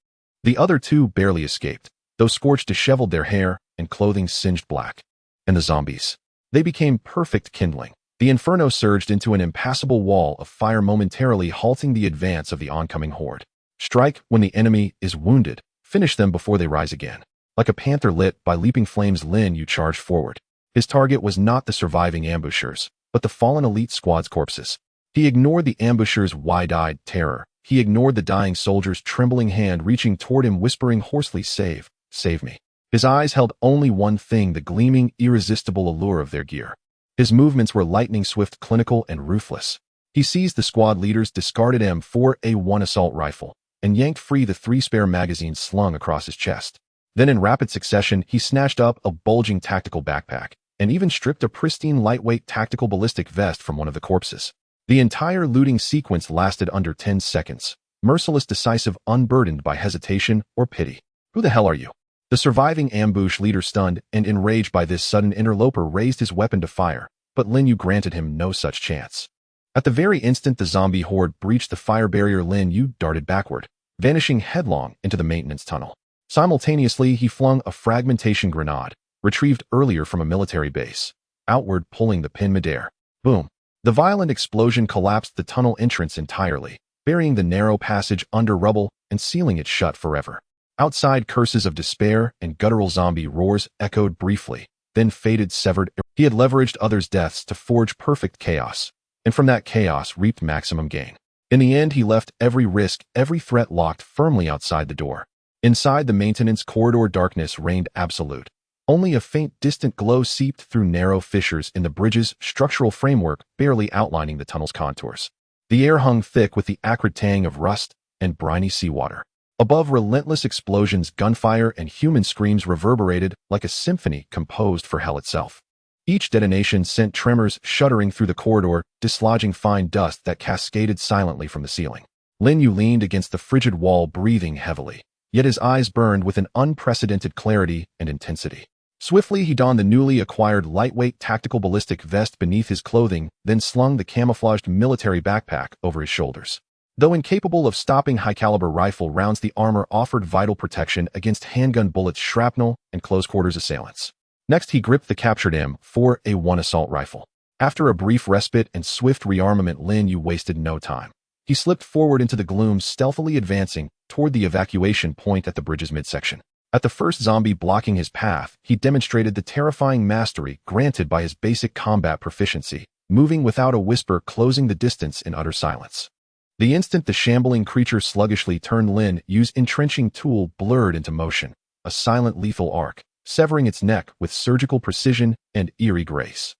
The other two barely escaped, though scorched, disheveled, their hair and clothing singed black. And the zombies. They became perfect kindling. The inferno surged into an impassable wall of fire, momentarily halting the advance of the oncoming horde. Strike when the enemy is wounded. Finish them before they rise again. Like a panther lit by leaping flames, Lin Yu charged forward. His target was not the surviving ambushers, but the fallen elite squad's corpses. He ignored the ambushers' wide-eyed terror. He ignored the dying soldier's trembling hand reaching toward him, whispering hoarsely, "Save, save me." His eyes held only one thing, the gleaming, irresistible allure of their gear. His movements were lightning swift, clinical, and ruthless. He seized the squad leader's discarded M4A1 assault rifle and yanked free the 3 spare magazines slung across his chest. Then in rapid succession, he snatched up a bulging tactical backpack and even stripped a pristine lightweight tactical ballistic vest from one of the corpses. The entire looting sequence lasted under 10 seconds, merciless, decisive, unburdened by hesitation or pity. "Who the hell are you?" The surviving ambush leader, stunned and enraged by this sudden interloper, raised his weapon to fire, but Lin Yu granted him no such chance. At the very instant the zombie horde breached the fire barrier, Lin Yu darted backward, vanishing headlong into the maintenance tunnel. Simultaneously, he flung a fragmentation grenade, retrieved earlier from a military base, outward, pulling the pin midair. Boom. The violent explosion collapsed the tunnel entrance entirely, burying the narrow passage under rubble and sealing it shut forever. Outside, curses of despair and guttural zombie roars echoed briefly, then faded, severed. He had leveraged others' deaths to forge perfect chaos, and from that chaos reaped maximum gain. In the end, he left every risk, every threat locked firmly outside the door. Inside the maintenance corridor, darkness reigned absolute. Only a faint, distant glow seeped through narrow fissures in the bridge's structural framework, barely outlining the tunnel's contours. The air hung thick with the acrid tang of rust and briny seawater. Above, relentless explosions, gunfire, and human screams reverberated like a symphony composed for hell itself. Each detonation sent tremors shuddering through the corridor, dislodging fine dust that cascaded silently from the ceiling. Lin Yu leaned against the frigid wall, breathing heavily, yet his eyes burned with an unprecedented clarity and intensity. Swiftly, he donned the newly acquired lightweight tactical ballistic vest beneath his clothing, then slung the camouflaged military backpack over his shoulders. Though incapable of stopping high-caliber rifle rounds, the armor offered vital protection against handgun bullets, shrapnel, and close-quarters assailants. Next, he gripped the captured M4A1 assault rifle. After a brief respite and swift rearmament, Lin Yu wasted no time. He slipped forward into the gloom, stealthily advancing toward the evacuation point at the bridge's midsection. At the first zombie blocking his path, he demonstrated the terrifying mastery granted by his basic combat proficiency, moving without a whisper, closing the distance in utter silence. The instant the shambling creature sluggishly turned, Lin Yu's entrenching tool blurred into motion, a silent, lethal arc, severing its neck with surgical precision and eerie grace.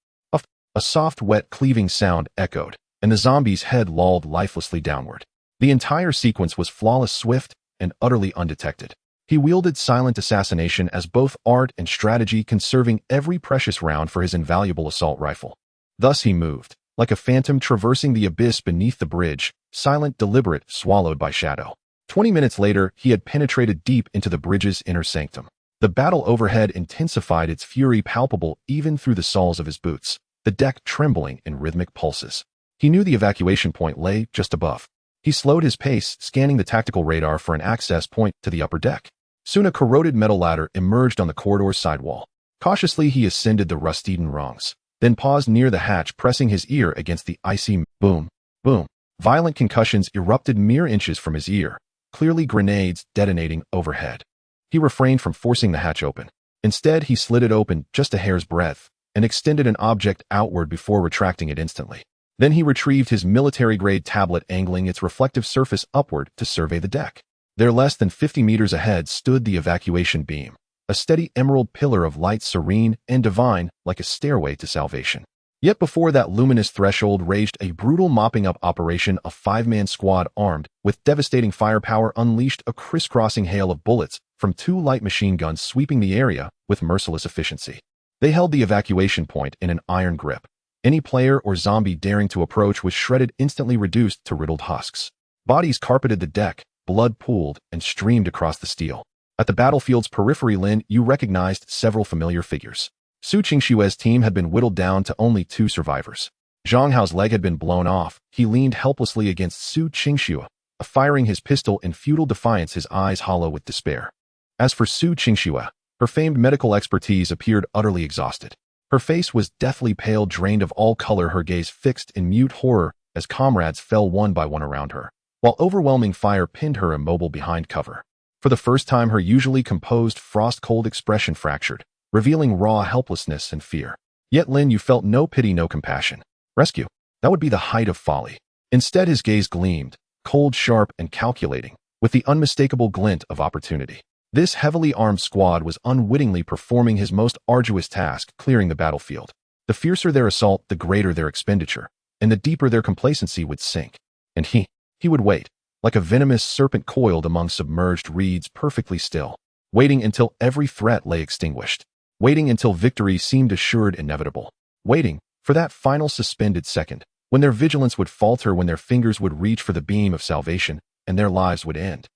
A soft, wet, cleaving sound echoed, and the zombie's head lolled lifelessly downward. The entire sequence was flawless, swift, and utterly undetected. He wielded silent assassination as both art and strategy, conserving every precious round for his invaluable assault rifle. Thus he moved, like a phantom traversing the abyss beneath the bridge, silent, deliberate, swallowed by shadow. 20 minutes later, he had penetrated deep into the bridge's inner sanctum. The battle overhead intensified, its fury palpable even through the soles of his boots, the deck trembling in rhythmic pulses. He knew the evacuation point lay just above. He slowed his pace, scanning the tactical radar for an access point to the upper deck. Soon a corroded metal ladder emerged on the corridor's sidewall. Cautiously, he ascended the rust-eaten rungs, then paused near the hatch, pressing his ear against the icy boom, boom. Violent concussions erupted mere inches from his ear, clearly grenades detonating overhead. He refrained from forcing the hatch open. Instead, he slid it open just a hair's breadth and extended an object outward before retracting it instantly. Then he retrieved his military-grade tablet, angling its reflective surface upward to survey the deck. There, less than 50 meters ahead, stood the evacuation beam, a steady emerald pillar of light, serene and divine, like a stairway to salvation. Yet before that luminous threshold raged a brutal mopping-up operation. A five-man squad armed with devastating firepower unleashed a crisscrossing hail of bullets from two light machine guns, sweeping the area with merciless efficiency. They held the evacuation point in an iron grip. Any player or zombie daring to approach was shredded, instantly reduced to riddled husks. Bodies carpeted the deck, blood pooled and streamed across the steel. At the battlefield's periphery, Lin Yu recognized several familiar figures. Su Qingshue's team had been whittled down to only 2 survivors. Zhang Hao's leg had been blown off. He leaned helplessly against Su Qingxue, firing his pistol in futile defiance, his eyes hollow with despair. As for Su Qingxue, her famed medical expertise appeared utterly exhausted. Her face was deathly pale, drained of all color, her gaze fixed in mute horror as comrades fell one by one around her, while overwhelming fire pinned her immobile behind cover. For the first time, her usually composed, frost-cold expression fractured, revealing raw helplessness and fear. Yet Lin Yu felt no pity, no compassion. Rescue? That would be the height of folly. Instead, his gaze gleamed, cold, sharp, and calculating, with the unmistakable glint of opportunity. This heavily armed squad was unwittingly performing his most arduous task, clearing the battlefield. The fiercer their assault, the greater their expenditure, and the deeper their complacency would sink. And he would wait, like a venomous serpent coiled among submerged reeds, perfectly still, waiting until every threat lay extinguished. Waiting until victory seemed assured, inevitable. Waiting for that final suspended second, when their vigilance would falter, when their fingers would reach for the beam of salvation, and their lives would end.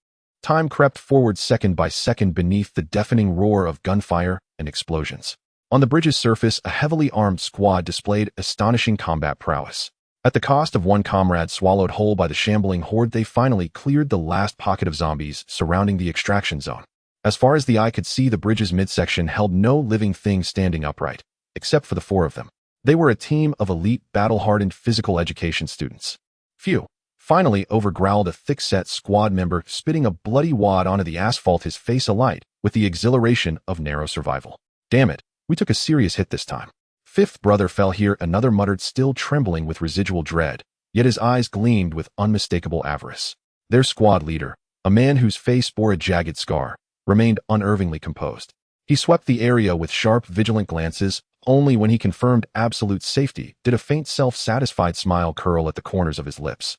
Time crept forward second by second beneath the deafening roar of gunfire and explosions. On the bridge's surface, a heavily armed squad displayed astonishing combat prowess. At the cost of one comrade swallowed whole by the shambling horde, they finally cleared the last pocket of zombies surrounding the extraction zone. As far as the eye could see, the bridge's midsection held no living thing standing upright, except for the 4 of them. They were a team of elite, battle-hardened physical education students. Phew. Finally, overgrowled a thick-set squad member, spitting a bloody wad onto the asphalt, his face alight with the exhilaration of narrow survival. Damn it, we took a serious hit this time. 5th brother fell here, another muttered, still trembling with residual dread, yet his eyes gleamed with unmistakable avarice. Their squad leader, a man whose face bore a jagged scar, remained unervingly composed. He swept the area with sharp, vigilant glances. Only when he confirmed absolute safety did a faint, self-satisfied smile curl at the corners of his lips.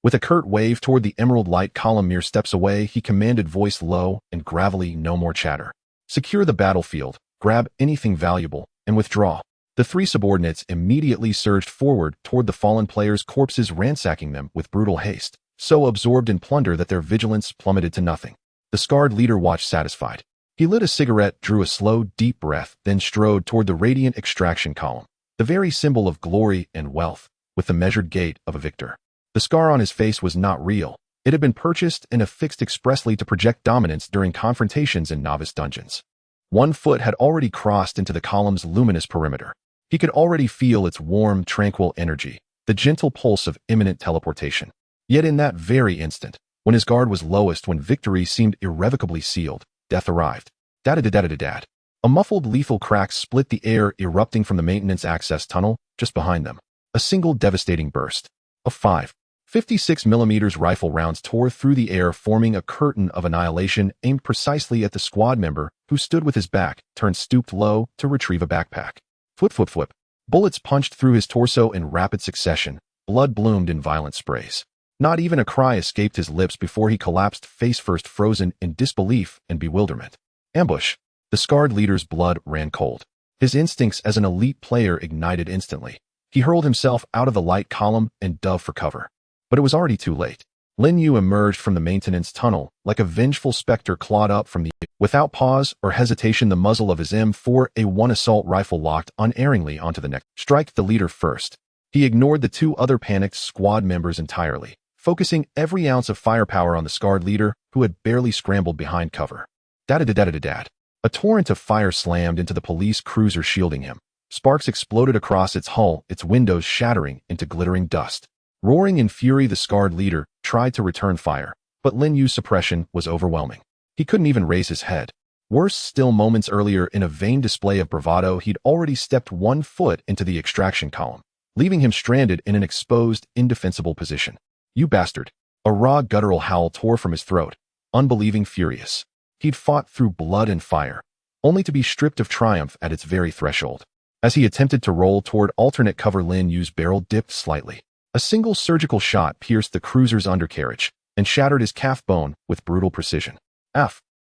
With a curt wave toward the emerald light column mere steps away, he commanded, voice low and gravelly, "No more chatter. Secure the battlefield, grab anything valuable, and withdraw." The 3 subordinates immediately surged forward toward the fallen players' corpses, ransacking them with brutal haste, so absorbed in plunder that their vigilance plummeted to nothing. The scarred leader watched, satisfied. He lit a cigarette, drew a slow, deep breath, then strode toward the radiant extraction column, the very symbol of glory and wealth, with the measured gait of a victor. The scar on his face was not real. It had been purchased and affixed expressly to project dominance during confrontations in novice dungeons. 1 foot had already crossed into the column's luminous perimeter. He could already feel its warm, tranquil energy, the gentle pulse of imminent teleportation. Yet in that very instant, when his guard was lowest, when victory seemed irrevocably sealed, death arrived. Dad. A muffled, lethal crack split the air, erupting from the maintenance access tunnel just behind them. A single devastating burst of 5.56mm rifle rounds tore through the air, forming a curtain of annihilation aimed precisely at the squad member who stood with his back turned, stooped low to retrieve a backpack. Flip. Bullets punched through his torso in rapid succession. Blood bloomed in violent sprays. Not even a cry escaped his lips before he collapsed face first, frozen in disbelief and bewilderment. Ambush. The scarred leader's blood ran cold. His instincts as an elite player ignited instantly. He hurled himself out of the light column and dove for cover. But it was already too late. Lin Yu emerged from the maintenance tunnel like a vengeful specter, clawed up from the without pause or hesitation. The muzzle of his M4A1 assault rifle locked unerringly onto the neck. Strike the leader first. He ignored the 2 other panicked squad members entirely, focusing every ounce of firepower on the scarred leader, who had barely scrambled behind cover. Dad. A torrent of fire slammed into the police cruiser shielding him. Sparks exploded across its hull, its windows shattering into glittering dust. Roaring in fury, the scarred leader tried to return fire, but Lin Yu's suppression was overwhelming. He couldn't even raise his head. Worse still, moments earlier, in a vain display of bravado, he'd already stepped 1 foot into the extraction column, leaving him stranded in an exposed, indefensible position. "You bastard." A raw, guttural howl tore from his throat. unbelieving, furious. He'd fought through blood and fire, only to be stripped of triumph at its very threshold. As he attempted to roll toward alternate cover, Lin Yu's barrel dipped slightly. A single surgical shot pierced the cruiser's undercarriage and shattered his calf bone with brutal precision.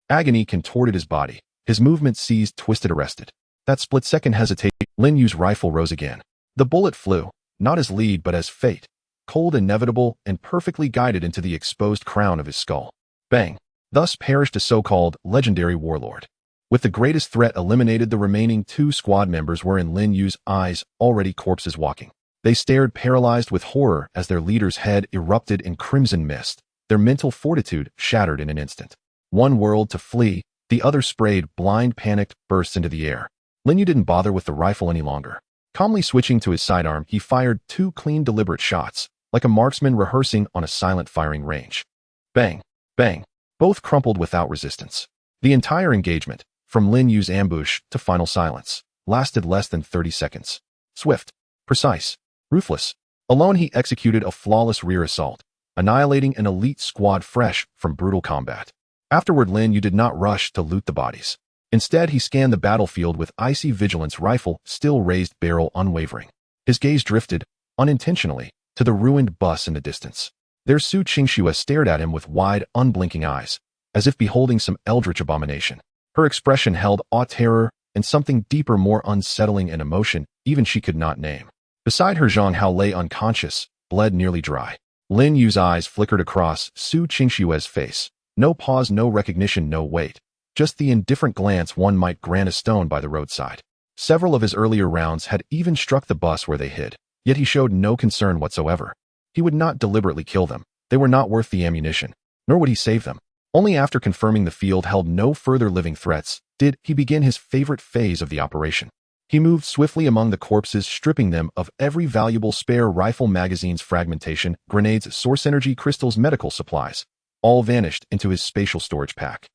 Agony contorted his body. His movement seized, twisted, arrested. That split-second hesitation, Lin Yu's rifle rose again. The bullet flew, not as lead but as fate, cold, inevitable, and perfectly guided into the exposed crown of his skull. Bang! Thus perished a so-called legendary warlord. With the greatest threat eliminated, the remaining 2 squad members were, in Lin Yu's eyes, already corpses walking. They stared, paralyzed with horror, as their leader's head erupted in crimson mist, their mental fortitude shattered in an instant. One whirled to flee, the other sprayed, blind, panicked, bursts into the air. Lin Yu didn't bother with the rifle any longer. Calmly switching to his sidearm, he fired 2 clean, deliberate shots, like a marksman rehearsing on a silent firing range. Bang! Bang! Both crumpled without resistance. The entire engagement, from Lin Yu's ambush to final silence, lasted less than 30 seconds. Swift, precise, ruthless. Alone he executed a flawless rear assault, annihilating an elite squad fresh from brutal combat. Afterward, Lin Yu did not rush to loot the bodies. Instead, he scanned the battlefield with icy vigilance, rifle still raised, barrel unwavering. His gaze drifted, unintentionally, to the ruined bus in the distance. There 𝂃 stared at him with wide, unblinking eyes, as if beholding some eldritch abomination. Her expression held awe, terror, and something deeper, more unsettling, an emotion even she could not name. Beside her, Zhang Hao lay unconscious, bled nearly dry. Lin Yu's eyes flickered across 𝂃's face. No pause, no recognition, no wait. Just the indifferent glance one might grant a stone by the roadside. Several of his earlier rounds had even struck the bus where they hid, yet he showed no concern whatsoever. He would not deliberately kill them. They were not worth the ammunition, nor would he save them. Only after confirming the field held no further living threats did he begin his favorite phase of the operation. He moved swiftly among the corpses, stripping them of every valuable spare rifle, magazines, fragmentation, grenades, source energy crystals, medical supplies. All vanished into his spatial storage pack.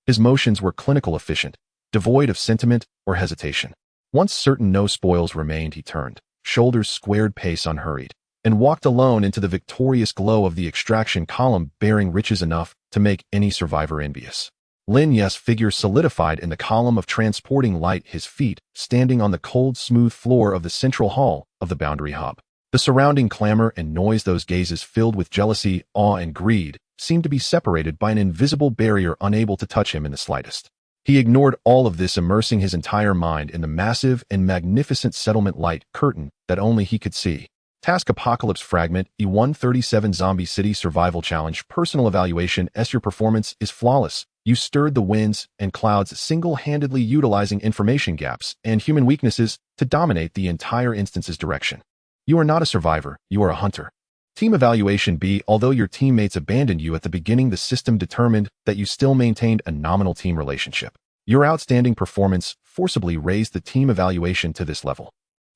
His motions were clinical, efficient, devoid of sentiment or hesitation. Once certain no spoils remained, he turned, shoulders squared, pace unhurried, and walked alone into the victorious glow of the extraction column, bearing riches enough to make any survivor envious. Lin Yu's figure solidified in the column of transporting light, his feet standing on the cold, smooth floor of the central hall of the boundary hub. The surrounding clamor and noise, those gazes filled with jealousy, awe, and greed, seemed to be separated by an invisible barrier, unable to touch him in the slightest. He ignored all of this, immersing his entire mind in the massive and magnificent settlement light curtain that only he could see. Task Apocalypse Fragment E137 Zombie City Survival Challenge. Personal evaluation. Your performance is flawless. You stirred the winds and clouds, single-handedly utilizing information gaps and human weaknesses to dominate the entire instance's direction. You are not a survivor, you are a hunter. Team evaluation B. Although your teammates abandoned you at the beginning, the system determined that you still maintained a nominal team relationship. Your outstanding performance forcibly raised the team evaluation to this level.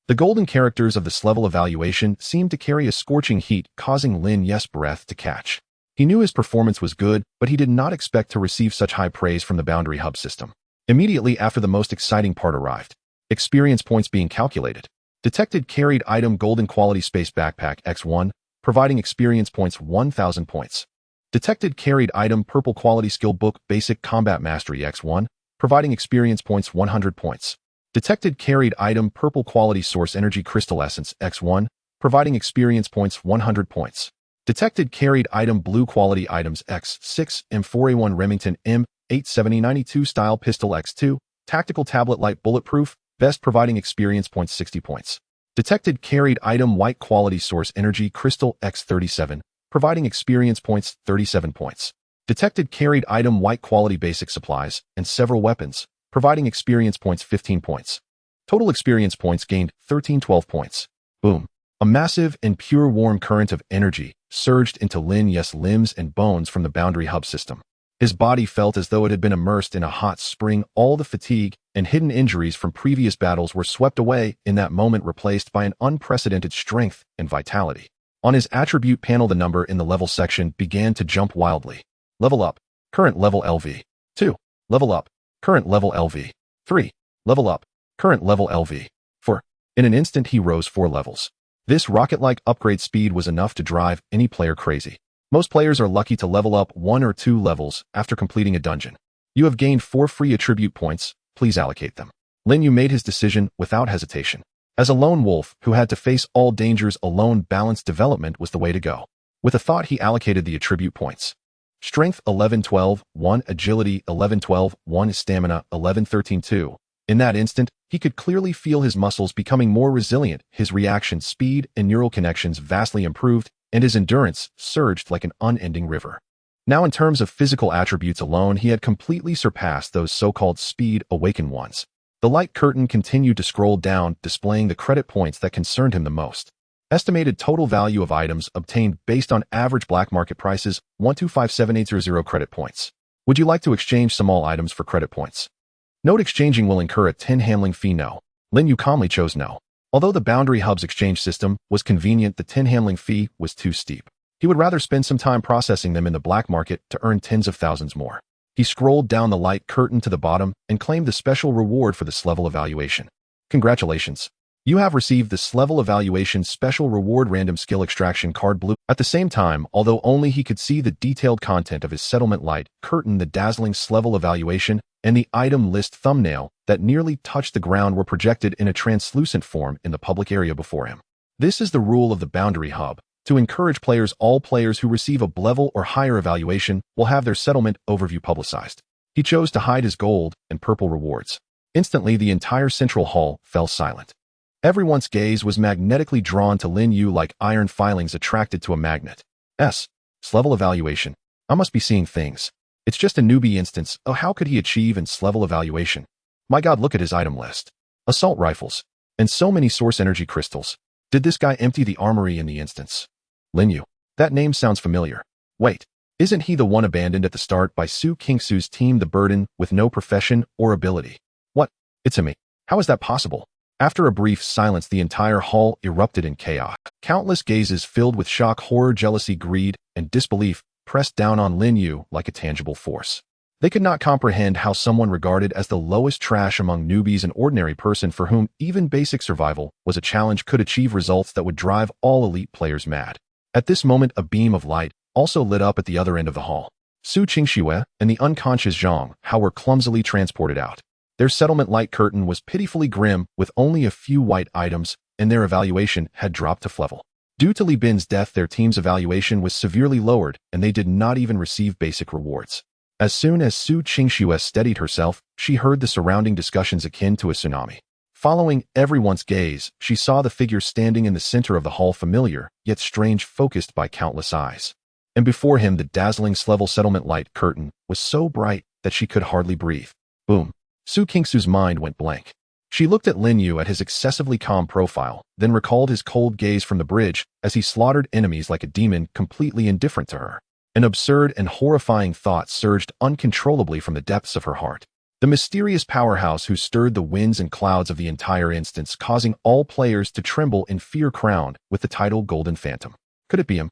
The golden characters of this level evaluation seemed to carry a scorching heat, causing Lin Yu's breath to catch. He knew his performance was good, but he did not expect to receive such high praise from the Boundary Hub system. Immediately after, the most exciting part arrived. Experience points being calculated. Detected carried item golden quality space backpack X1, providing experience points 1,000 points. Detected carried item purple quality skill book basic combat mastery X1, providing experience points 100 points. Detected carried item purple quality source energy crystal essence X1, providing experience points 100 points. Detected carried item blue quality items X6 M4A1 Remington M87092 style pistol X2, tactical tablet light bulletproof vest, providing experience points 60 points. Detected carried item white quality source energy crystal X37, providing experience points 37 points. Detected carried item white quality basic supplies and several weapons, providing experience points 15 points. Total experience points gained 12 points. Boom. A massive and pure warm current of energy surged into Lin Yu's limbs and bones from the Boundary Hub system. His body felt as though it had been immersed in a hot spring. All the fatigue and hidden injuries from previous battles were swept away in that moment, replaced by an unprecedented strength and vitality. On his attribute panel, the number in the level section began to jump wildly. Level up. Current level LV. 2. Level up. Current level LV. 3. Level up. Current level LV. 4. In an instant, he rose 4 levels. This rocket-like upgrade speed was enough to drive any player crazy. Most players are lucky to level up 1 or 2 levels after completing a dungeon. You have gained 4 free attribute points, please allocate them. Lin Yu made his decision without hesitation. As a lone wolf who had to face all dangers alone, balanced development was the way to go. With a thought, he allocated the attribute points. Strength 11-12, 1, agility 11-12, 1, stamina 11-13, 2. In that instant, he could clearly feel his muscles becoming more resilient, his reaction speed and neural connections vastly improved, and his endurance surged like an unending river. Now, in terms of physical attributes alone, he had completely surpassed those so-called speed awaken ones. The light curtain continued to scroll down, displaying the credit points that concerned him the most. Estimated total value of items obtained based on average black market prices, 1257800 credit points. Would you like to exchange some all items for credit points? Note exchanging will incur a 10 handling fee. No. Lin Yu calmly chose no. Although the Boundary Hub's exchange system was convenient, the 10 handling fee was too steep. He would rather spend some time processing them in the black market to earn tens of thousands more. He scrolled down the light curtain to the bottom and claimed the special reward for this level evaluation. Congratulations. You have received this level evaluation special reward random skill extraction card blue. At the same time, although only he could see the detailed content of his settlement light curtain, the dazzling level evaluation and the item list thumbnail that nearly touched the ground were projected in a translucent form in the public area before him. This is the rule of the Boundary Hub. To encourage players, all players who receive a level or higher evaluation will have their settlement overview publicized. He chose to hide his gold and purple rewards. Instantly, the entire central hall fell silent. Everyone's gaze was magnetically drawn to Lin Yu like iron filings attracted to a magnet. Level evaluation. I must be seeing things. It's just a newbie instance. Oh, how could he achieve an level evaluation? My God, look at his item list. Assault rifles. And so many source energy crystals. Did this guy empty the armory in the instance? Lin Yu. That name sounds familiar. Wait, isn't he the one abandoned at the start by Su Kingsu's team, the burden with no profession or ability? What? It's a me. How is that possible? After a brief silence, the entire hall erupted in chaos. Countless gazes filled with shock, horror, jealousy, greed, and disbelief pressed down on Lin Yu like a tangible force. They could not comprehend how someone regarded as the lowest trash among newbies, an ordinary person for whom even basic survival was a challenge, could achieve results that would drive all elite players mad. At this moment, a beam of light also lit up at the other end of the hall. Su Qingxue and the unconscious Zhang Hao were clumsily transported out. Their settlement light curtain was pitifully grim, with only a few white items, and their evaluation had dropped to level. Due to Li Bin's death, their team's evaluation was severely lowered, and they did not even receive basic rewards. As soon as Su Qingxue steadied herself, she heard the surrounding discussions akin to a tsunami. Following everyone's gaze, she saw the figure standing in the center of the hall, familiar, yet strange, focused by countless eyes. And before him, the dazzling level settlement light curtain was so bright that she could hardly breathe. Boom. Su Kingsu's mind went blank. She looked at Lin Yu at his excessively calm profile, then recalled his cold gaze from the bridge as he slaughtered enemies like a demon, completely indifferent to her. An absurd and horrifying thought surged uncontrollably from the depths of her heart. The mysterious powerhouse who stirred the winds and clouds of the entire instance, causing all players to tremble in fear, crowned with the title Golden Phantom. Could it be him?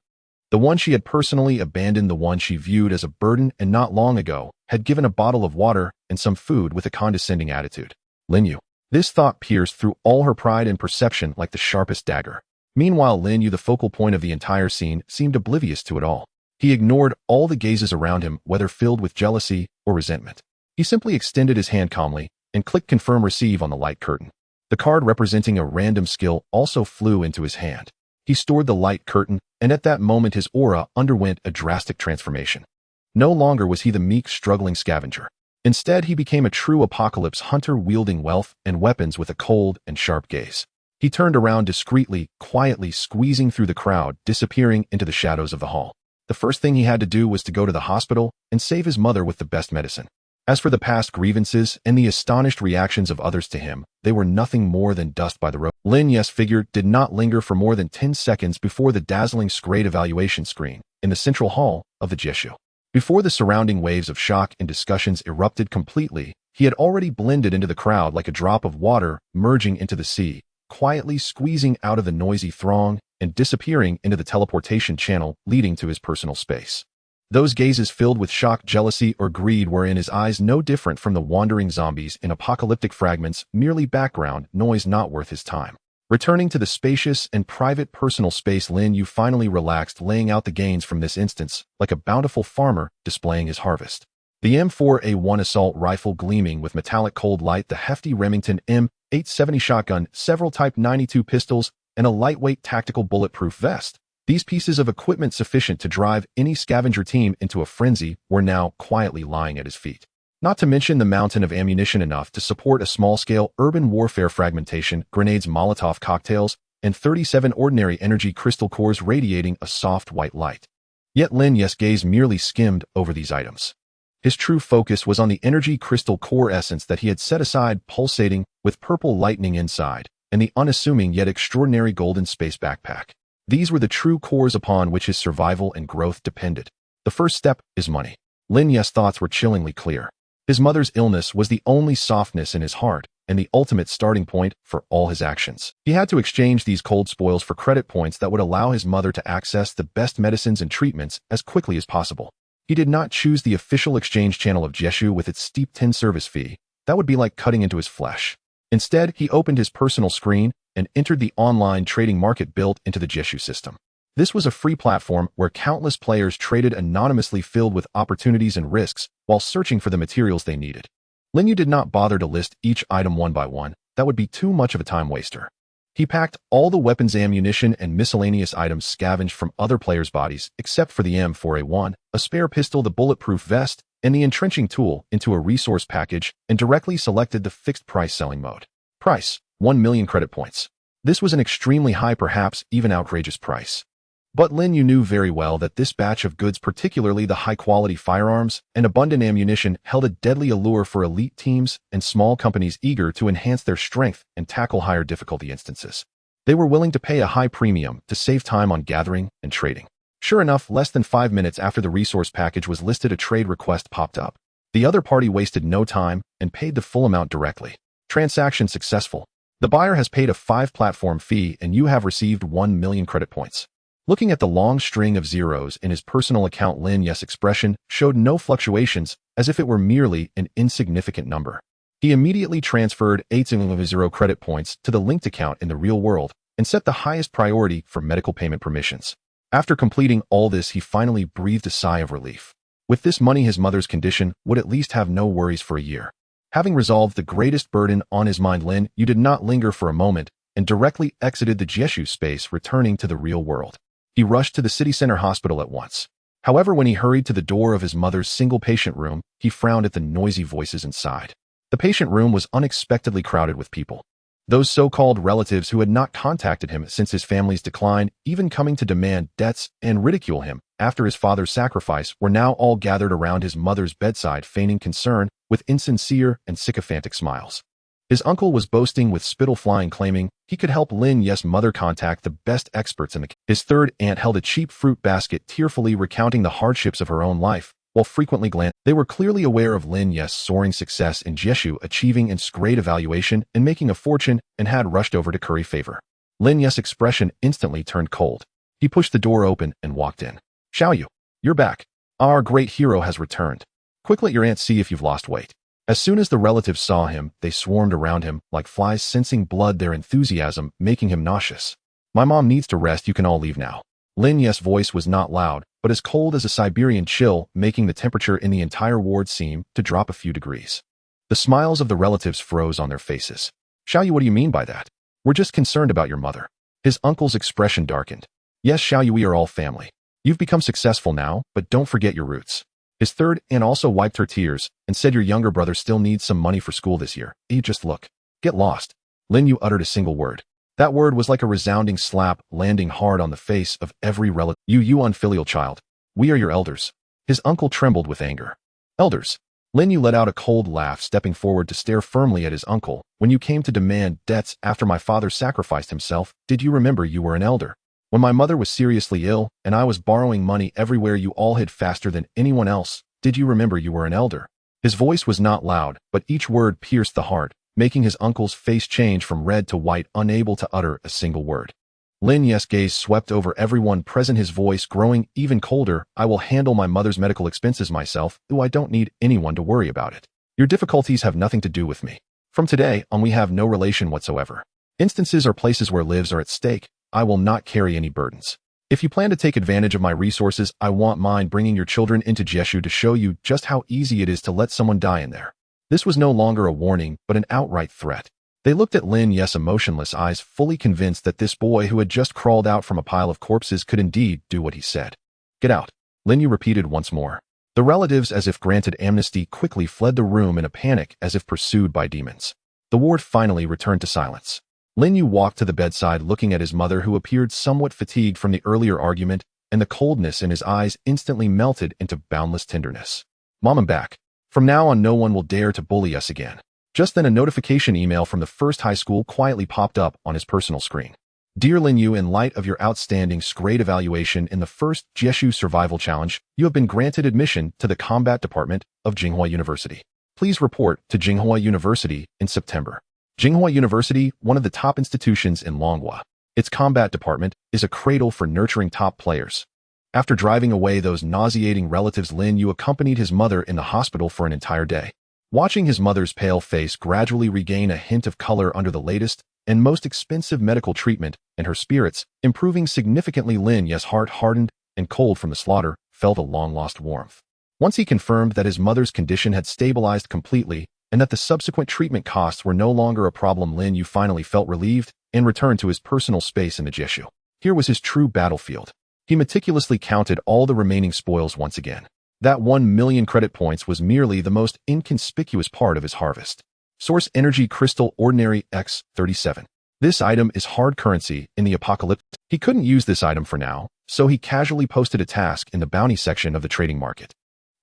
The one she had personally abandoned, the one she viewed as a burden and not long ago had given a bottle of water and some food with a condescending attitude. Lin Yu. This thought pierced through all her pride and perception like the sharpest dagger. Meanwhile, Lin Yu, the focal point of the entire scene, seemed oblivious to it all. He ignored all the gazes around him, whether filled with jealousy or resentment. He simply extended his hand calmly and clicked confirm receive on the light curtain. The card representing a random skill also flew into his hand. He stored the light curtain, and at that moment his aura underwent a drastic transformation. No longer was he the meek, struggling scavenger. Instead, he became a true apocalypse hunter, wielding wealth and weapons with a cold and sharp gaze. He turned around discreetly, quietly squeezing through the crowd, disappearing into the shadows of the hall. The first thing he had to do was to go to the hospital and save his mother with the best medicine. As for the past grievances and the astonished reactions of others to him, they were nothing more than dust by the road. Lin Yu's figure did not linger for more than 10 seconds before the dazzling grade evaluation screen in the central hall of the Jieshu. Before the surrounding waves of shock and discussions erupted completely, he had already blended into the crowd like a drop of water merging into the sea, quietly squeezing out of the noisy throng and disappearing into the teleportation channel leading to his personal space. Those gazes filled with shock, jealousy, or greed were in his eyes no different from the wandering zombies in apocalyptic fragments, merely background noise not worth his time. Returning to the spacious and private personal space, Lin Yu finally relaxed, laying out the gains from this instance, like a bountiful farmer displaying his harvest. The M4A1 assault rifle gleaming with metallic cold light, the hefty Remington M870 shotgun, several Type 92 pistols, and a lightweight tactical bulletproof vest. These pieces of equipment sufficient to drive any scavenger team into a frenzy were now quietly lying at his feet. Not to mention the mountain of ammunition enough to support a small-scale urban warfare fragmentation, grenades, Molotov cocktails, and 37 ordinary energy crystal cores radiating a soft white light. Yet Lin Yu's gaze merely skimmed over these items. His true focus was on the energy crystal core essence that he had set aside, pulsating with purple lightning inside, and the unassuming yet extraordinary golden space backpack. These were the true cores upon which his survival and growth depended. The first step is money. Lin Yu's thoughts were chillingly clear. His mother's illness was the only softness in his heart, and the ultimate starting point for all his actions. He had to exchange these cold spoils for credit points that would allow his mother to access the best medicines and treatments as quickly as possible. He did not choose the official exchange channel of Jeshu with its steep 10 service fee. That would be like cutting into his flesh. Instead, he opened his personal screen and entered the online trading market built into the Jeshu system. This was a free platform where countless players traded anonymously, filled with opportunities and risks while searching for the materials they needed. Lin Yu did not bother to list each item one by one. That would be too much of a time waster. He packed all the weapons, ammunition, and miscellaneous items scavenged from other players' bodies, except for the M4A1, a spare pistol, the bulletproof vest, and the entrenching tool, into a resource package, and directly selected the fixed price selling mode. Price: 1 million credit points. This was an extremely high, perhaps even outrageous price. But Lin Yu knew very well that this batch of goods, particularly the high-quality firearms and abundant ammunition, held a deadly allure for elite teams and small companies eager to enhance their strength and tackle higher difficulty instances. They were willing to pay a high premium to save time on gathering and trading. Sure enough, less than 5 minutes after the resource package was listed, a trade request popped up. The other party wasted no time and paid the full amount directly. Transaction successful. The buyer has paid a 5 platform fee and you have received 1 million credit points. Looking at the long string of zeros in his personal account, Lin Yu's expression showed no fluctuations, as if it were merely an insignificant number. He immediately transferred 0 credit points to the linked account in the real world and set the highest priority for medical payment permissions. After completing all this, he finally breathed a sigh of relief. With this money, his mother's condition would at least have no worries for a year. Having resolved the greatest burden on his mind, Lin Yu did not linger for a moment and directly exited the Jeshu space, returning to the real world. He rushed to the city center hospital at once. However, when he hurried to the door of his mother's single patient room, he frowned at the noisy voices inside. The patient room was unexpectedly crowded with people. Those so-called relatives who had not contacted him since his family's decline, even coming to demand debts and ridicule him after his father's sacrifice, were now all gathered around his mother's bedside, feigning concern with insincere and sycophantic smiles. His uncle was boasting with spittle flying, claiming he could help Lin Yu's mother contact the best experts in the case. His third aunt held a cheap fruit basket, tearfully recounting the hardships of her own life, while frequently glancing. They were clearly aware of Lin Yu's soaring success in Jeshu, achieving its great evaluation and making a fortune, and had rushed over to curry favor. Lin Yu's expression instantly turned cold. He pushed the door open and walked in. "Xiaoyu, you're back. Our great hero has returned. Quick, let your aunt see if you've lost weight." As soon as the relatives saw him, they swarmed around him like flies, sensing blood, their enthusiasm making him nauseous. "My mom needs to rest. You can all leave now." Lin Yu's voice was not loud, but as cold as a Siberian chill, making the temperature in the entire ward seem to drop a few degrees. The smiles of the relatives froze on their faces. "Xiaoyu, what do you mean by that?" "We're just concerned about your mother." His uncle's expression darkened. "Yes, Xiaoyu, we are all family. You've become successful now, but don't forget your roots." His third aunt also wiped her tears and said, "Your younger brother still needs some money for school this year. You just look. Get lost." Lin Yu uttered a single word. That word was like a resounding slap, landing hard on the face of every relative. You unfilial child. We are your elders." His uncle trembled with anger. "Elders?" Lin Yu let out a cold laugh, stepping forward to stare firmly at his uncle. "When you came to demand debts after my father sacrificed himself, did you remember you were an elder? When my mother was seriously ill and I was borrowing money everywhere, you all hid faster than anyone else. Did you remember you were an elder?" His voice was not loud, but each word pierced the heart, making his uncle's face change from red to white, unable to utter a single word. Lin Yu's gaze swept over everyone present, his voice growing even colder. "I will handle my mother's medical expenses myself, though I don't need anyone to worry about it. Your difficulties have nothing to do with me. From today on, we have no relation whatsoever." Instances are places where lives are at stake. I will not carry any burdens. If you plan to take advantage of my resources, I won't mind bringing your children into 𝓃 to show you just how easy it is to let someone die in there. This was no longer a warning, but an outright threat. They looked at Lin Yu's emotionless eyes, fully convinced that this boy who had just crawled out from a pile of corpses could indeed do what he said. Get out, Lin Yu repeated once more. The relatives, as if granted amnesty, quickly fled the room in a panic as if pursued by demons. The ward finally returned to silence. Lin Yu walked to the bedside looking at his mother, who appeared somewhat fatigued from the earlier argument, and the coldness in his eyes instantly melted into boundless tenderness. Mom, I'm back. From now on, no one will dare to bully us again. Just then, a notification email from the first high school quietly popped up on his personal screen. Dear Lin Yu, in light of your outstanding grade evaluation in the first 𝓃 Survival Challenge, you have been granted admission to the Combat Department of Tsinghua University. Please report to Tsinghua University in September. Tsinghua University, one of the top institutions in Longhua. Its combat department is a cradle for nurturing top players. After driving away those nauseating relatives, Lin Yu accompanied his mother in the hospital for an entire day. Watching his mother's pale face gradually regain a hint of color under the latest and most expensive medical treatment, and her spirits improving significantly, Lin Yu's heart hardened and, cold from the slaughter, felt a long-lost warmth. Once he confirmed that his mother's condition had stabilized completely and that the subsequent treatment costs were no longer a problem, Lin Yu finally felt relieved and returned to his personal space in the 𝓃. Here was his true battlefield. He meticulously counted all the remaining spoils once again. That 1 million credit points was merely the most inconspicuous part of his harvest. Source Energy Crystal Ordinary X37. This item is hard currency in the apocalypse. He couldn't use this item for now, so he casually posted a task in the bounty section of the trading market.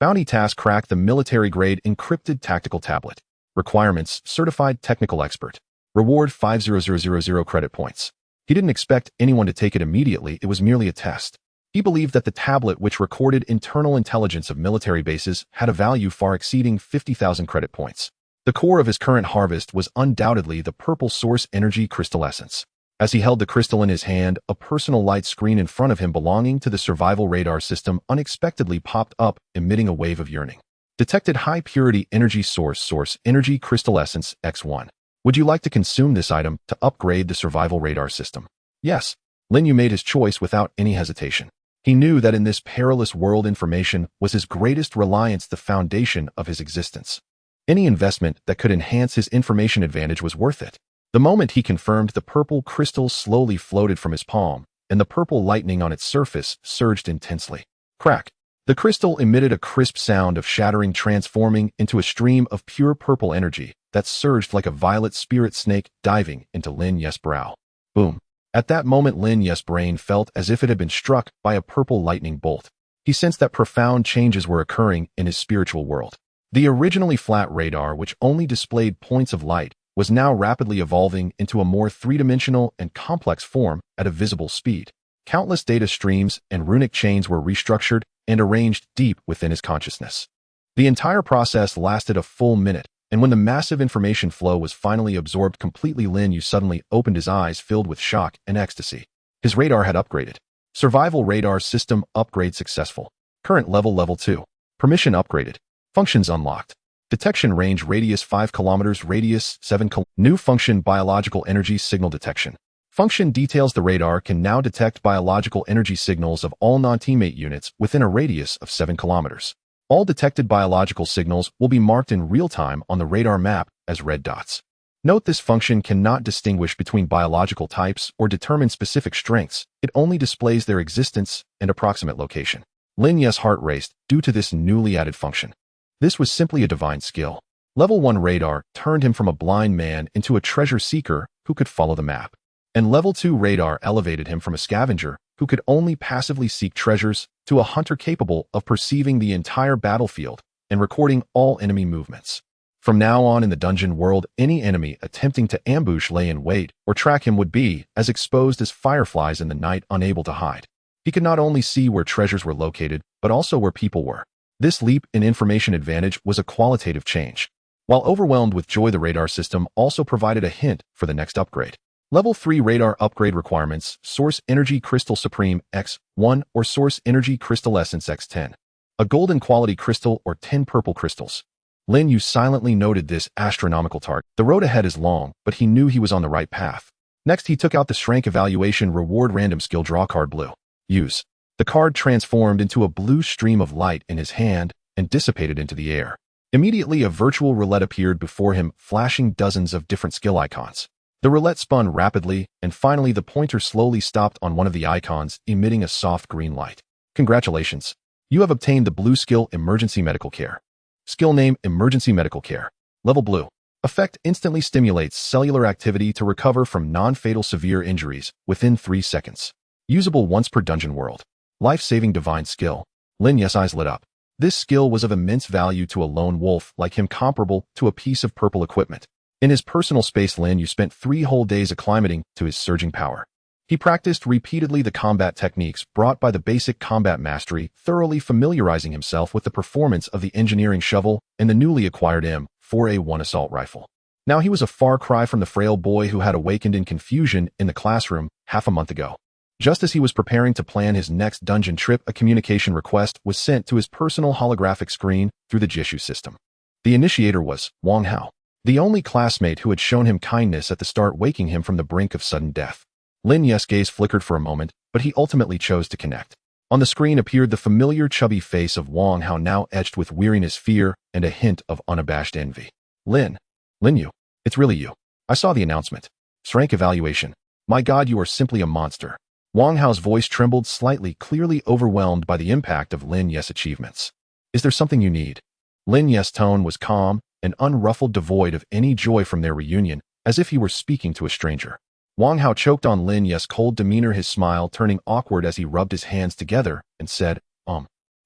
Bounty task: crack the military-grade encrypted tactical tablet. Requirements: certified technical expert. Reward 5,000 credit points. He didn't expect anyone to take it immediately. It was merely a test. He believed that the tablet, which recorded internal intelligence of military bases, had a value far exceeding 50,000 credit points. The core of his current harvest was undoubtedly the purple Source Energy Crystal Essence. As he held the crystal in his hand, a personal light screen in front of him belonging to the survival radar system unexpectedly popped up, emitting a wave of yearning. Detected high-purity energy source, Source Energy Crystal Essence X1. Would you like to consume this item to upgrade the survival radar system? Yes. Lin Yu made his choice without any hesitation. He knew that in this perilous world, information was his greatest reliance, the foundation of his existence. Any investment that could enhance his information advantage was worth it. The moment he confirmed, the purple crystal slowly floated from his palm, and the purple lightning on its surface surged intensely. Crack! The crystal emitted a crisp sound of shattering, transforming into a stream of pure purple energy that surged like a violet spirit snake diving into Lin Yu's brow. Boom! At that moment, Lin Yu's brain felt as if it had been struck by a purple lightning bolt. He sensed that profound changes were occurring in his spiritual world. The originally flat radar, which only displayed points of light, was now rapidly evolving into a more three-dimensional and complex form at a visible speed. Countless data streams and runic chains were restructured and arranged deep within his consciousness. The entire process lasted a full minute, and when the massive information flow was finally absorbed completely, Lin Yu suddenly opened his eyes, filled with shock and ecstasy. His radar had upgraded. Survival radar system upgrade successful. Current level 2. Permission upgraded. Functions unlocked. Detection range: radius 5 km, radius 7 km. New function: biological energy signal detection. Function details: the radar can now detect biological energy signals of all non-teammate units within a radius of 7 km. All detected biological signals will be marked in real time on the radar map as red dots. Note: this function cannot distinguish between biological types or determine specific strengths. It only displays their existence and approximate location. Lin Yu's heart raced due to this newly added function. This was simply a divine skill. Level 1 radar turned him from a blind man into a treasure seeker who could follow the map. And level 2 radar elevated him from a scavenger who could only passively seek treasures to a hunter capable of perceiving the entire battlefield and recording all enemy movements. From now on in the dungeon world, any enemy attempting to ambush, lay in wait, or track him would be as exposed as fireflies in the night, unable to hide. He could not only see where treasures were located, but also where people were. This leap in information advantage was a qualitative change. While overwhelmed with joy, the radar system also provided a hint for the next upgrade. Level 3 radar upgrade requirements: Source Energy Crystal Supreme X1 or Source Energy Crystal Essence X10. A golden quality crystal or 10 purple crystals. Lin Yu silently noted this astronomical target. The road ahead is long, but he knew he was on the right path. Next, he took out the strength evaluation reward random skill draw card blue. Use. The card transformed into a blue stream of light in his hand and dissipated into the air. Immediately, a virtual roulette appeared before him, flashing dozens of different skill icons. The roulette spun rapidly, and finally the pointer slowly stopped on one of the icons, emitting a soft green light. Congratulations! You have obtained the blue skill Emergency Medical Care. Skill name Emergency Medical Care. Level blue. Effect instantly stimulates cellular activity to recover from non-fatal severe injuries within 3 seconds. Usable once per dungeon world. Life-saving divine skill. Lin Yu's eyes lit up. This skill was of immense value to a lone wolf like him, comparable to a piece of purple equipment. In his personal space, Lin Yu spent 3 whole days acclimating to his surging power. He practiced repeatedly the combat techniques brought by the basic combat mastery, thoroughly familiarizing himself with the performance of the engineering shovel and the newly acquired M4A1 assault rifle. Now he was a far cry from the frail boy who had awakened in confusion in the classroom half a month ago. Just as he was preparing to plan his next dungeon trip, a communication request was sent to his personal holographic screen through the Jishu system. The initiator was Wang Hao, the only classmate who had shown him kindness at the start, waking him from the brink of sudden death. Lin Yu's gaze flickered for a moment, but he ultimately chose to connect. On the screen appeared the familiar chubby face of Wang Hao, now etched with weariness, fear, and a hint of unabashed envy. Lin Yu, it's really you. I saw the announcement. Strength evaluation. My God, you are simply a monster. Wang Hao's voice trembled slightly, clearly overwhelmed by the impact of Lin Yu's achievements. Is there something you need? Lin Yu's tone was calm and unruffled, devoid of any joy from their reunion, as if he were speaking to a stranger. Wang Hao choked on Lin Yu's cold demeanor, his smile turning awkward as he rubbed his hands together and said,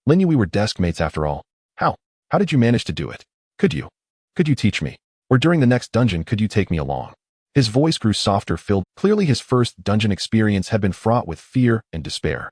Lin Yu, we were desk mates after all. How did you manage to do it? Could you teach me? Or during the next dungeon, could you take me along? His voice grew softer, filled. Clearly his first dungeon experience had been fraught with fear and despair.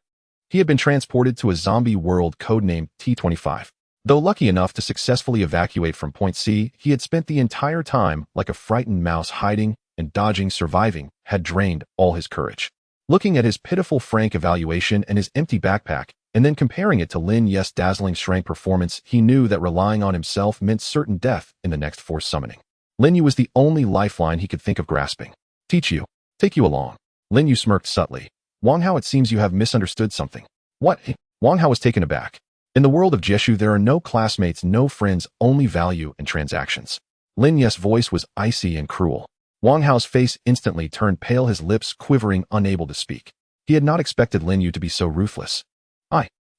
He had been transported to a zombie world codenamed 𝑃25. Though lucky enough to successfully evacuate from Point C, he had spent the entire time like a frightened mouse, hiding and dodging. Surviving had drained all his courage. Looking at his pitiful frank evaluation and his empty backpack, and then comparing it to Lin Yu's dazzling strength performance, he knew that relying on himself meant certain death in the next force summoning. Lin Yu was the only lifeline he could think of grasping. Teach you. Take you along. Lin Yu smirked subtly. Wang Hao, it seems you have misunderstood something. What? Wang Hao was taken aback. In the world of Jishu, there are no classmates, no friends, only value and transactions. Lin Yu's voice was icy and cruel. Wang Hao's face instantly turned pale, his lips quivering, unable to speak. He had not expected Lin Yu to be so ruthless.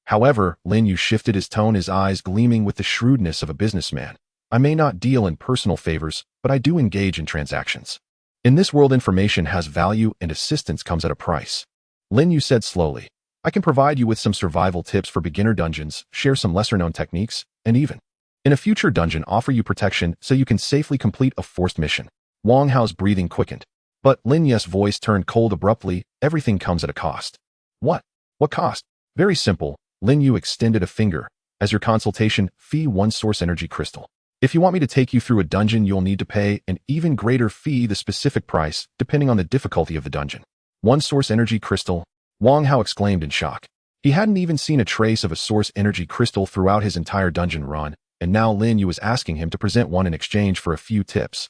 However, Lin Yu shifted his tone, his eyes gleaming with the shrewdness of a businessman. I may not deal in personal favors, but I do engage in transactions. In this world, information has value and assistance comes at a price. Lin Yu said slowly, I can provide you with some survival tips for beginner dungeons, share some lesser-known techniques, and even, in a future dungeon, offer you protection so you can safely complete a forced mission. Wang Hao's breathing quickened. But Lin Yu's voice turned cold abruptly. Everything comes at a cost. What? What cost? Very simple. Lin Yu extended a finger. As your consultation fee, 1 source energy crystal. If you want me to take you through a dungeon, you'll need to pay an even greater fee, the specific price, depending on the difficulty of the dungeon. 1 source energy crystal? Wang Hao exclaimed in shock. He hadn't even seen a trace of a source energy crystal throughout his entire dungeon run, and now Lin Yu was asking him to present one in exchange for a few tips.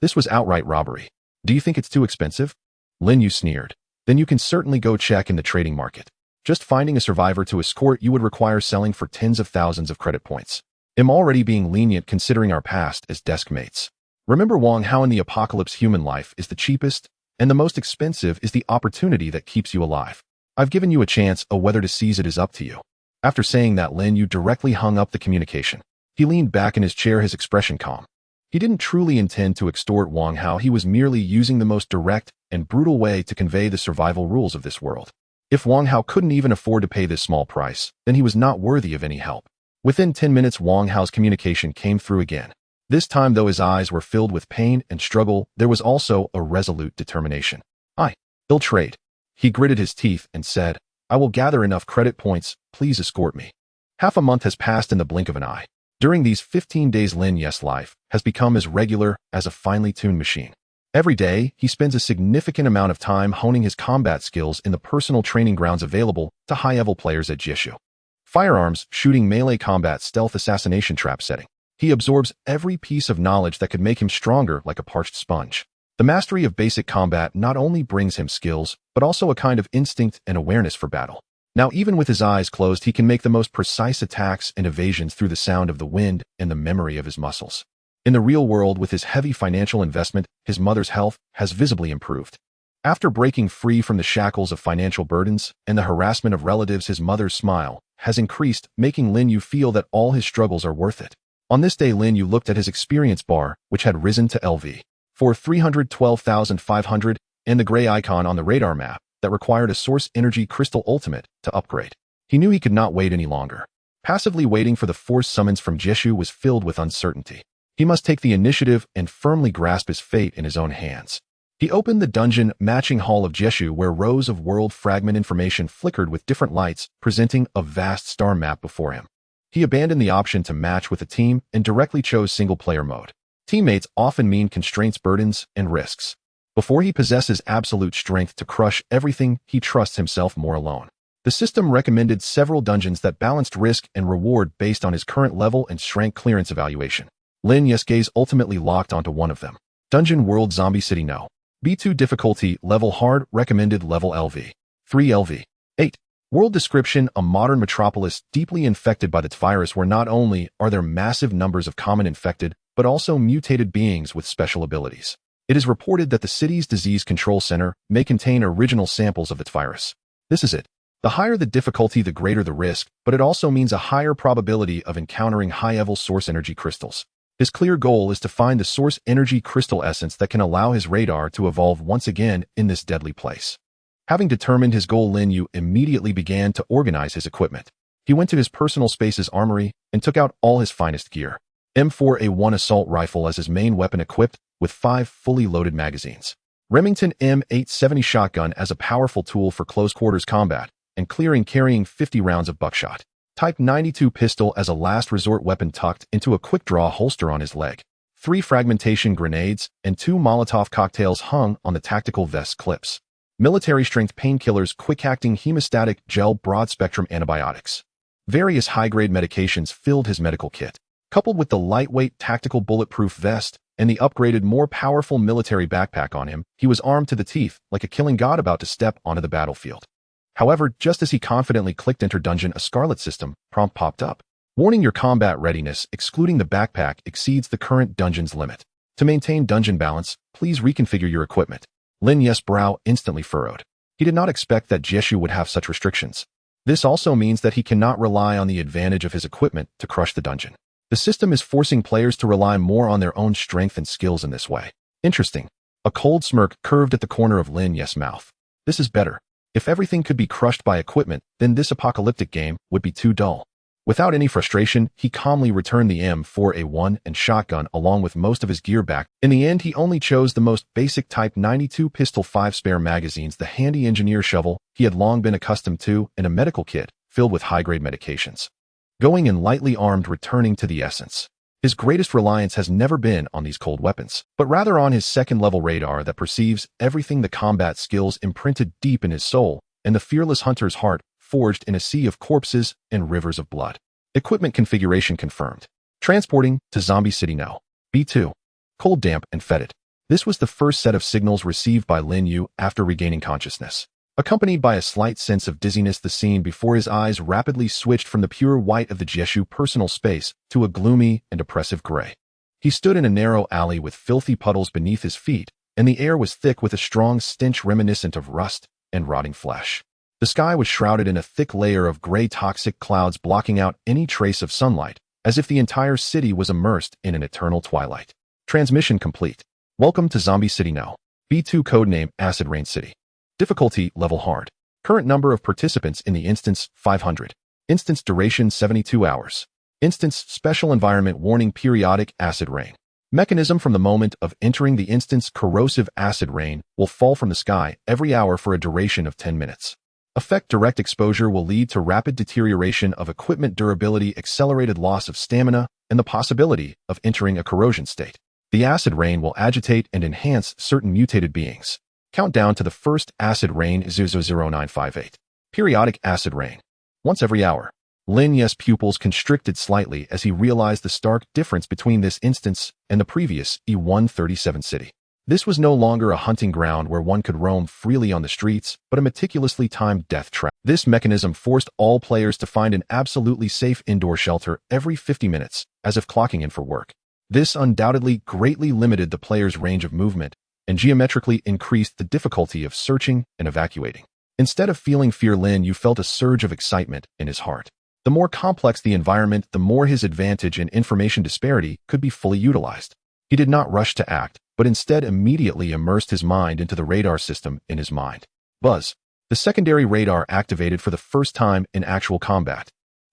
This was outright robbery. Do you think it's too expensive? Lin Yu sneered. Then you can certainly go check in the trading market. Just finding a survivor to escort you would require selling for tens of thousands of credit points. I'm already being lenient considering our past as desk mates. Remember, Wang Hao, in the apocalypse, human life is the cheapest, and the most expensive is the opportunity that keeps you alive. I've given you a chance, whether to seize it is up to you. After saying that, Lin Yu directly hung up the communication. He leaned back in his chair, his expression calm. He didn't truly intend to extort Wang Hao. He was merely using the most direct and brutal way to convey the survival rules of this world. If Wang Hao couldn't even afford to pay this small price, then he was not worthy of any help. Within 10 minutes, Wang Hao's communication came through again. This time, though his eyes were filled with pain and struggle, there was also a resolute determination. I'll trade. He gritted his teeth and said, I will gather enough credit points, please escort me. Half a month has passed in the blink of an eye. During these 15 days, Lin Yu's life has become as regular as a finely tuned machine. Every day, he spends a significant amount of time honing his combat skills in the personal training grounds available to high-level players at Jishu. Firearms, shooting, melee combat, stealth, assassination, trap setting. He absorbs every piece of knowledge that could make him stronger like a parched sponge. The mastery of basic combat not only brings him skills, but also a kind of instinct and awareness for battle. Now, even with his eyes closed, he can make the most precise attacks and evasions through the sound of the wind and the memory of his muscles. In the real world, with his heavy financial investment, his mother's health has visibly improved. After breaking free from the shackles of financial burdens and the harassment of relatives, his mother's smile has increased, making Lin Yu feel that all his struggles are worth it. On this day, Lin Yu looked at his experience bar, which had risen to LV for 312,500, and the gray icon on the radar map that required a source energy crystal ultimate to upgrade. He knew he could not wait any longer. Passively waiting for the force summons from Jeshu was filled with uncertainty. He must take the initiative and firmly grasp his fate in his own hands. He opened the dungeon matching hall of Jeshu, where rows of world fragment information flickered with different lights, presenting a vast star map before him. He abandoned the option to match with a team and directly chose single-player mode. Teammates often mean constraints, burdens, and risks. Before he possesses absolute strength to crush everything, he trusts himself more alone. The system recommended several dungeons that balanced risk and reward based on his current level and strength clearance evaluation. Lin Yu's gaze ultimately locked onto one of them. Dungeon World Zombie City No. B2 difficulty, level hard, recommended level LV. 3 LV. 8. World description: a modern metropolis deeply infected by the virus, where not only are there massive numbers of common infected, but also mutated beings with special abilities. It is reported that the city's disease control center may contain original samples of the virus. This is it. The higher the difficulty, the greater the risk, but it also means a higher probability of encountering high-level source energy crystals. His clear goal is to find the source energy crystal essence that can allow his radar to evolve once again in this deadly place. Having determined his goal, Lin Yu immediately began to organize his equipment. He went to his personal space's armory and took out all his finest gear. M4A1 assault rifle as his main weapon, equipped with 5 fully loaded magazines. Remington M870 shotgun as a powerful tool for close-quarters combat and clearing, carrying 50 rounds of buckshot. Type 92 pistol as a last resort weapon tucked into a quick-draw holster on his leg. 3 fragmentation grenades and 2 Molotov cocktails hung on the tactical vest clips. Military-strength painkillers, quick-acting hemostatic gel, broad-spectrum antibiotics. Various high-grade medications filled his medical kit. Coupled with the lightweight tactical bulletproof vest and the upgraded, more powerful military backpack on him, he was armed to the teeth, like a killing god about to step onto the battlefield. However, just as he confidently clicked enter dungeon, a scarlet system prompt popped up. Warning: your combat readiness, excluding the backpack, exceeds the current dungeon's limit. To maintain dungeon balance, please reconfigure your equipment. Lin Yu's brow instantly furrowed. He did not expect that Jeshu would have such restrictions. This also means that he cannot rely on the advantage of his equipment to crush the dungeon. The system is forcing players to rely more on their own strength and skills in this way. Interesting. A cold smirk curved at the corner of Lin Yu's mouth. This is better. If everything could be crushed by equipment, then this apocalyptic game would be too dull. Without any frustration, he calmly returned the M4A1 and shotgun along with most of his gear back. In the end, he only chose the most basic Type 92 pistol, 5 spare magazines, the handy engineer shovel he had long been accustomed to, and a medical kit filled with high-grade medications. Going in lightly armed, returning to the essence. His greatest reliance has never been on these cold weapons, but rather on his second-level radar that perceives everything, the combat skills imprinted deep in his soul, and the fearless hunter's heart forged in a sea of corpses and rivers of blood. Equipment configuration confirmed. Transporting to Zombie City No. B2. Cold, damp, and fetid. This was the first set of signals received by Lin Yu after regaining consciousness. Accompanied by a slight sense of dizziness, the scene before his eyes rapidly switched from the pure white of the Jeshu personal space to a gloomy and oppressive gray. He stood in a narrow alley with filthy puddles beneath his feet, and the air was thick with a strong stench reminiscent of rust and rotting flesh. The sky was shrouded in a thick layer of gray toxic clouds, blocking out any trace of sunlight, as if the entire city was immersed in an eternal twilight. Transmission complete. Welcome to Zombie City No. B2, codename Acid Rain City. Difficulty level hard. Current number of participants in the instance 500. Instance duration 72 hours. Instance special environment warning: periodic acid rain. Mechanism: from the moment of entering the instance, corrosive acid rain will fall from the sky every hour for a duration of 10 minutes. Effect: direct exposure will lead to rapid deterioration of equipment durability, accelerated loss of stamina, and the possibility of entering a corrosion state. The acid rain will agitate and enhance certain mutated beings. Countdown to the first acid rain: 00958. Periodic acid rain. Once every hour. Lin Yu's pupils constricted slightly as he realized the stark difference between this instance and the previous E137 city. This was no longer a hunting ground where one could roam freely on the streets, but a meticulously timed death trap. This mechanism forced all players to find an absolutely safe indoor shelter every 50 minutes, as if clocking in for work. This undoubtedly greatly limited the player's range of movement and geometrically increased the difficulty of searching and evacuating. Instead of feeling fear, Lin Yu felt a surge of excitement in his heart. The more complex the environment, the more his advantage and information disparity could be fully utilized. He did not rush to act, but instead immediately immersed his mind into the radar system in his mind. Buzz. The secondary radar activated for the first time in actual combat.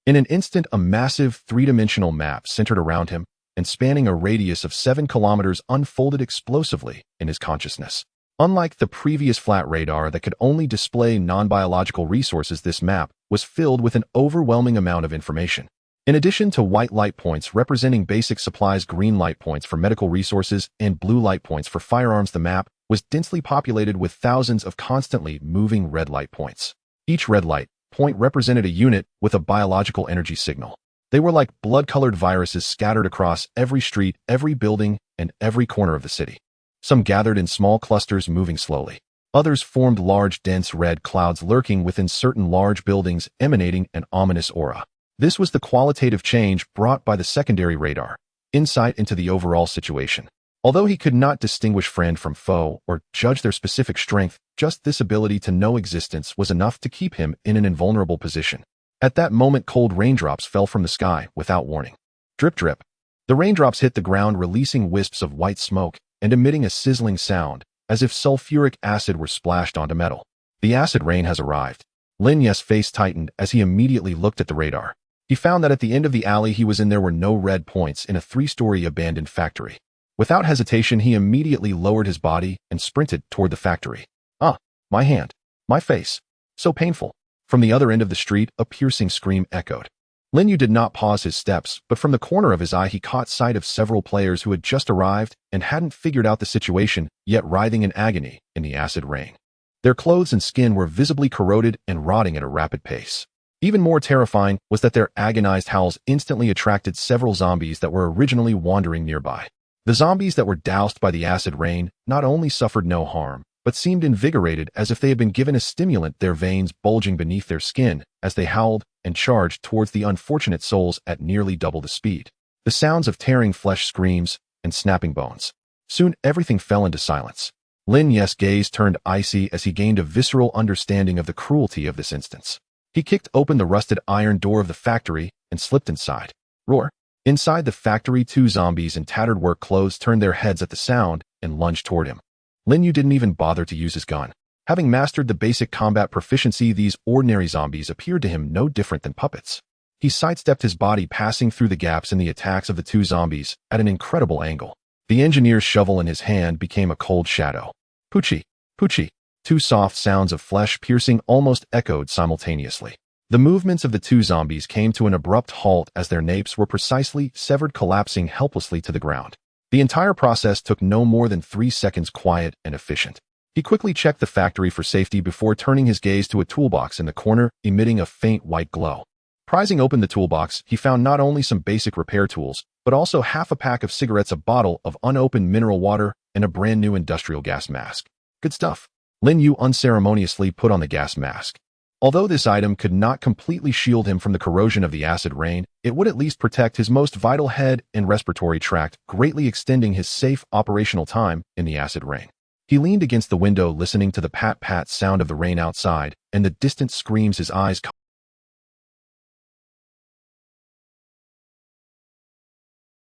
In an instant, a massive three-dimensional map centered around him and spanning a radius of 7 kilometers unfolded explosively in his consciousness. Unlike the previous flat radar that could only display non-biological resources, this map was filled with an overwhelming amount of information. In addition to white light points representing basic supplies, green light points for medical resources, and blue light points for firearms, the map was densely populated with thousands of constantly moving red light points. Each red light point represented a unit with a biological energy signal. They were like blood-colored viruses scattered across every street, every building, and every corner of the city. Some gathered in small clusters, moving slowly. Others formed large, dense red clouds lurking within certain large buildings, emanating an ominous aura. This was the qualitative change brought by the secondary radar, insight into the overall situation. Although he could not distinguish friend from foe or judge their specific strength, just this ability to know existence was enough to keep him in an invulnerable position. At that moment, cold raindrops fell from the sky without warning. Drip, drip. The raindrops hit the ground, releasing wisps of white smoke and emitting a sizzling sound, as if sulfuric acid were splashed onto metal. The acid rain has arrived. Lin Yu's face tightened as he immediately looked at the radar. He found that at the end of the alley he was in, there were no red points in a 3-story abandoned factory. Without hesitation, he immediately lowered his body and sprinted toward the factory. Ah, my hand. My face. So painful. From the other end of the street, a piercing scream echoed. Lin Yu did not pause his steps, but from the corner of his eye he caught sight of several players who had just arrived and hadn't figured out the situation, yet writhing in agony in the acid rain. Their clothes and skin were visibly corroded and rotting at a rapid pace. Even more terrifying was that their agonized howls instantly attracted several zombies that were originally wandering nearby. The zombies that were doused by the acid rain not only suffered no harm, but seemed invigorated as if they had been given a stimulant, their veins bulging beneath their skin as they howled and charged towards the unfortunate souls at nearly double the speed. The sounds of tearing flesh, screams, and snapping bones. Soon everything fell into silence. Lin Yu's gaze turned icy as he gained a visceral understanding of the cruelty of this instance. He kicked open the rusted iron door of the factory and slipped inside. Roar. Inside the factory, 2 zombies in tattered work clothes turned their heads at the sound and lunged toward him. Lin Yu didn't even bother to use his gun. Having mastered the basic combat proficiency, these ordinary zombies appeared to him no different than puppets. He sidestepped his body, passing through the gaps in the attacks of the 2 zombies at an incredible angle. The engineer's shovel in his hand became a cold shadow. Poochie. Poochie. 2 soft sounds of flesh piercing almost echoed simultaneously. The movements of the 2 zombies came to an abrupt halt as their napes were precisely severed, collapsing helplessly to the ground. The entire process took no more than 3 seconds, quiet and efficient. He quickly checked the factory for safety before turning his gaze to a toolbox in the corner, emitting a faint white glow. Prizing open the toolbox, he found not only some basic repair tools, but also half a pack of cigarettes, a bottle of unopened mineral water, and a brand new industrial gas mask. Good stuff. Lin Yu unceremoniously put on the gas mask. Although this item could not completely shield him from the corrosion of the acid rain, it would at least protect his most vital head and respiratory tract, greatly extending his safe operational time in the acid rain. He leaned against the window, listening to the pat-pat sound of the rain outside and the distant screams, his eyes